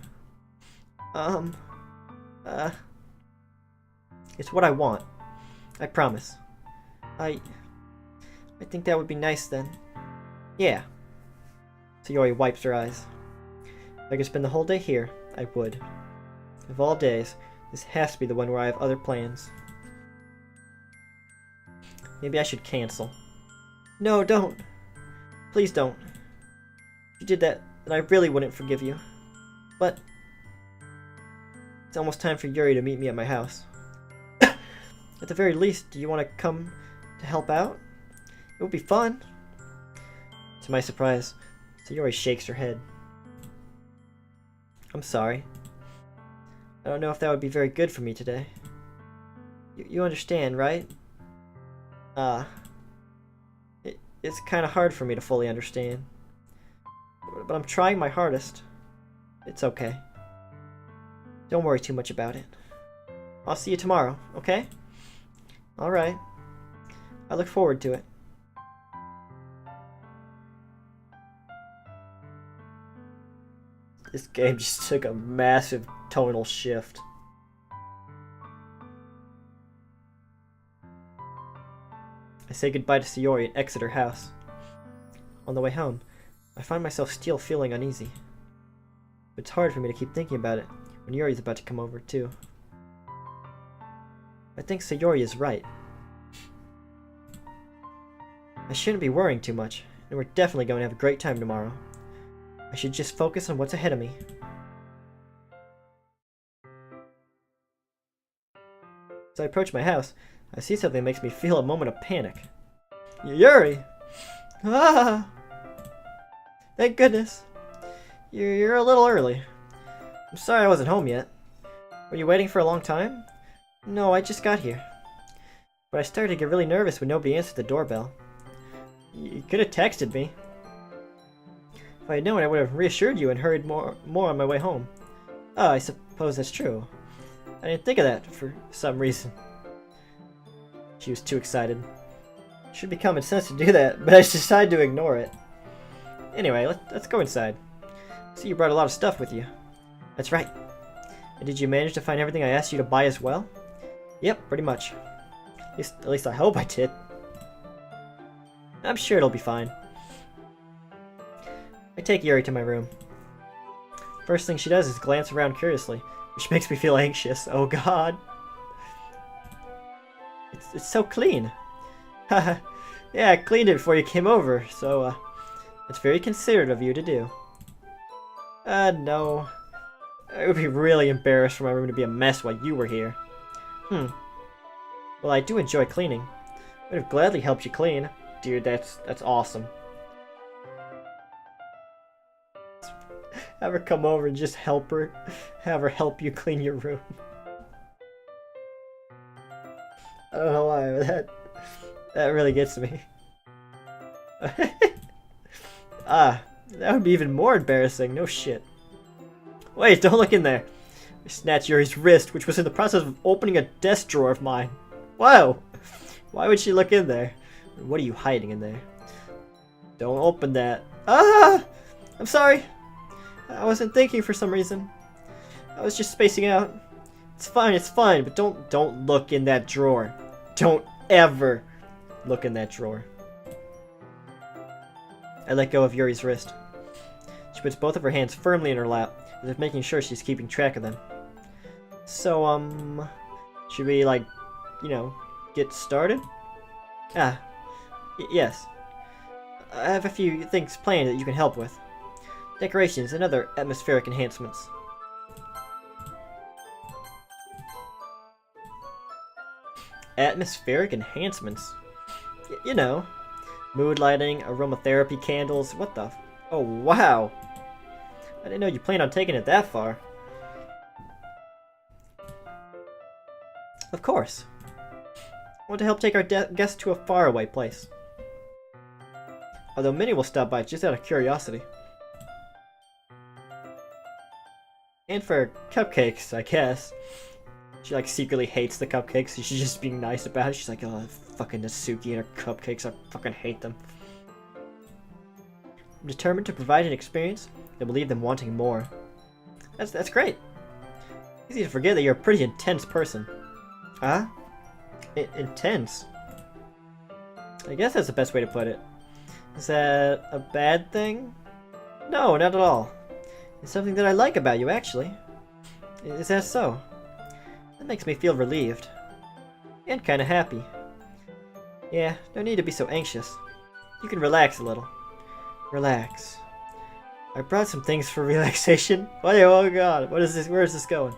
It's what I want. I promise. I think that would be nice then. Yeah. Sayori wipes her eyes. If I could spend the whole day here, I would. Of all days, this has to be the one where I have other plans. Maybe I should cancel. No, don't. Please don't. If you did that, then I really wouldn't forgive you. But it's almost time for Yuri to meet me at my house. At the very least, do you want to come to help out? It would be fun. To my surprise, Sayori shakes her head. I'm sorry. I don't know if that would be very good for me today. You understand, right? It's kind of hard for me to fully understand. But I'm trying my hardest. It's okay. Don't worry too much about it. I'll see you tomorrow, okay? Alright. I look forward to it. This game just took a massive tonal shift. I say goodbye to Sayori and exit her house. On the way home, I find myself still feeling uneasy. It's hard for me to keep thinking about it when Yuri's about to come over too. I think Sayori is right. I shouldn't be worrying too much, and we're definitely going to have a great time tomorrow. I should just focus on what's ahead of me. As I approach my house, I see something that makes me feel a moment of panic. Yuri! Ah! Thank goodness. You're a little early. I'm sorry I wasn't home yet. Were you waiting for a long time? No, I just got here. But I started to get really nervous when nobody answered the doorbell. You could have texted me. If I had known, I would have reassured you and hurried more on my way home. Oh, I suppose that's true. I didn't think of that for some reason. She was too excited. It should be common sense to do that, but I just decided to ignore it. Anyway, let's go inside. See, you brought a lot of stuff with you. That's right. And did you manage to find everything I asked you to buy as well? Yep, pretty much. At least I hope I did. I'm sure it'll be fine. I take Yuri to my room. First thing she does is glance around curiously, which makes me feel anxious. Oh god. It's so clean. Haha. Yeah, I cleaned it before you came over, so it's very considerate of you to do. No. I would be really embarrassed for my room to be a mess while you were here. Well, I do enjoy cleaning. I would have gladly helped you clean. Dude, that's awesome. Have her come over and just help her. Have her help you clean your room. I don't know why, but that really gets me. That would be even more embarrassing. No shit. Wait, don't look in there. I snatched Yuri's wrist, which was in the process of opening a desk drawer of mine. Whoa! Why would she look in there? What are you hiding in there? Don't open that. Ah! I'm sorry. I wasn't thinking for some reason. I was just spacing out. It's fine, but don't look in that drawer. Don't ever look in that drawer. I let go of Yuri's wrist. She puts both of her hands firmly in her lap, as if making sure she's keeping track of them. So, should we, like, you know, get started? Yes. I have a few things planned that you can help with. Decorations and other atmospheric enhancements. Atmospheric enhancements? You know, mood lighting, aromatherapy candles, what the oh wow! I didn't know you planned on taking it that far. Of course. I want to help take our guests to a faraway place. Although many will stop by just out of curiosity. And for cupcakes, I guess. She like secretly hates the cupcakes, so she's just being nice about it. She's like, oh, fucking Natsuki and her cupcakes, I fucking hate them. I'm determined to provide an experience that will leave them wanting more. That's great. Easy to forget that you're a pretty intense person. Huh? Intense? I guess that's the best way to put it. Is that a bad thing? No, not at all. It's something that I like about you, actually. Is that so? That makes me feel relieved. And kinda happy. Yeah, no need to be so anxious. You can relax a little. Relax. I brought some things for relaxation. Oh god, what is this? Where is this going?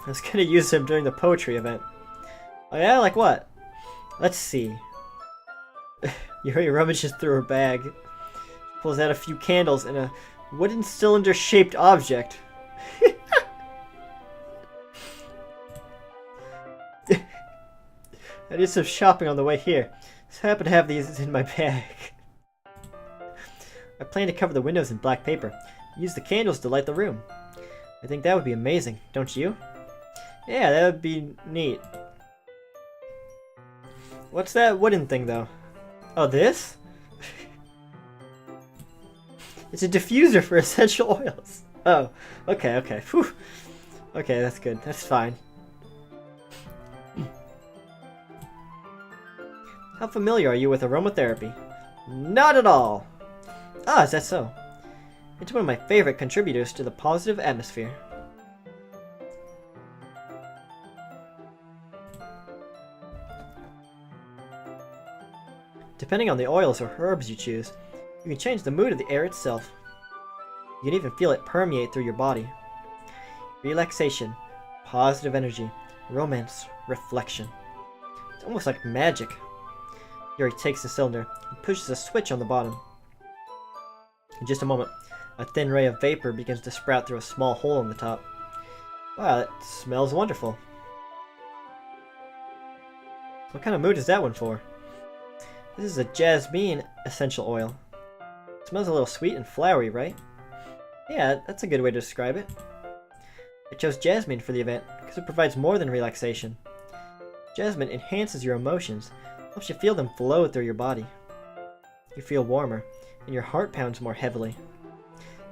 I was gonna use him during the poetry event. Oh yeah? Like what? Let's see. Yuri rummages through her bag. Pulls out a few candles and a wooden cylinder-shaped object. I did some shopping on the way here. Just happen to have these in my bag. I plan to cover the windows in black paper. Use the candles to light the room. I think that would be amazing, don't you? Yeah, that would be neat. What's that wooden thing, though? Oh, this? It's a diffuser for essential oils. Oh, okay. Whew. Okay, that's good. That's fine. How familiar are you with aromatherapy? Not at all! Ah, is that so? It's one of my favorite contributors to the positive atmosphere. Depending on the oils or herbs you choose, you can change the mood of the air itself. You can even feel it permeate through your body. Relaxation, positive energy, romance, reflection. It's almost like magic. Yuri takes the cylinder and pushes a switch on the bottom. In just a moment, a thin ray of vapor begins to sprout through a small hole in the top. Wow, it smells wonderful. What kind of mood is that one for? This is a jasmine essential oil. It smells a little sweet and flowery, right? Yeah, that's a good way to describe it. I chose jasmine for the event because it provides more than relaxation. Jasmine enhances your emotions, helps you feel them flow through your body. You feel warmer, and your heart pounds more heavily.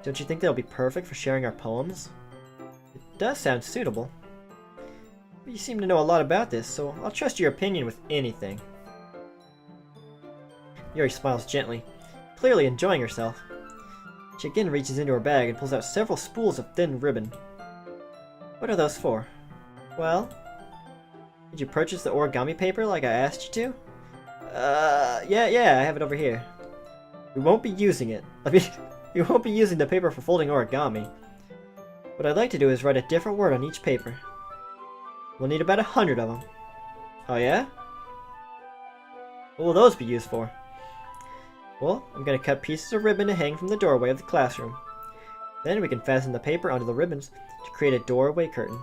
Don't you think that'll be perfect for sharing our poems? It does sound suitable. But you seem to know a lot about this, so I'll trust your opinion with anything. Yuri smiles gently, clearly enjoying herself. She again reaches into her bag and pulls out several spools of thin ribbon. What are those for? Well, did you purchase the origami paper like I asked you to? Yeah, I have it over here. We won't be using it. We won't be using the paper for folding origami. What I'd like to do is write a different word on each paper. We'll need about 100 of them. Oh yeah? What will those be used for? Well, I'm gonna cut pieces of ribbon to hang from the doorway of the classroom. Then we can fasten the paper onto the ribbons to create a doorway curtain.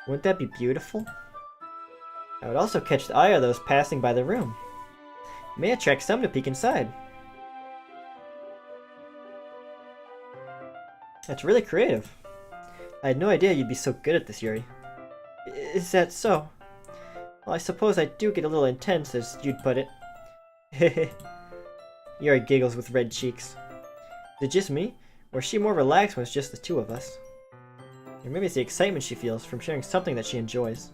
Wouldn't that be beautiful? I would also catch the eye of those passing by the room. It may attract some to peek inside. That's really creative. I had no idea you'd be so good at this, Yuri. Is that so? Well, I suppose I do get a little intense, as you'd put it. Hehe. Yuri giggles with red cheeks. Is it just me? Or is she more relaxed when it's just the two of us? Or maybe it's the excitement she feels from sharing something that she enjoys.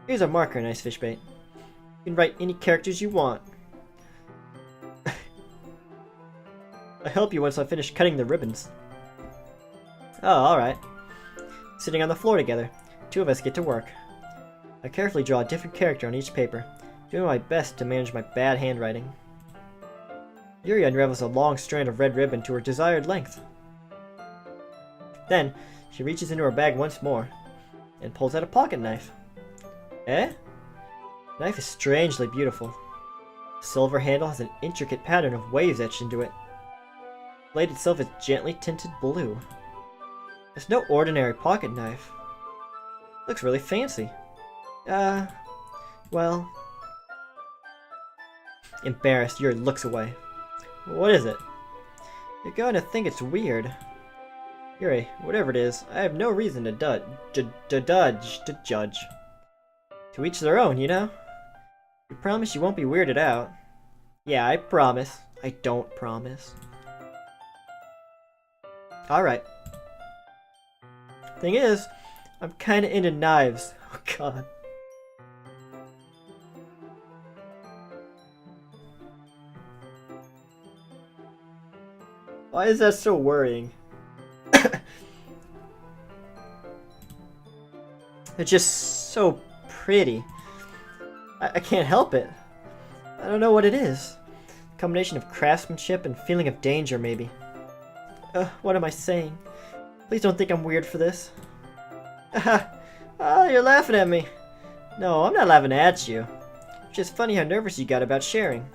Here's a marker, Nicefishbait. You can write any characters you want. I'll help you once I finish cutting the ribbons. Oh, alright. Sitting on the floor together, two of us get to work. I carefully draw a different character on each paper, doing my best to manage my bad handwriting. Yuri unravels a long strand of red ribbon to her desired length. Then, she reaches into her bag once more, and pulls out a pocket knife. Eh? The knife is strangely beautiful. The silver handle has an intricate pattern of waves etched into it. The blade itself is gently tinted blue. It's no ordinary pocket knife. It looks really fancy. Well... Embarrassed, Yuri looks away. What is it? You're going to think it's weird. Yuri, whatever it is, I have no reason to judge. To each their own, you know? You promise you won't be weirded out? Yeah, I promise. I don't promise. Alright. Thing is, I'm kinda into knives. Oh god. Why is that so worrying? They're just so pretty. I can't help it. I don't know what it is. A combination of craftsmanship and feeling of danger, maybe. What am I saying? Please don't think I'm weird for this. Oh, you're laughing at me. No, I'm not laughing at you. It's just funny how nervous you got about sharing.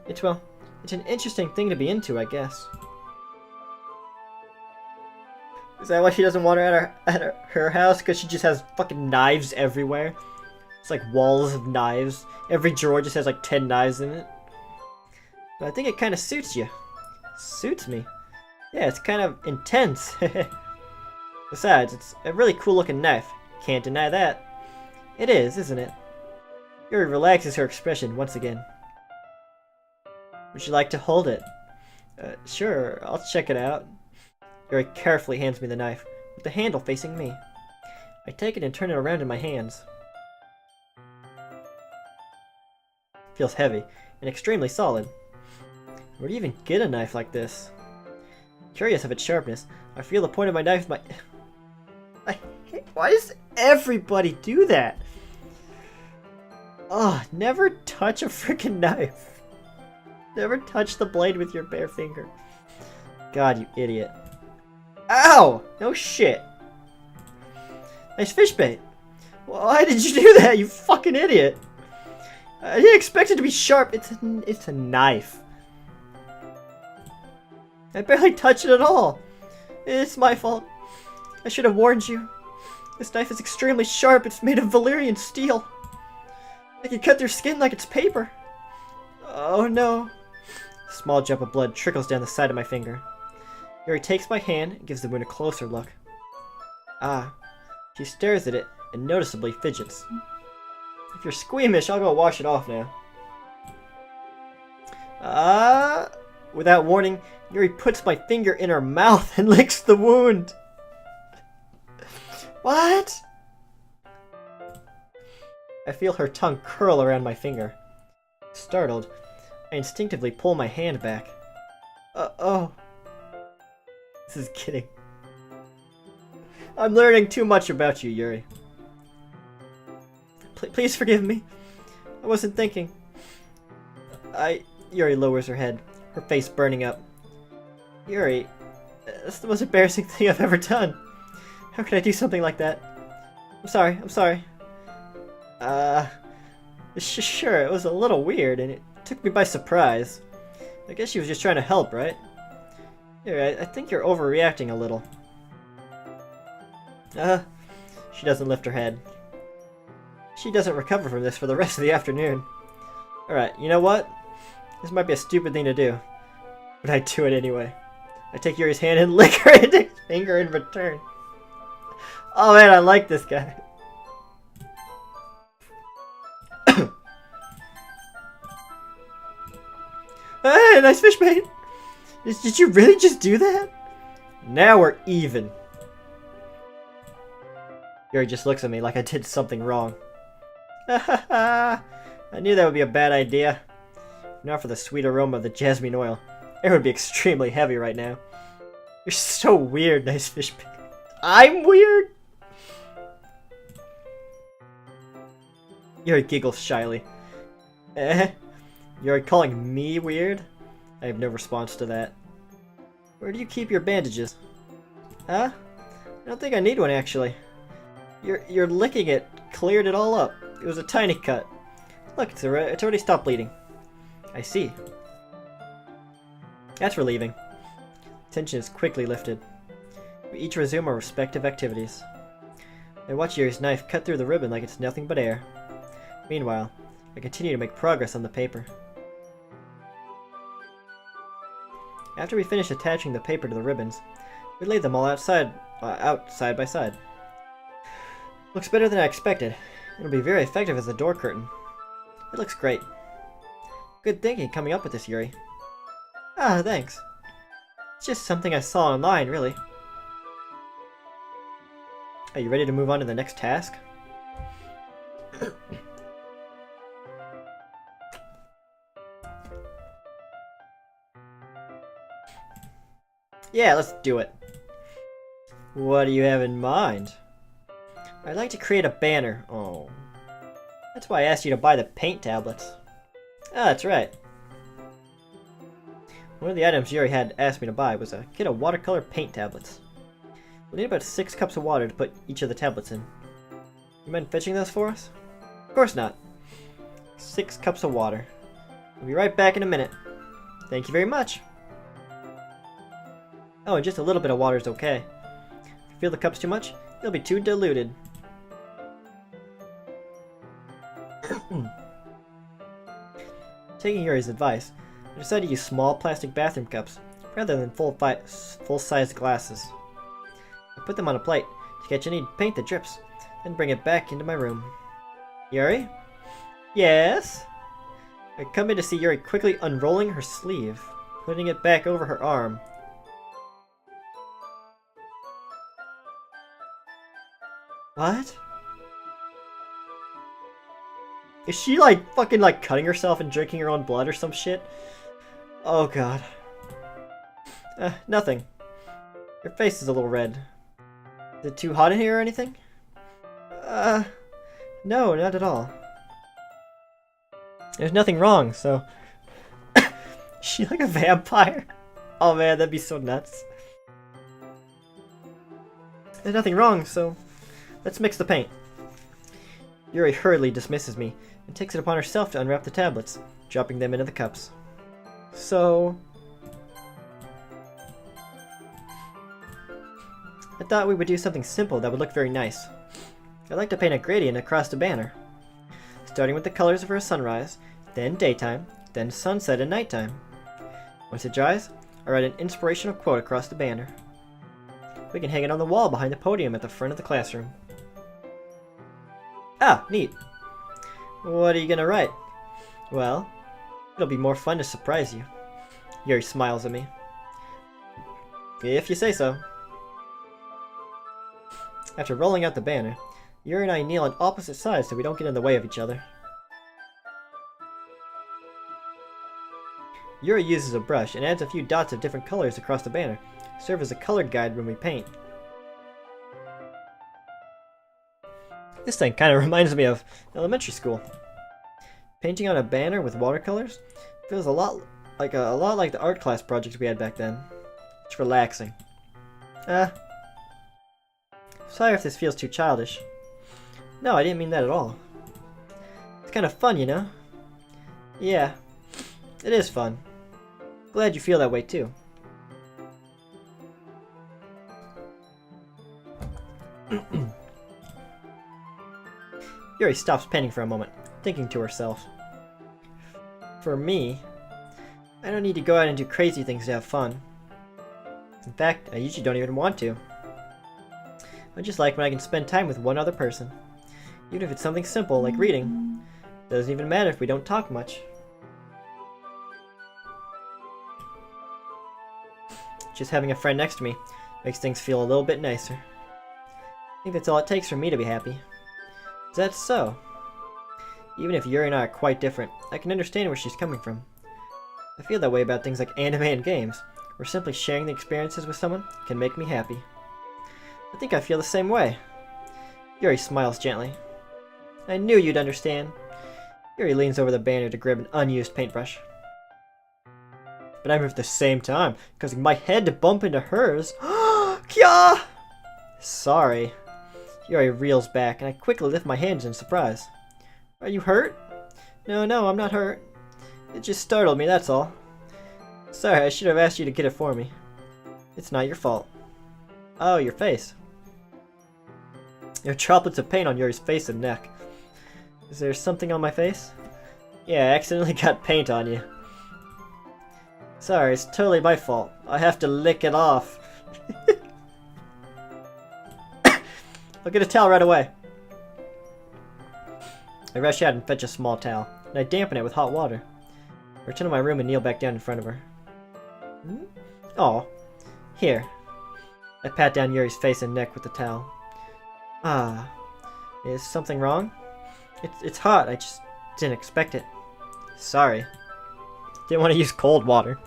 It's an interesting thing to be into, I guess. Is that why she doesn't want her at her house? Because she just has fucking knives everywhere? It's like walls of knives. Every drawer just has like 10 knives in it. But I think it kind of suits you. Suits me. Yeah, it's kind of intense. Besides, it's a really cool looking knife. Can't deny that. It is, isn't it? Yuri relaxes her expression once again. Would you like to hold it? Sure, I'll check it out. Yuri carefully hands me the knife, with the handle facing me. I take it and turn it around in my hands. It feels heavy, and extremely solid. Where do you even get a knife like this? Curious of its sharpness, I feel the point of my knife why does everybody do that? Ugh, never touch a freaking knife. Never touch the blade with your bare finger. God, you idiot. Ow! No shit. Nicefishbait. Why did you do that, you fucking idiot? I didn't expect it to be sharp. It's a knife. I barely touched it at all. It's my fault. I should have warned you. This knife is extremely sharp. It's made of Valyrian steel. I can cut through skin like it's paper. Oh no. A small drop of blood trickles down the side of my finger. Yuri takes my hand and gives the wound a closer look. Ah. She stares at it and noticeably fidgets. If you're squeamish, I'll go wash it off now. Without warning, Yuri puts my finger in her mouth and licks the wound. What? I feel her tongue curl around my finger. Startled, I instinctively pull my hand back. Oh. This is kidding. I'm learning too much about you, Yuri. Please forgive me. I wasn't thinking. Yuri lowers her head, her face burning up. Yuri, that's the most embarrassing thing I've ever done. How could I do something like that? I'm sorry. Sure, it was a little weird, and it took me by surprise. I guess she was just trying to help, right? Here, I think you're overreacting a little. She doesn't lift her head. She doesn't recover from this for the rest of the afternoon. Alright, you know what? This might be a stupid thing to do, but I do it anyway. I take Yuri's hand and lick her index finger in return. Oh man, I like this guy. Hey, Nicefishbait! Did you really just do that? Now we're even. Yuri just looks at me like I did something wrong. I knew that would be a bad idea. Not for the sweet aroma of the jasmine oil. It would be extremely heavy right now. You're so weird, Nicefishbait. I'm weird? Yuri giggles shyly. You're calling me weird? I have no response to that. Where do you keep your bandages? Huh? I don't think I need one, actually. Your licking it cleared it all up. It was a tiny cut. Look, it's already stopped bleeding. I see. That's relieving. Tension is quickly lifted. We each resume our respective activities. I watch Yuri's knife cut through the ribbon like it's nothing but air. Meanwhile, I continue to make progress on the paper. After we finish attaching the paper to the ribbons, we lay them all out side by side. Looks better than I expected. It'll be very effective as a door curtain. It looks great. Good thinking coming up with this, Yuri. Ah, thanks. It's just something I saw online, really. Are you ready to move on to the next task? Yeah, let's do it. What do you have in mind? I'd like to create a banner. Oh. That's why I asked you to buy the paint tablets. Ah, that's right. One of the items Yuri had asked me to buy was a kit of watercolor paint tablets. We'll need about 6 cups of water to put each of the tablets in. You mind fetching those for us? Of course not. 6 cups of water. We'll be right back in a minute. Thank you very much. Oh, and just a little bit of water is okay. If you feel the cup's too much, they'll be too diluted. Taking Yuri's advice, I decided to use small plastic bathroom cups rather than full-sized glasses. I put them on a plate to catch any paint that drips, then bring it back into my room. Yuri? Yes? I come in to see Yuri quickly unrolling her sleeve, putting it back over her arm. What? Is she like fucking like cutting herself and drinking her own blood or some shit? Oh god. Nothing. Her face is a little red. Is it too hot in here or anything? No, not at all. There's nothing wrong, so... Is she like a vampire? Oh man, that'd be so nuts. There's nothing wrong, so... Let's mix the paint. Yuri hurriedly dismisses me and takes it upon herself to unwrap the tablets, dropping them into the cups. So... I thought we would do something simple that would look very nice. I'd like to paint a gradient across the banner. Starting with the colors for a sunrise, then daytime, then sunset and nighttime. Once it dries, I write an inspirational quote across the banner. We can hang it on the wall behind the podium at the front of the classroom. Ah, neat. What are you gonna write? Well, it'll be more fun to surprise you. Yuri smiles at me. If you say so. After rolling out the banner, Yuri and I kneel on opposite sides so we don't get in the way of each other. Yuri uses a brush and adds a few dots of different colors across the banner to serve as a color guide when we paint. This thing kind of reminds me of elementary school. Painting on a banner with watercolors feels a lot like the art class projects we had back then. It's relaxing. Sorry if this feels too childish. No, I didn't mean that at all. It's kind of fun, you know? Yeah, it is fun. Glad you feel that way too. Yuri stops penning for a moment, thinking to herself. For me, I don't need to go out and do crazy things to have fun. In fact, I usually don't even want to. I just like when I can spend time with one other person. Even if it's something simple like reading. Doesn't even matter if we don't talk much. Just having a friend next to me makes things feel a little bit nicer. I think that's all it takes for me to be happy. Is that so? Even if Yuri and I are quite different, I can understand where she's coming from. I feel that way about things like anime and games, where simply sharing the experiences with someone can make me happy. I think I feel the same way. Yuri smiles gently. I knew you'd understand. Yuri leans over the banner to grab an unused paintbrush. But I move at the same time, causing my head to bump into hers. Kya! Sorry. Yuri reels back, and I quickly lift my hands in surprise. Are you hurt? No, I'm not hurt. It just startled me, that's all. Sorry, I should have asked you to get it for me. It's not your fault. Oh, your face. There are droplets of paint on Yuri's face and neck. Is there something on my face? Yeah, I accidentally got paint on you. Sorry, it's totally my fault. I have to lick it off. I'll get a towel right away. I rush out and fetch a small towel, and I dampen it with hot water. I return to my room and kneel back down in front of her. Oh, here. I pat down Yuri's face and neck with the towel. Ah, is something wrong? It's hot, I just didn't expect it. Sorry. Didn't want to use cold water.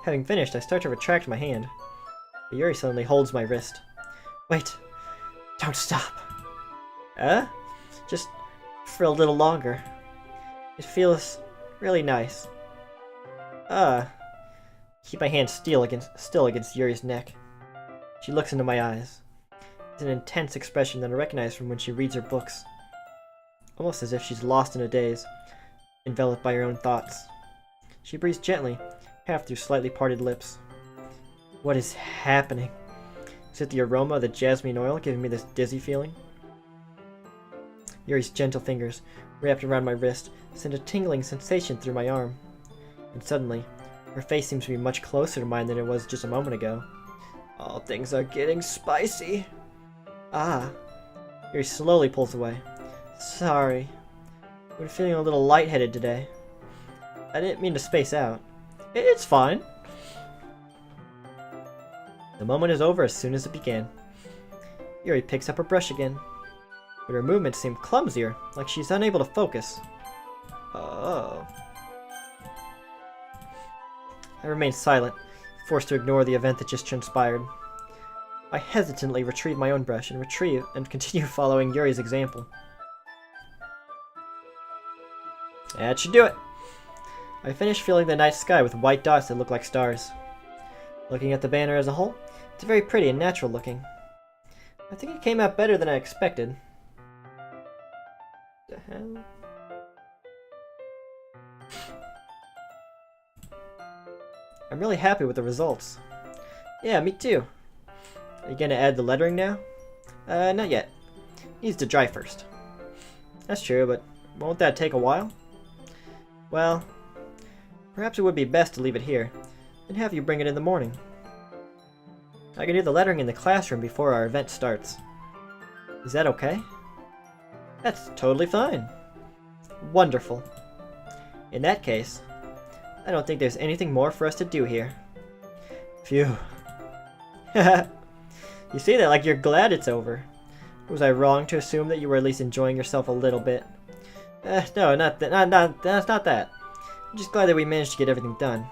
Having finished, I start to retract my hand. But Yuri suddenly holds my wrist. Wait, don't stop. Just for a little longer. It feels really nice. Keep my hand still against Yuri's neck. She looks into my eyes. It's an intense expression that I recognize from when she reads her books. Almost as if she's lost in a daze, enveloped by her own thoughts. She breathes gently, half through slightly parted lips. What is happening? Is it the aroma of the jasmine oil giving me this dizzy feeling? Yuri's gentle fingers, wrapped around my wrist, send a tingling sensation through my arm. And suddenly, her face seems to be much closer to mine than it was just a moment ago. All things are getting spicy. Ah. Yuri slowly pulls away. Sorry. I've been feeling a little lightheaded today. I didn't mean to space out. It's fine. The moment is over as soon as it began. Yuri picks up her brush again, but her movements seem clumsier, like she's unable to focus. Oh. I remain silent, forced to ignore the event that just transpired. I hesitantly retrieve my own brush and continue following Yuri's example. That should do it. I finish filling the night sky with white dots that look like stars. Looking at the banner as a whole, it's very pretty and natural looking. I think it came out better than I expected. The hell? I'm really happy with the results. Yeah, me too. Are you gonna add the lettering now? Not yet. Needs to dry first. That's true, but won't that take a while? Well, perhaps it would be best to leave it here, and have you bring it in the morning. I can do the lettering in the classroom before our event starts. Is that okay? That's totally fine. Wonderful. In that case, I don't think there's anything more for us to do here. Phew. You say that like you're glad it's over. Was I wrong to assume that you were at least enjoying yourself a little bit? No, not that. That's not that. I'm just glad that we managed to get everything done.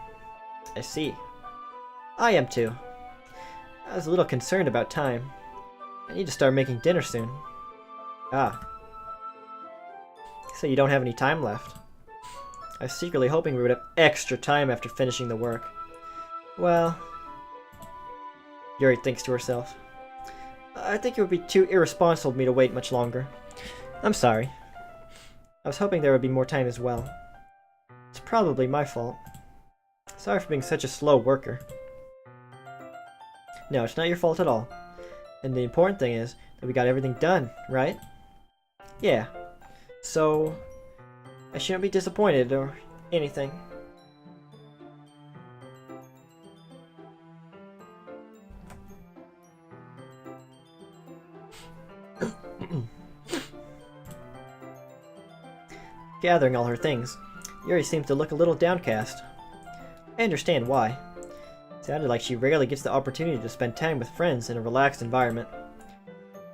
I see. I am too. I was a little concerned about time. I need to start making dinner soon. Ah. So you don't have any time left. I was secretly hoping we would have extra time after finishing the work. Well... Yuri thinks to herself. I think it would be too irresponsible of me to wait much longer. I'm sorry. I was hoping there would be more time as well. It's probably my fault. Sorry for being such a slow worker. No, it's not your fault at all. And the important thing is that we got everything done, right? Yeah. So, I shouldn't be disappointed or anything. Gathering all her things, Yuri seemed to look a little downcast. I understand why. It sounded like she rarely gets the opportunity to spend time with friends in a relaxed environment.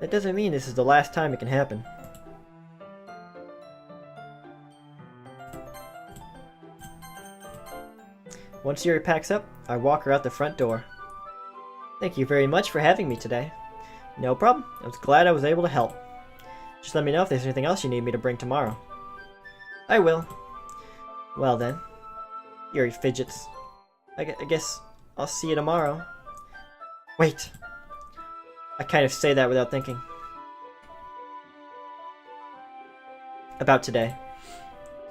That doesn't mean this is the last time it can happen. Once Yuri packs up, I walk her out the front door. Thank you very much for having me today. No problem. I was glad I was able to help. Just let me know if there's anything else you need me to bring tomorrow. I will. Well then. Yuri fidgets. I guess I'll see you tomorrow. Wait. I kind of say that without thinking. About today.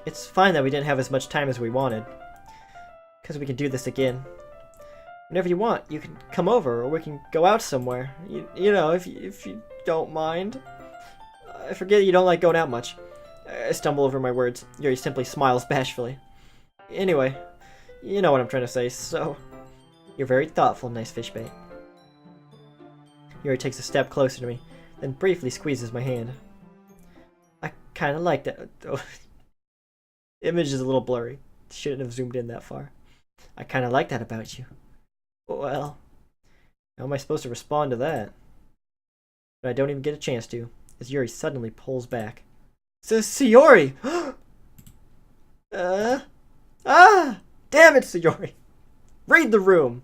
It's fine that we didn't have as much time as we wanted. Because we can do this again. Whenever you want, you can come over, or we can go out somewhere. You know, if you don't mind. I forget you don't like going out much. I stumble over my words. Yuri simply smiles bashfully. Anyway, you know what I'm trying to say, so... You're very thoughtful, Nicefishbait. Yuri takes a step closer to me, then briefly squeezes my hand. I kinda like that. Oh. Image is a little blurry. Shouldn't have zoomed in that far. I kinda like that about you. Well, how am I supposed to respond to that? But I don't even get a chance to, as Yuri suddenly pulls back. Sayori! Damn it, Sayori! Read the room!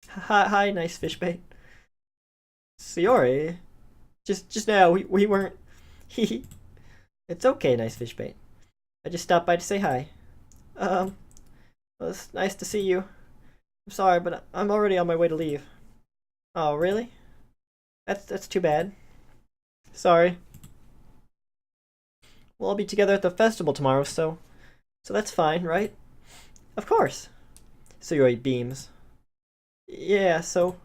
Hi, Nicefishbait. Sayori? Just now, we weren't... It's okay, Nicefishbait. I just stopped by to say hi. Well, it's nice to see you. I'm sorry, but I'm already on my way to leave. Oh, really? That's too bad. Sorry. We'll all be together at the festival tomorrow, so that's fine, right? Of course. Sayori beams. Yeah, so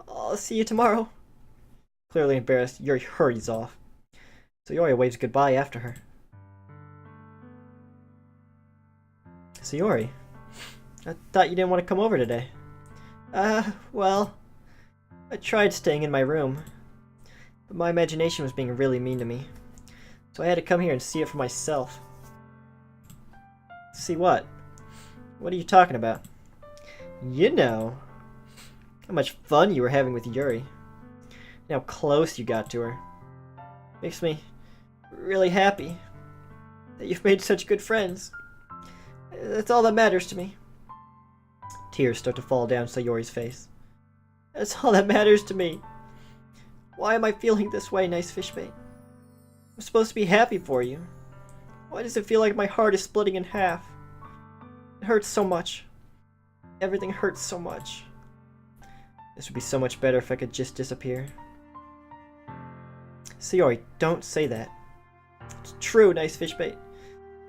I'll see you tomorrow. Clearly embarrassed, Yuri hurries off. Sayori waves goodbye after her. Sayori, I thought you didn't want to come over today. Well, I tried staying in my room, but my imagination was being really mean to me. So I had to come here and see it for myself. See what? What are you talking about? You know, how much fun you were having with Yuri. And how close you got to her. Makes me really happy that you've made such good friends. That's all that matters to me. Tears start to fall down Sayori's face. That's all that matters to me. Why am I feeling this way, Nicefishbait? I'm supposed to be happy for you. Why does it feel like my heart is splitting in half? It hurts so much. Everything hurts so much. This would be so much better if I could just disappear. Sayori, don't say that. It's true, Nicefishbait.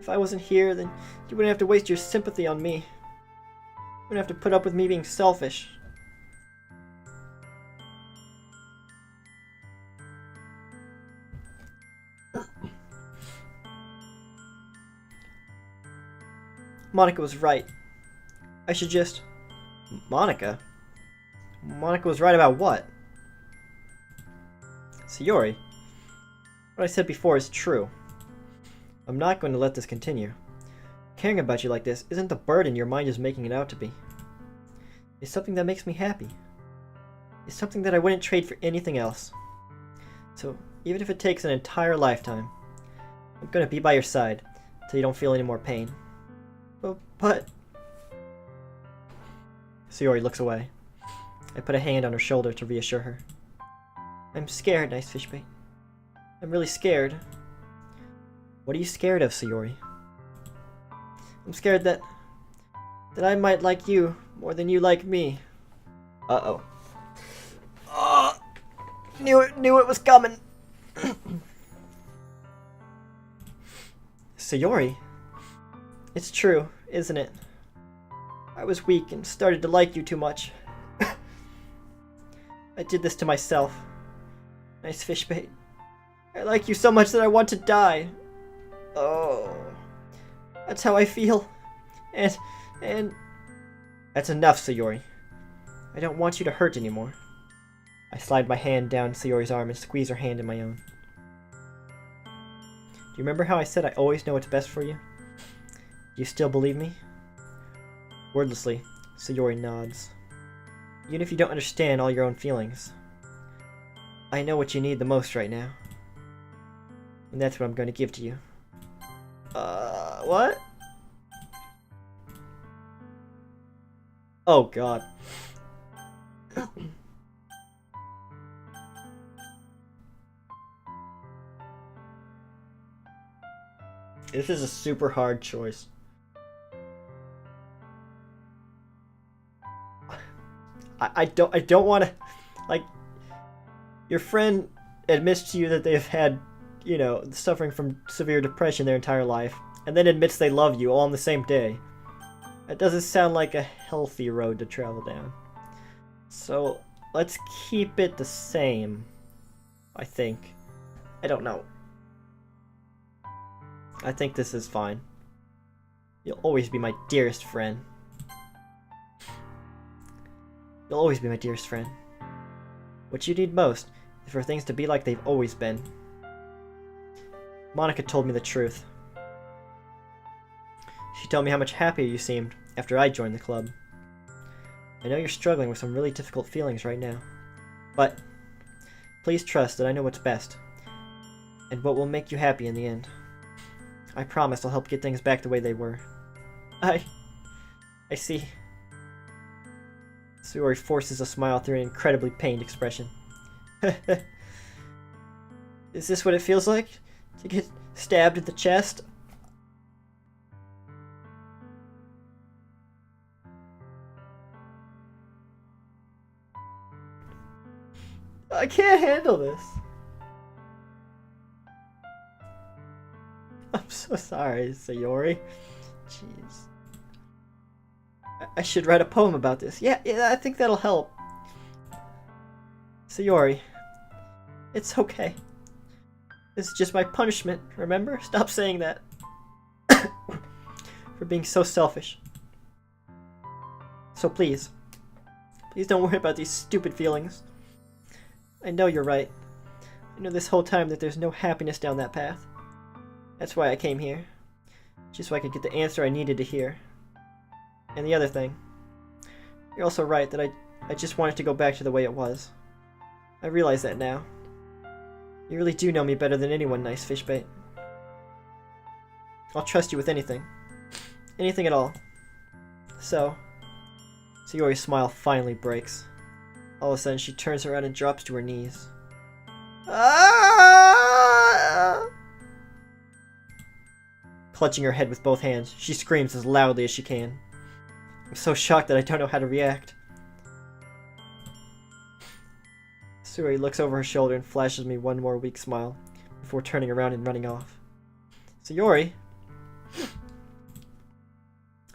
If I wasn't here, then you wouldn't have to waste your sympathy on me. You wouldn't have to put up with me being selfish. Monica was right. I should just... Monica? Monica was right about what? Sayori, what I said before is true. I'm not going to let this continue. Caring about you like this isn't the burden your mind is making it out to be. It's something that makes me happy. It's something that I wouldn't trade for anything else. So, even if it takes an entire lifetime, I'm going to be by your side until you don't feel any more pain. But... Sayori looks away. I put a hand on her shoulder to reassure her. I'm scared, Nicefishbait. I'm really scared. What are you scared of, Sayori? I'm scared that I might like you more than you like me. Uh-oh. Knew it was coming. Sayori, it's true, isn't it? I was weak and started to like you too much. I did this to myself. Nicefishbait. I like you so much that I want to die. Oh. That's how I feel. And... That's enough, Sayori. I don't want you to hurt anymore. I slide my hand down Sayori's arm and squeeze her hand in my own. Do you remember how I said I always know what's best for you? Do you still believe me? Wordlessly, Sayori nods. Even if you don't understand all your own feelings. I know what you need the most right now. And that's what I'm going to give to you. What? Oh, God. This is a super hard choice. I don't want to, like, your friend admits to you that they've had, you know, suffering from severe depression their entire life, and then admits they love you all on the same day. That doesn't sound like a healthy road to travel down. So, let's keep it the same, I think. I don't know. I think this is fine. You'll always be my dearest friend. You'll always be my dearest friend. What you need most is for things to be like they've always been. Monica told me the truth. She told me how much happier you seemed after I joined the club. I know you're struggling with some really difficult feelings right now, but please trust that I know what's best, and what will make you happy in the end. I promise I'll help get things back the way they were. I see. Sayori forces a smile through an incredibly pained expression. Is this what it feels like? To get stabbed in the chest? I can't handle this. I'm so sorry, Sayori. Jeez. I should write a poem about this. Yeah, I think that'll help. Sayori, it's okay. This is just my punishment, remember? Stop saying that. For being so selfish. So please don't worry about these stupid feelings. I know you're right. I know this whole time that there's no happiness down that path. That's why I came here. Just so I could get the answer I needed to hear. And the other thing. You're also right that I just wanted to go back to the way it was. I realize that now. You really do know me better than anyone, Nicefishbait. I'll trust you with anything. Anything at all. So, Sayori's smile finally breaks. All of a sudden, she turns around and drops to her knees. Ah! Clutching her head with both hands, she screams as loudly as she can. I'm so shocked that I don't know how to react. Sayori looks over her shoulder and flashes me one more weak smile before turning around and running off. Sayori!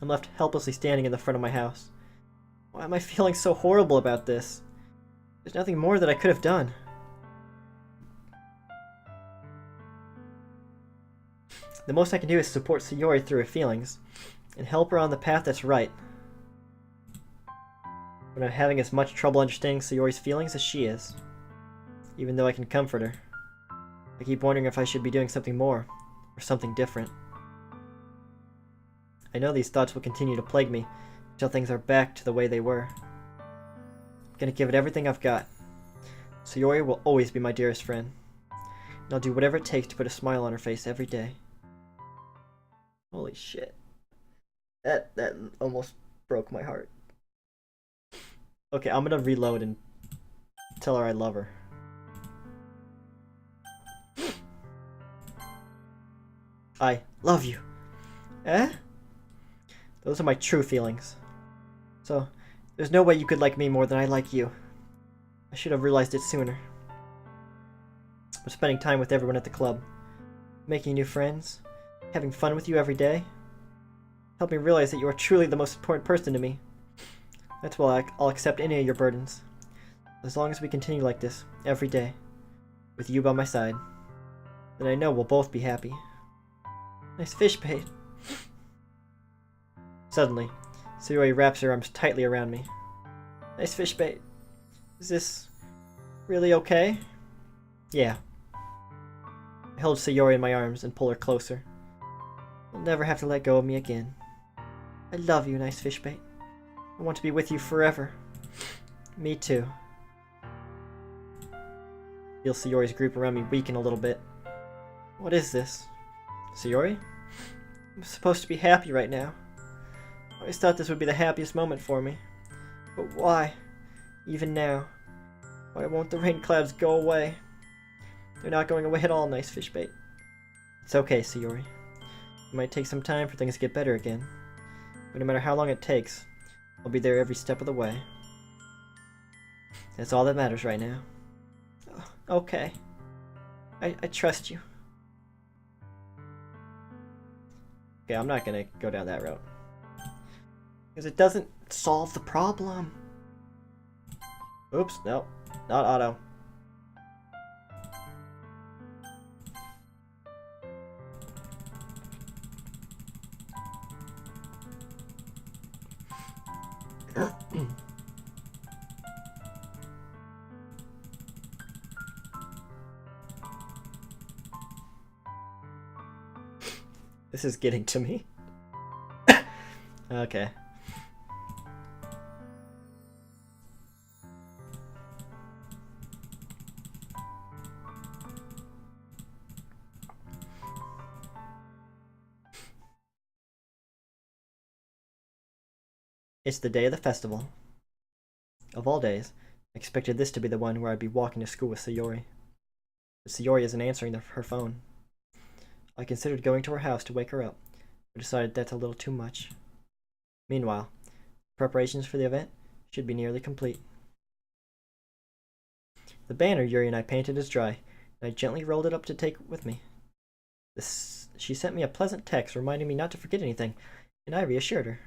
I'm left helplessly standing in the front of my house. Why am I feeling so horrible about this? There's nothing more that I could have done. The most I can do is support Sayori through her feelings, and help her on the path that's right. But I'm having as much trouble understanding Sayori's feelings as she is. Even though I can comfort her, I keep wondering if I should be doing something more, or something different. I know these thoughts will continue to plague me until things are back to the way they were. I'm gonna give it everything I've got. Sayori will always be my dearest friend, and I'll do whatever it takes to put a smile on her face every day. Holy shit. That almost broke my heart. Okay, I'm gonna reload and tell her I love her. I love you. Eh? Those are my true feelings. So, there's no way you could like me more than I like you. I should have realized it sooner. from spending time with everyone at the club, making new friends, having fun with you every day. Help me realize that you are truly the most important person to me. That's why I'll accept any of your burdens. As long as we continue like this, every day, with you by my side, then I know we'll both be happy. Nicefishbait. Suddenly, Sayori wraps her arms tightly around me. Nicefishbait, is this really okay? Yeah. I hold Sayori in my arms and pull her closer. You'll never have to let go of me again. I love you, Nicefishbait. I want to be with you forever. Me too. I feel Sayori's group around me weaken a little bit. What is this? Sayori? I'm supposed to be happy right now. I always thought this would be the happiest moment for me. But why? Even now? Why won't the rain clouds go away? They're not going away at all, Nicefishbait. It's okay, Sayori. It might take some time for things to get better again. But no matter how long it takes, I'll be there every step of the way. That's all that matters right now. Okay. I trust you. Okay, I'm not gonna go down that road. Because it doesn't solve the problem. Oops, no. Not auto. This is getting to me. Okay. It's the day of the festival. Of all days, I expected this to be the one where I'd be walking to school with Sayori. But Sayori isn't answering her phone. I considered going to her house to wake her up, but decided that's a little too much. Meanwhile, preparations for the event should be nearly complete. The banner Yuri and I painted is dry, and I gently rolled it up to take with me. She sent me a pleasant text reminding me not to forget anything, and I reassured her.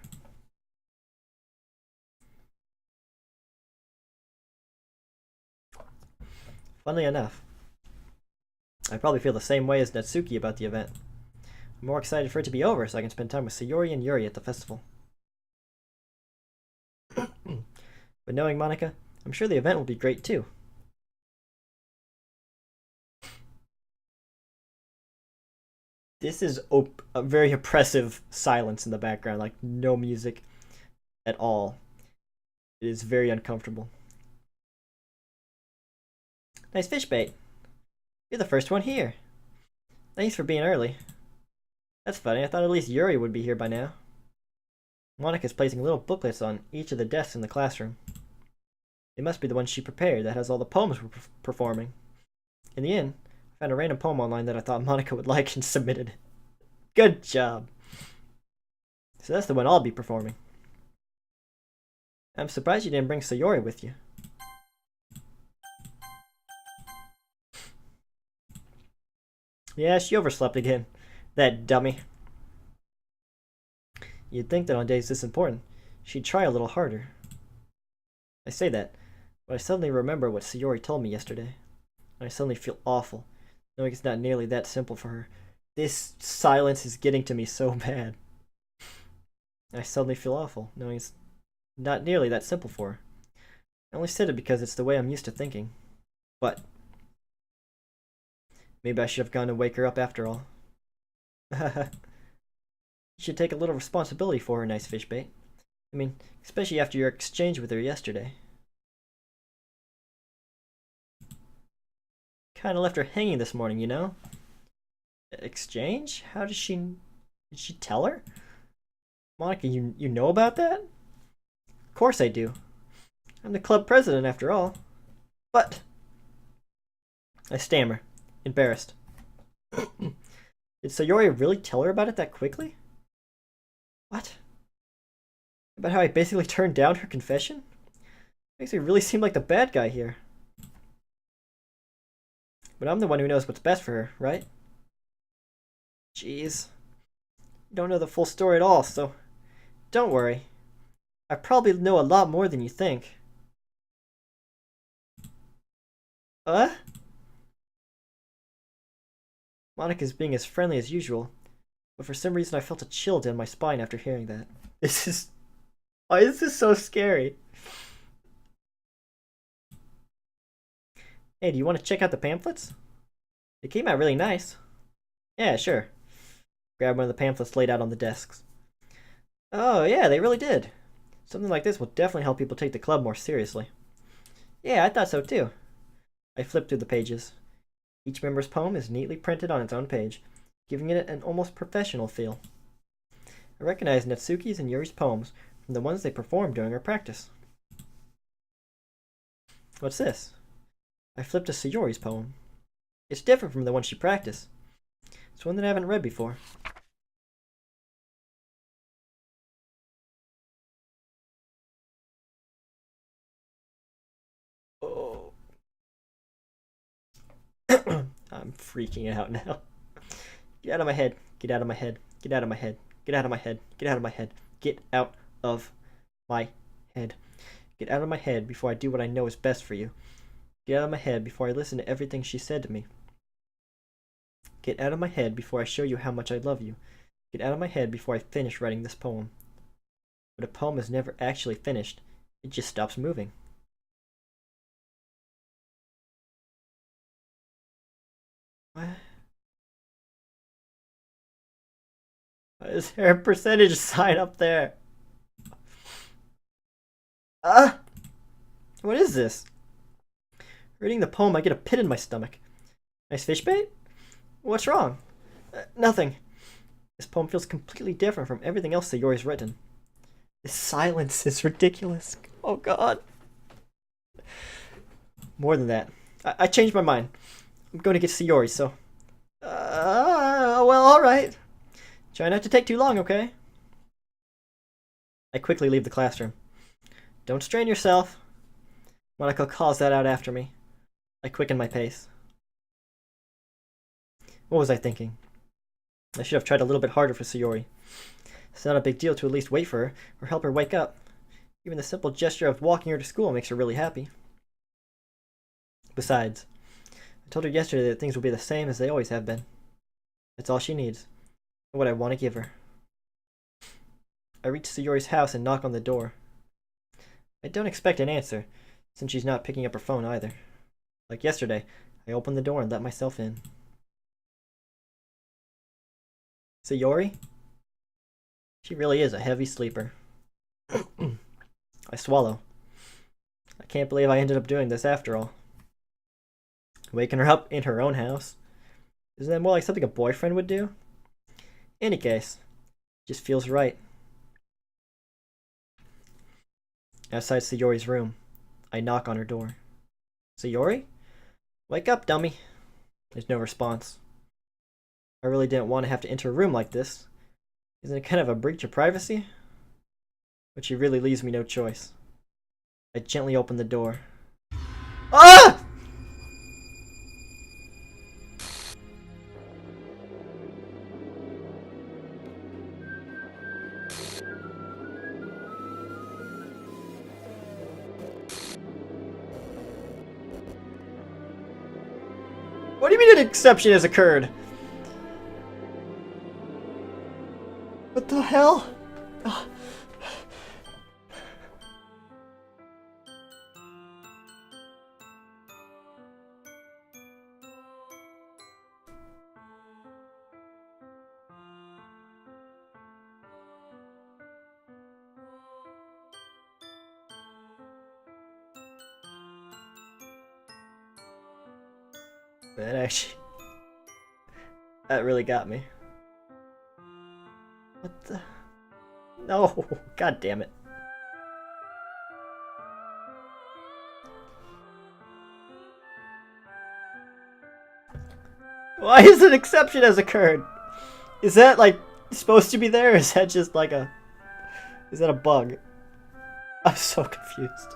Funnily enough, I probably feel the same way as Natsuki about the event. I'm more excited for it to be over so I can spend time with Sayori and Yuri at the festival. But knowing Monica, I'm sure the event will be great too. This is a very oppressive silence in the background, like no music at all. It is very uncomfortable. Nicefishbait. You're the first one here. Thanks for being early. That's funny, I thought at least Yuri would be here by now. Monica's placing little booklets on each of the desks in the classroom. They must be the ones she prepared that has all the poems we're performing. In the end, I found a random poem online that I thought Monica would like and submitted it. Good job! So that's the one I'll be performing. I'm surprised you didn't bring Sayori with you. Yeah, she overslept again. That dummy. You'd think that on days this important, she'd try a little harder. I say that, but I suddenly remember what Sayori told me yesterday. And I suddenly feel awful, knowing it's not nearly that simple for her. This silence is getting to me so bad. I suddenly feel awful, knowing it's not nearly that simple for her. I only said it because it's the way I'm used to thinking. But maybe I should have gone to wake her up after all. You should take a little responsibility for her, Nicefishbait. I mean, especially after your exchange with her yesterday. Kinda left her hanging this morning, you know? Exchange? How did she tell her? Monica, you know about that? Of course I do. I'm the club president after all. But I stammer, embarrassed. Did Sayori really tell her about it that quickly? What? About how I basically turned down her confession? Makes me really seem like the bad guy here. But I'm the one who knows what's best for her, right? Jeez. You don't know the full story at all, so don't worry. I probably know a lot more than you think. Monica's being as friendly as usual, but for some reason I felt a chill down my spine after hearing that. Why is this so scary? Hey, do you want to check out the pamphlets? They came out really nice. Yeah, sure. Grab one of the pamphlets laid out on the desks. Oh, yeah, they really did. Something like this will definitely help people take the club more seriously. Yeah, I thought so too. I flipped through the pages. Each member's poem is neatly printed on its own page, giving it an almost professional feel. I recognized Natsuki's and Yuri's poems from the ones they performed during our practice. What's this? I flipped to Sayori's poem. It's different from the one she practiced. It's one that I haven't read before. Oh. I'm freaking out now. Get out of my head. Get out of my head. Get out of my head. Get out of my head. Get out of my head. Get out of my head. Get out of my head before I do what I know is best for you. Get out of my head before I listen to everything she said to me. Get out of my head before I show you how much I love you. Get out of my head before I finish writing this poem. But a poem is never actually finished. It just stops moving. What? Is there a percentage sign up there? What is this? Reading the poem, I get a pit in my stomach. Nicefishbait? What's wrong? Nothing. This poem feels completely different from everything else Sayori's written. This silence is ridiculous. Oh god. More than that. I changed my mind. I'm going to get Sayori, so... well, alright. Try not to take too long, okay? I quickly leave the classroom. Don't strain yourself. Monica calls that out after me. I quicken my pace. What was I thinking? I should have tried a little bit harder for Sayori. It's not a big deal to at least wait for her, or help her wake up. Even the simple gesture of walking her to school makes her really happy. Besides, I told her yesterday that things will be the same as they always have been. It's all she needs, and what I want to give her. I reach Sayori's house and knock on the door. I don't expect an answer, since she's not picking up her phone either. Like yesterday, I open the door and let myself in. Sayori? She really is a heavy sleeper. I swallow. I can't believe I ended up doing this after all. Waking her up in her own house. Isn't that more like something a boyfriend would do? Any case, it just feels right. Outside Sayori's room, I knock on her door. Sayori? Wake up, dummy. There's no response. I really didn't want to have to enter a room like this. Isn't it kind of a breach of privacy? But she really leaves me no choice. I gently open the door. Ah! What do you mean an exception has occurred? What the hell? That really got me. What the? No, god damn it. Why is an exception has occurred? Is that like supposed to be there, or is that just like a... Is that a bug? I'm so confused.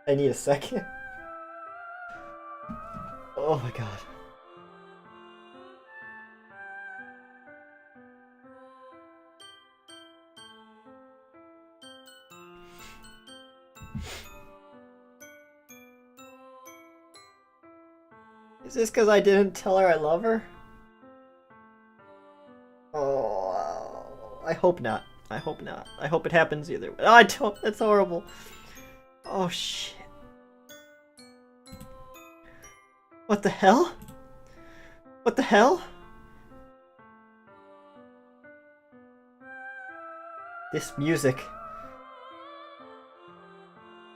I need a second. Oh my god. Is this because I didn't tell her I love her? Oh, I hope not. I hope not. I hope it happens either way. Oh, I don't. That's horrible. Oh, shit. What the hell? What the hell? This music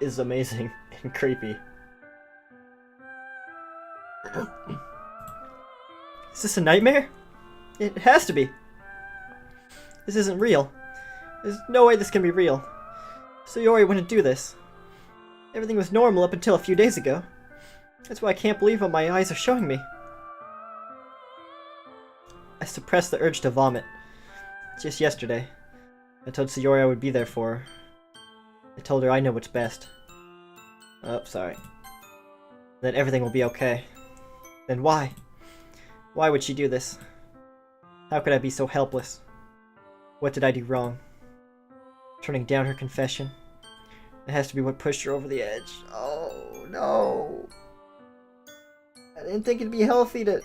is amazing and creepy. Is this a nightmare? It has to be. This isn't real. There's no way this can be real. Sayori wouldn't do this. Everything was normal up until a few days ago. That's why I can't believe what my eyes are showing me. I suppressed the urge to vomit. Just yesterday, I told Sayori I would be there for her. I told her I know what's best. Oh, sorry. That everything will be okay. Then why? Why would she do this? How could I be so helpless? What did I do wrong? Turning down her confession? It has to be what pushed her over the edge. Oh, no. I didn't think it'd be healthy to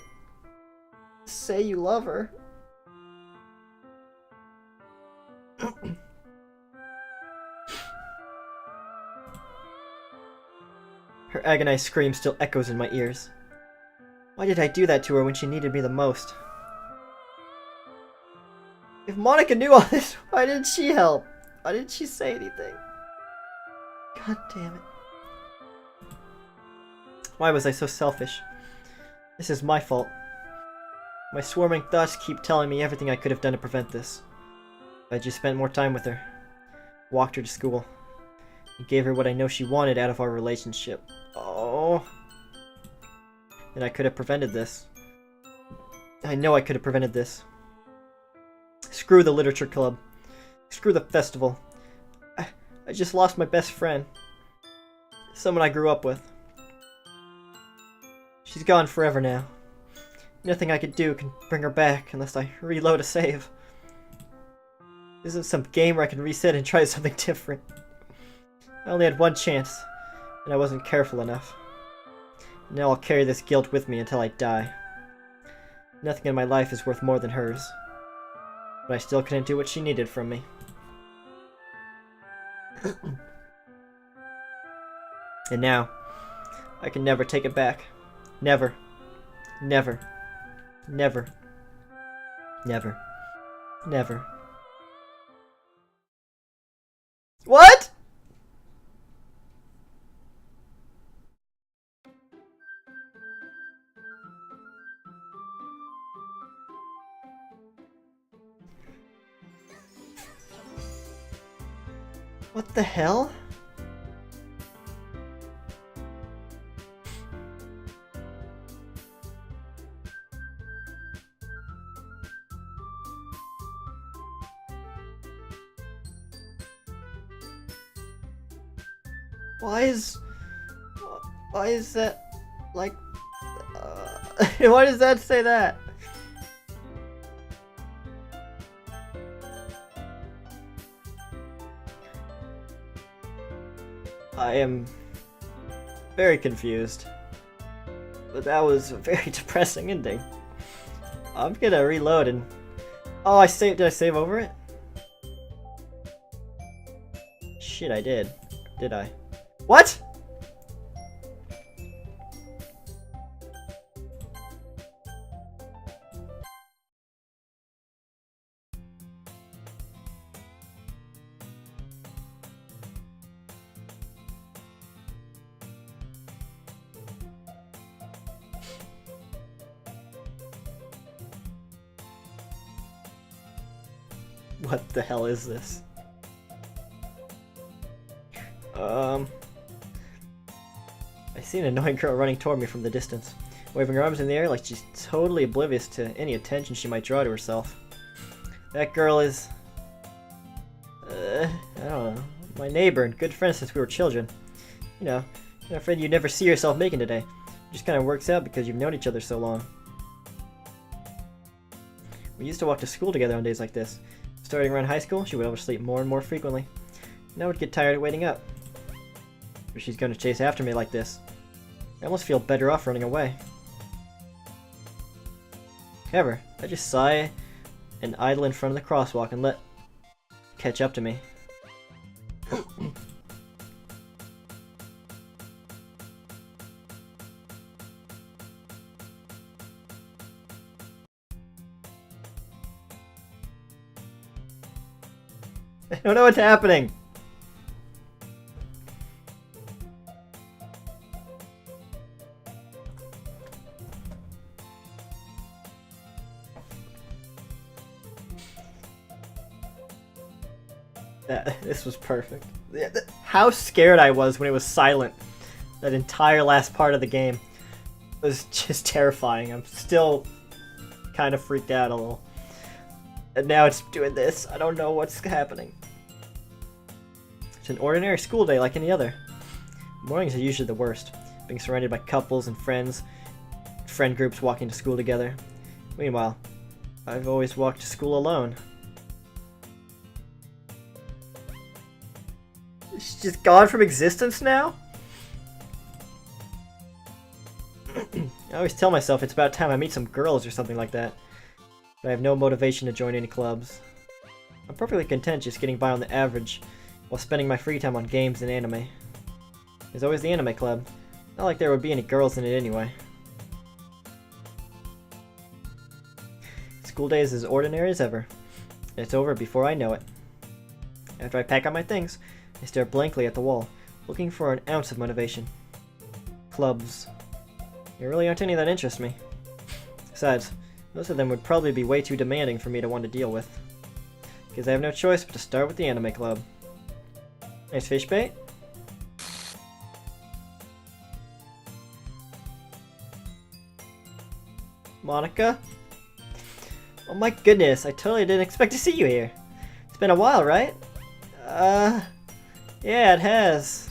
say you love her. Her agonized scream still echoes in my ears. Why did I do that to her when she needed me the most? If Monica knew all this, why didn't she help? Why didn't she say anything? God damn it. Why was I so selfish? This is my fault. My swarming thoughts keep telling me everything I could have done to prevent this. If I just spent more time with her, walked her to school, and gave her what I know she wanted out of our relationship. Oh. Then I could have prevented this. I know I could have prevented this. Screw the literature club. Screw the festival. I just lost my best friend. Someone I grew up with. She's gone forever now. Nothing I could do can bring her back unless I reload a save. This isn't some game where I can reset and try something different. I only had one chance, and I wasn't careful enough. Now I'll carry this guilt with me until I die. Nothing in my life is worth more than hers. But I still couldn't do what she needed from me. And now, I can never take it back. Never. Never. Never. Never. Never. What?! What the hell? Why is that, like, why does that say that? I am very confused, but that was a very depressing ending. I'm gonna reload and... Oh, did I save over it? Shit, I did. Did I? What?! What the hell is this? I see an annoying girl running toward me from the distance, waving her arms in the air like she's totally oblivious to any attention she might draw to herself. That girl is... I don't know, my neighbor and good friend since we were children. You know, I'm afraid you'd never see yourself making today. It just kind of works out because you've known each other so long. We used to walk to school together on days like this. Starting around high school, she would oversleep more and more frequently. And I would get tired of waiting up. But she's going to chase after me like this. I almost feel better off running away. However, I just sigh and idle in front of the crosswalk and let catch up to me. I don't know what's happening. This was perfect. How scared I was when it was silent. That entire last part of the game was just terrifying. I'm still kind of freaked out a little. And now it's doing this. I don't know what's happening. It's an ordinary school day like any other. Mornings are usually the worst. Being surrounded by couples and friends, friend groups walking to school together. Meanwhile, I've always walked to school alone. She's just gone from existence now? I always tell myself it's about time I meet some girls or something like that. But I have no motivation to join any clubs. I'm perfectly content just getting by on the average while spending my free time on games and anime. There's always the anime club. Not like there would be any girls in it anyway. School day is as ordinary as ever. And it's over before I know it. After I pack up my things, I stare blankly at the wall, looking for an ounce of motivation. Clubs. There really aren't any that interest me. Besides, most of them would probably be way too demanding for me to want to deal with. Because I have no choice but to start with the anime club. Nicefishbait? Monica? Oh my goodness, I totally didn't expect to see you here. It's been a while, right? Yeah, it has.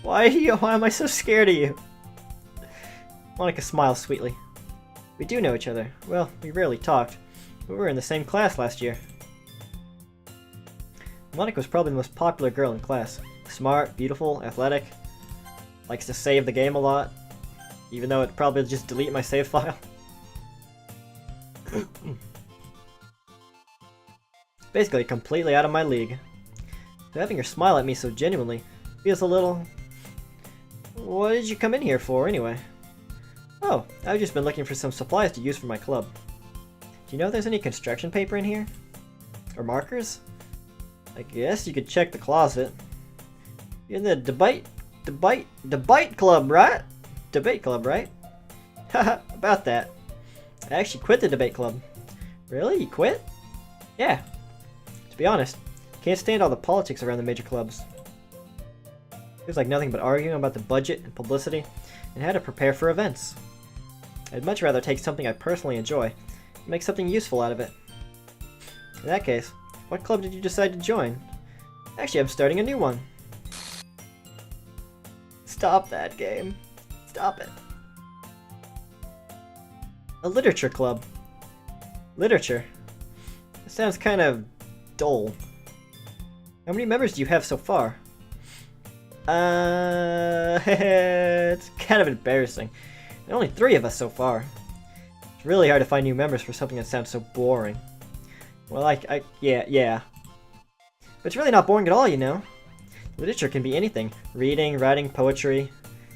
Why am I so scared of you? Monica smiles sweetly. We do know each other. Well, we rarely talked. We were in the same class last year. Monica was probably the most popular girl in class. Smart, beautiful, athletic. Likes to save the game a lot. Even though it'd probably just delete my save file. Basically completely out of my league. So having her smile at me so genuinely feels a little... What did you come in here for anyway? Oh, I've just been looking for some supplies to use for my club. Do you know if there's any construction paper in here? Or markers? I guess you could check the closet. You're in the debate club, right? Debate club, right? Haha, about that. I actually quit the debate club. Really? You quit? Yeah. To be honest, can't stand all the politics around the major clubs. Feels like nothing but arguing about the budget and publicity and how to prepare for events. I'd much rather take something I personally enjoy and make something useful out of it. In that case, what club did you decide to join? Actually, I'm starting a new one. Stop that game. Stop it. A literature club. Literature. That sounds kind of dull. How many members do you have so far? It's kind of embarrassing. There are only 3 of us so far. It's really hard to find new members for something that sounds so boring. Well, yeah. But it's really not boring at all, you know? Literature can be anything. Reading, writing, poetry.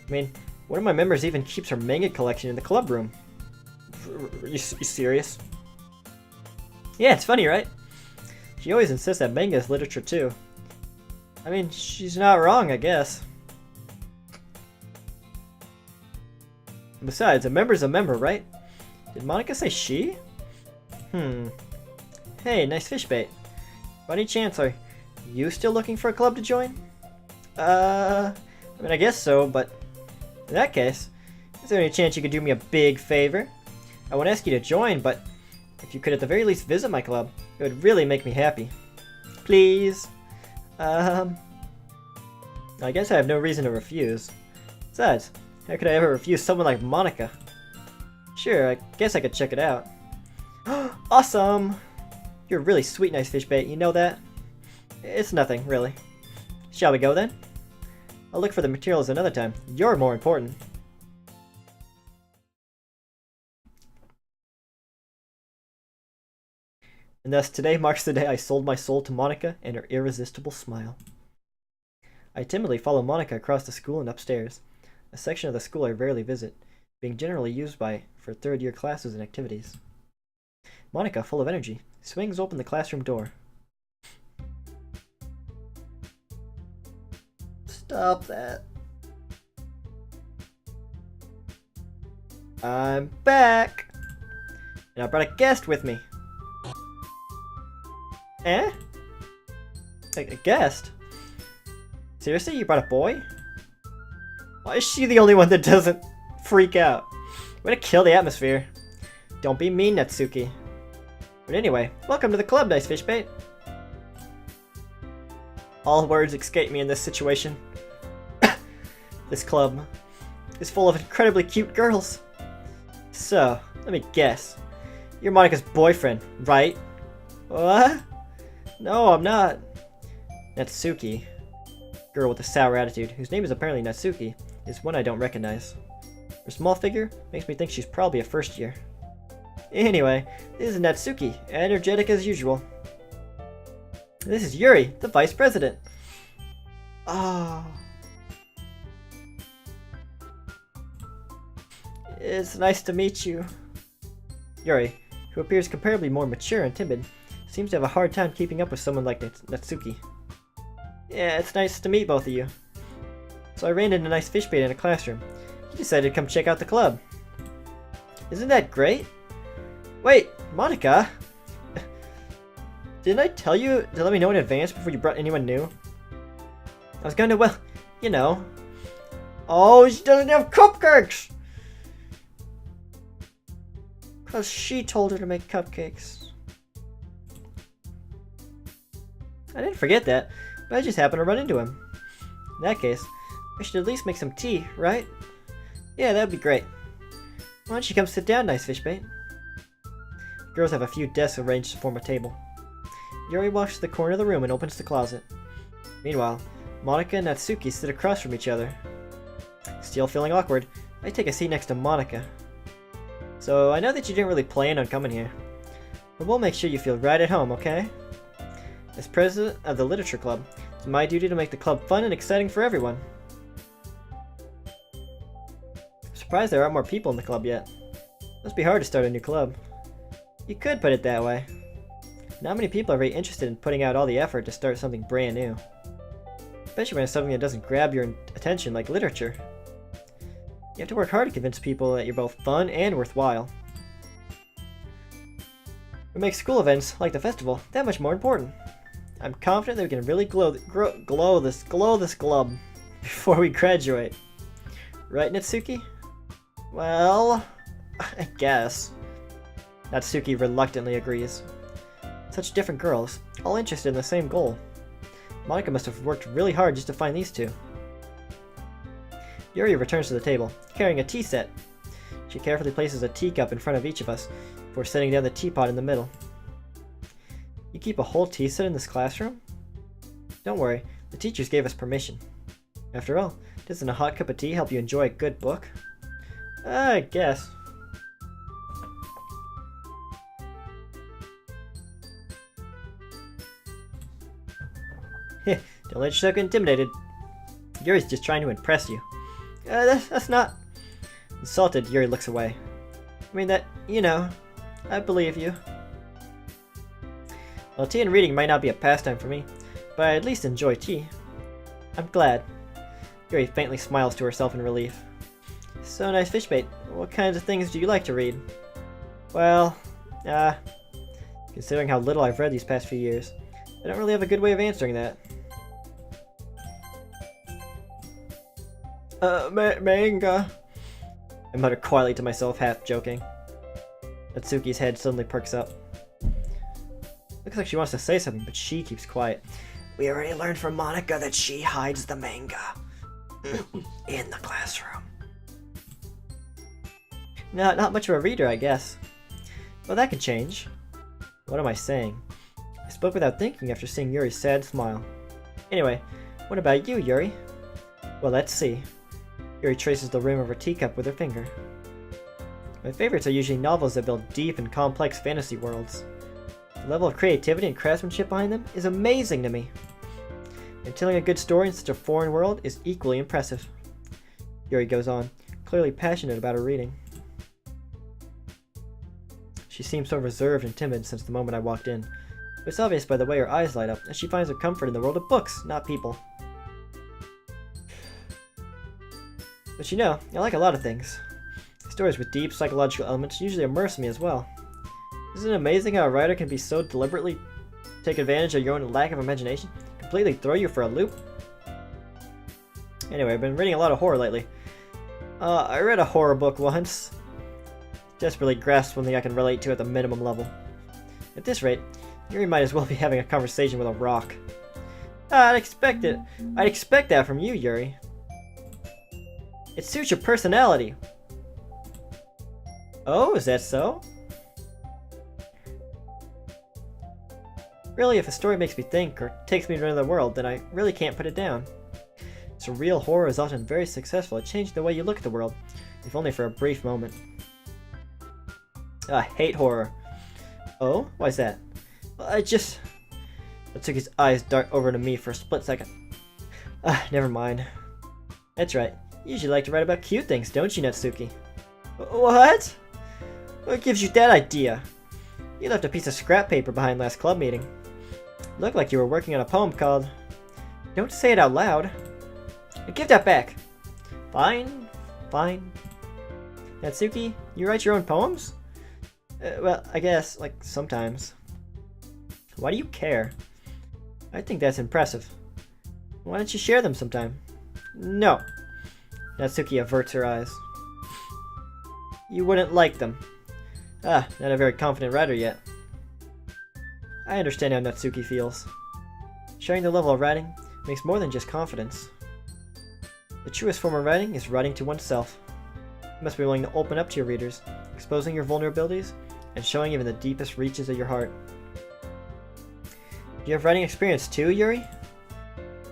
I mean, one of my members even keeps her manga collection in the club room. You serious? Yeah, it's funny, right? She always insists that manga is literature too. I mean, she's not wrong, I guess. Besides, a member's a member, right? Did Monica say she? Hey, Nicefishbait. By any chance, are you still looking for a club to join? I mean, I guess so, but in that case, is there any chance you could do me a big favor? I won't ask you to join, but if you could at the very least visit my club, it would really make me happy. Please. I guess I have no reason to refuse. Besides, how could I ever refuse someone like Monica? Sure, I guess I could check it out. Awesome! You're really sweet, Nicefishbait, you know that? It's nothing, really. Shall we go then? I'll look for the materials another time. You're more important. And thus today marks the day I sold my soul to Monica and her irresistible smile. I timidly follow Monica across the school and upstairs, a section of the school I rarely visit, being generally used for third-year classes and activities. Monica, full of energy, swings open the classroom door. Stop that. I'm back! And I brought a guest with me. Eh? A guest? Seriously, you brought a boy? Why is she the only one that doesn't freak out? Way to kill the atmosphere. Don't be mean, Natsuki. But anyway, welcome to the club, Nicefishbait. All words escape me in this situation. This club is full of incredibly cute girls. So, let me guess. You're Monica's boyfriend, right? What? No, I'm not. Natsuki, girl with a sour attitude, whose name is apparently Natsuki, is one I don't recognize. Her small figure makes me think she's probably a first year. Anyway, this is Natsuki, energetic as usual. This is Yuri, the vice president. Oh. It's nice to meet you. Yuri, who appears comparably more mature and timid, seems to have a hard time keeping up with someone like Natsuki. Yeah, it's nice to meet both of you. So I ran into Nicefishbait in a classroom. He decided to come check out the club. Isn't that great? Wait, Monica? Didn't I tell you to let me know in advance before you brought anyone new? I was gonna, well, you know. Oh, she doesn't have cupcakes! Because she told her to make cupcakes. I didn't forget that, but I just happened to run into him. In that case, I should at least make some tea, right? Yeah, that'd be great. Why don't you come sit down, Nicefishbait? The girls have a few desks arranged to form a table. Yuri walks to the corner of the room and opens the closet. Meanwhile, Monica and Natsuki sit across from each other. Still feeling awkward, I take a seat next to Monica. So, I know that you didn't really plan on coming here, but we'll make sure you feel right at home, okay? As president of the literature club, it's my duty to make the club fun and exciting for everyone. I'm surprised there aren't more people in the club yet. Must be hard to start a new club. You could put it that way. Not many people are very interested in putting out all the effort to start something brand new. Especially when it's something that doesn't grab your attention like literature. You have to work hard to convince people that you're both fun and worthwhile. We make school events, like the festival, that much more important. I'm confident that we can really glow this club before we graduate. Right, Natsuki? Well, I guess. Natsuki reluctantly agrees. Such different girls, all interested in the same goal. Monica must have worked really hard just to find these two. Yuri returns to the table, carrying a tea set. She carefully places a teacup in front of each of us, before setting down the teapot in the middle. You keep a whole tea set in this classroom? Don't worry, the teachers gave us permission. After all, doesn't a hot cup of tea help you enjoy a good book? I guess. Don't let yourself get intimidated. Yuri's just trying to impress you. That's not... Insulted, Yuri looks away. I mean that, you know, I believe you. Well, tea and reading might not be a pastime for me, but I at least enjoy tea. I'm glad. Yuri faintly smiles to herself in relief. So, Nicefishbait, what kinds of things do you like to read? Well, considering how little I've read these past few years, I don't really have a good way of answering that. Manga. I mutter quietly to myself, half joking. Natsuki's head suddenly perks up. Looks like she wants to say something, but she keeps quiet. We already learned from Monica that she hides the manga in the classroom. No, not much of a reader, I guess. Well, that could change. What am I saying? I spoke without thinking after seeing Yuri's sad smile. Anyway, what about you, Yuri? Well, let's see. Yuri traces the rim of her teacup with her finger. My favorites are usually novels that build deep and complex fantasy worlds. The level of creativity and craftsmanship behind them is amazing to me. And telling a good story in such a foreign world is equally impressive. Yuri goes on, clearly passionate about her reading. She seems so reserved and timid since the moment I walked in. But it's obvious by the way her eyes light up that she finds her comfort in the world of books, not people. But you know, I like a lot of things. Stories with deep psychological elements usually immerse me as well. Isn't it amazing how a writer can be so deliberately take advantage of your own lack of imagination? Completely throw you for a loop? Anyway, I've been reading a lot of horror lately. I read a horror book once. Desperately grasp something I can relate to at the minimum level. At this rate, Yuri might as well be having a conversation with a rock. I'd expect it. I'd expect that from you, Yuri. It suits your personality. Oh, is that so? Really, if a story makes me think or takes me to another world, then I really can't put it down. Surreal horror is often very successful at changing the way you look at the world, if only for a brief moment. I hate horror. Oh? Why's that? Well, Natsuki's eyes dart over to me for a split second. Never mind. That's right. You usually like to write about cute things, don't you, Natsuki? What? What gives you that idea? You left a piece of scrap paper behind last club meeting. It looked like you were working on a poem called... Don't say it out loud. Give that back. Fine. Fine. Natsuki, you write your own poems? Well, I guess, like, sometimes. Why do you care? I think that's impressive. Why don't you share them sometime? No. Natsuki averts her eyes. You wouldn't like them. Not a very confident writer yet. I understand how Natsuki feels. Sharing the level of writing makes more than just confidence. The truest form of writing is writing to oneself. You must be willing to open up to your readers, exposing your vulnerabilities, and showing even the deepest reaches of your heart. Do you have writing experience too, Yuri?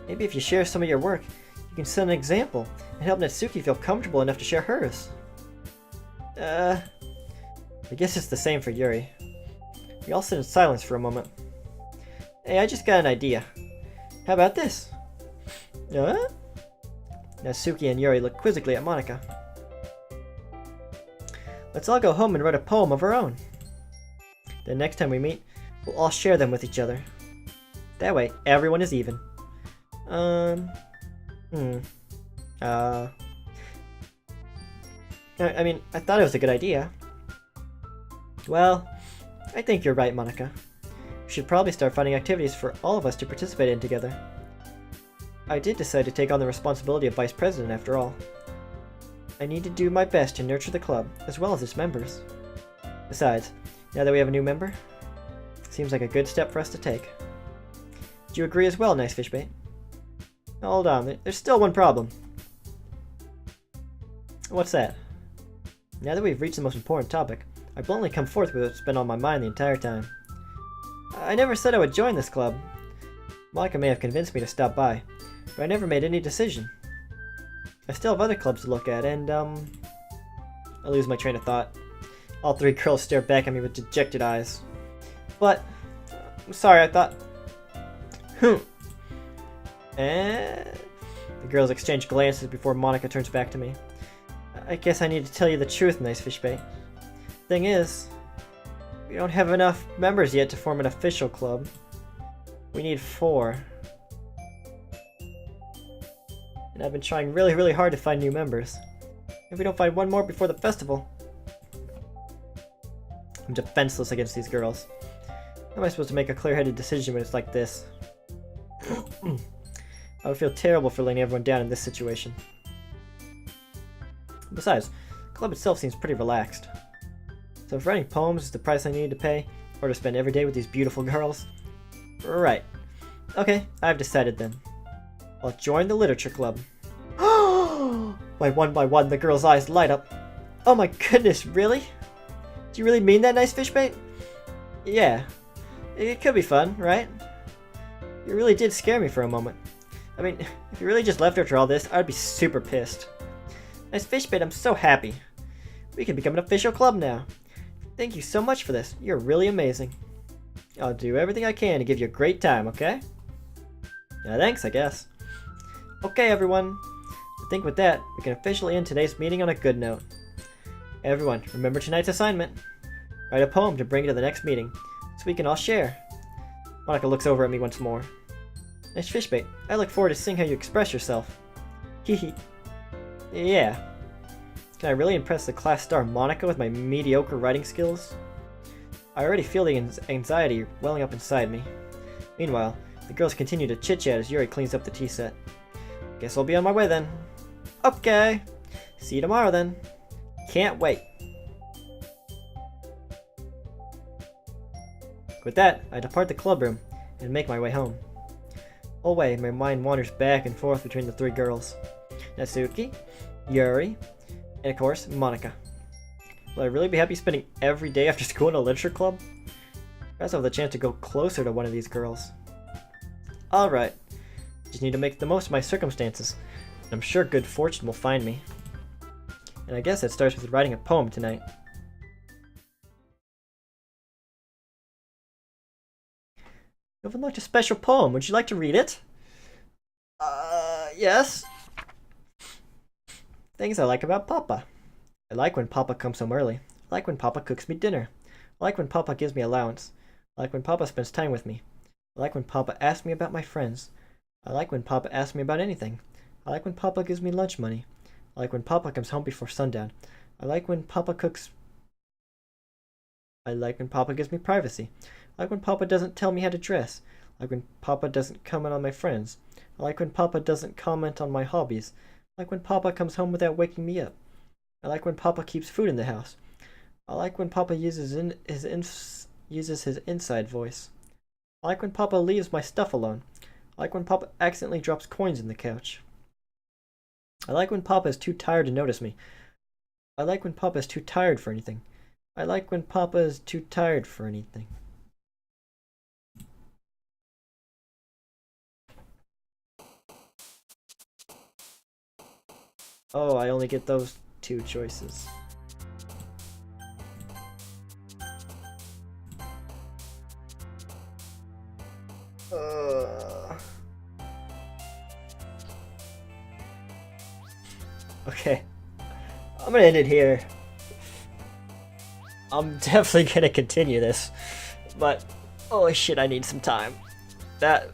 Maybe if you share some of your work, you can set an example and help Natsuki feel comfortable enough to share hers. I guess it's the same for Yuri. We all sit in silence for a moment. Hey, I just got an idea. How about this? Natsuki and Yuri look quizzically at Monica. Let's all go home and write a poem of our own. Then next time we meet, we'll all share them with each other. That way, everyone is even. I mean, I thought it was a good idea. Well, I think you're right, Monica. We should probably start finding activities for all of us to participate in together. I did decide to take on the responsibility of vice president after all. I need to do my best to nurture the club, as well as its members. Besides, now that we have a new member, it seems like a good step for us to take. Do you agree as well, Nicefishbait? Hold on, there's still one problem. What's that? Now that we've reached the most important topic, I bluntly come forth with what's been on my mind the entire time. I never said I would join this club. Monica may have convinced me to stop by, but I never made any decision. I still have other clubs to look at, and, I lose my train of thought. All three girls stare back at me with dejected eyes. But, I'm sorry, I thought... The girls exchange glances before Monica turns back to me. I guess I need to tell you the truth, Nicefishbait. Thing is, we don't have enough members yet to form an official club. We need 4. And I've been trying really, really hard to find new members. If we don't find one more before the festival... I'm defenseless against these girls. How am I supposed to make a clear-headed decision when it's like this? I would feel terrible for letting everyone down in this situation. Besides, the club itself seems pretty relaxed. So if writing poems is the price I need to pay, or to spend every day with these beautiful girls, right, Okay, I've decided then. I'll join the literature club. By one, the girl's eyes light up. Oh my goodness, really? Do you really mean that, Nicefishbait? Yeah. It could be fun, right? You really did scare me for a moment. I mean, if you really just left after all this, I'd be super pissed. Nicefishbait, I'm so happy. We can become an official club now. Thank you so much for this. You're really amazing. I'll do everything I can to give you a great time, okay? Yeah, thanks, I guess. Okay, everyone. I think with that, we can officially end today's meeting on a good note. Everyone, remember tonight's assignment. Write a poem to bring to the next meeting, so we can all share. Monica looks over at me once more. Nicefishbait, I look forward to seeing how you express yourself. Hehe. Yeah. Can I really impress the class star Monica with my mediocre writing skills? I already feel the anxiety welling up inside me. Meanwhile, the girls continue to chit-chat as Yuri cleans up the tea set. Guess I'll be on my way then. Okay. See you tomorrow then. Can't wait. With that, I depart the club room and make my way home. All the way, my mind wanders back and forth between the three girls. Natsuki, Yuri, and of course, Monica. Will I really be happy spending every day after school in a literature club? Perhaps I'll have the chance to go closer to one of these girls. Alright, just need to make the most of my circumstances, and I'm sure good fortune will find me. And I guess that starts with writing a poem tonight. You have unlocked a special poem. Would you like to read it? Yes. Things I like about Papa. I like when Papa comes home early. I like when Papa cooks me dinner. I like when Papa gives me allowance. I like when Papa spends time with me. I like when Papa asks me about my friends. I like when Papa asks me about anything. I like when Papa gives me lunch money. I like when Papa comes home before sundown. I like when Papa cooks... I like when Papa gives me privacy. I like when Papa doesn't tell me how to dress. I like when Papa doesn't comment on my friends. I like when Papa doesn't comment on my hobbies. I like when Papa comes home without waking me up. I like when Papa keeps food in the house. I like when Papa uses his inside voice. I like when Papa leaves my stuff alone. I like when Papa accidentally drops coins in the couch. I like when Papa is too tired to notice me. I like when Papa is too tired for anything. I like when Papa is too tired for anything. Oh, I only get those two choices. Okay. I'm gonna end it here. I'm definitely gonna continue this. But, holy shit, I need some time. That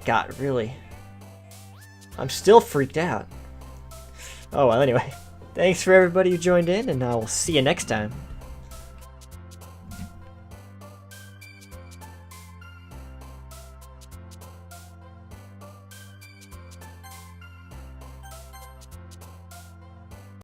got really... I'm still freaked out. Oh, well, anyway. Thanks for everybody who joined in, and I will see you next time.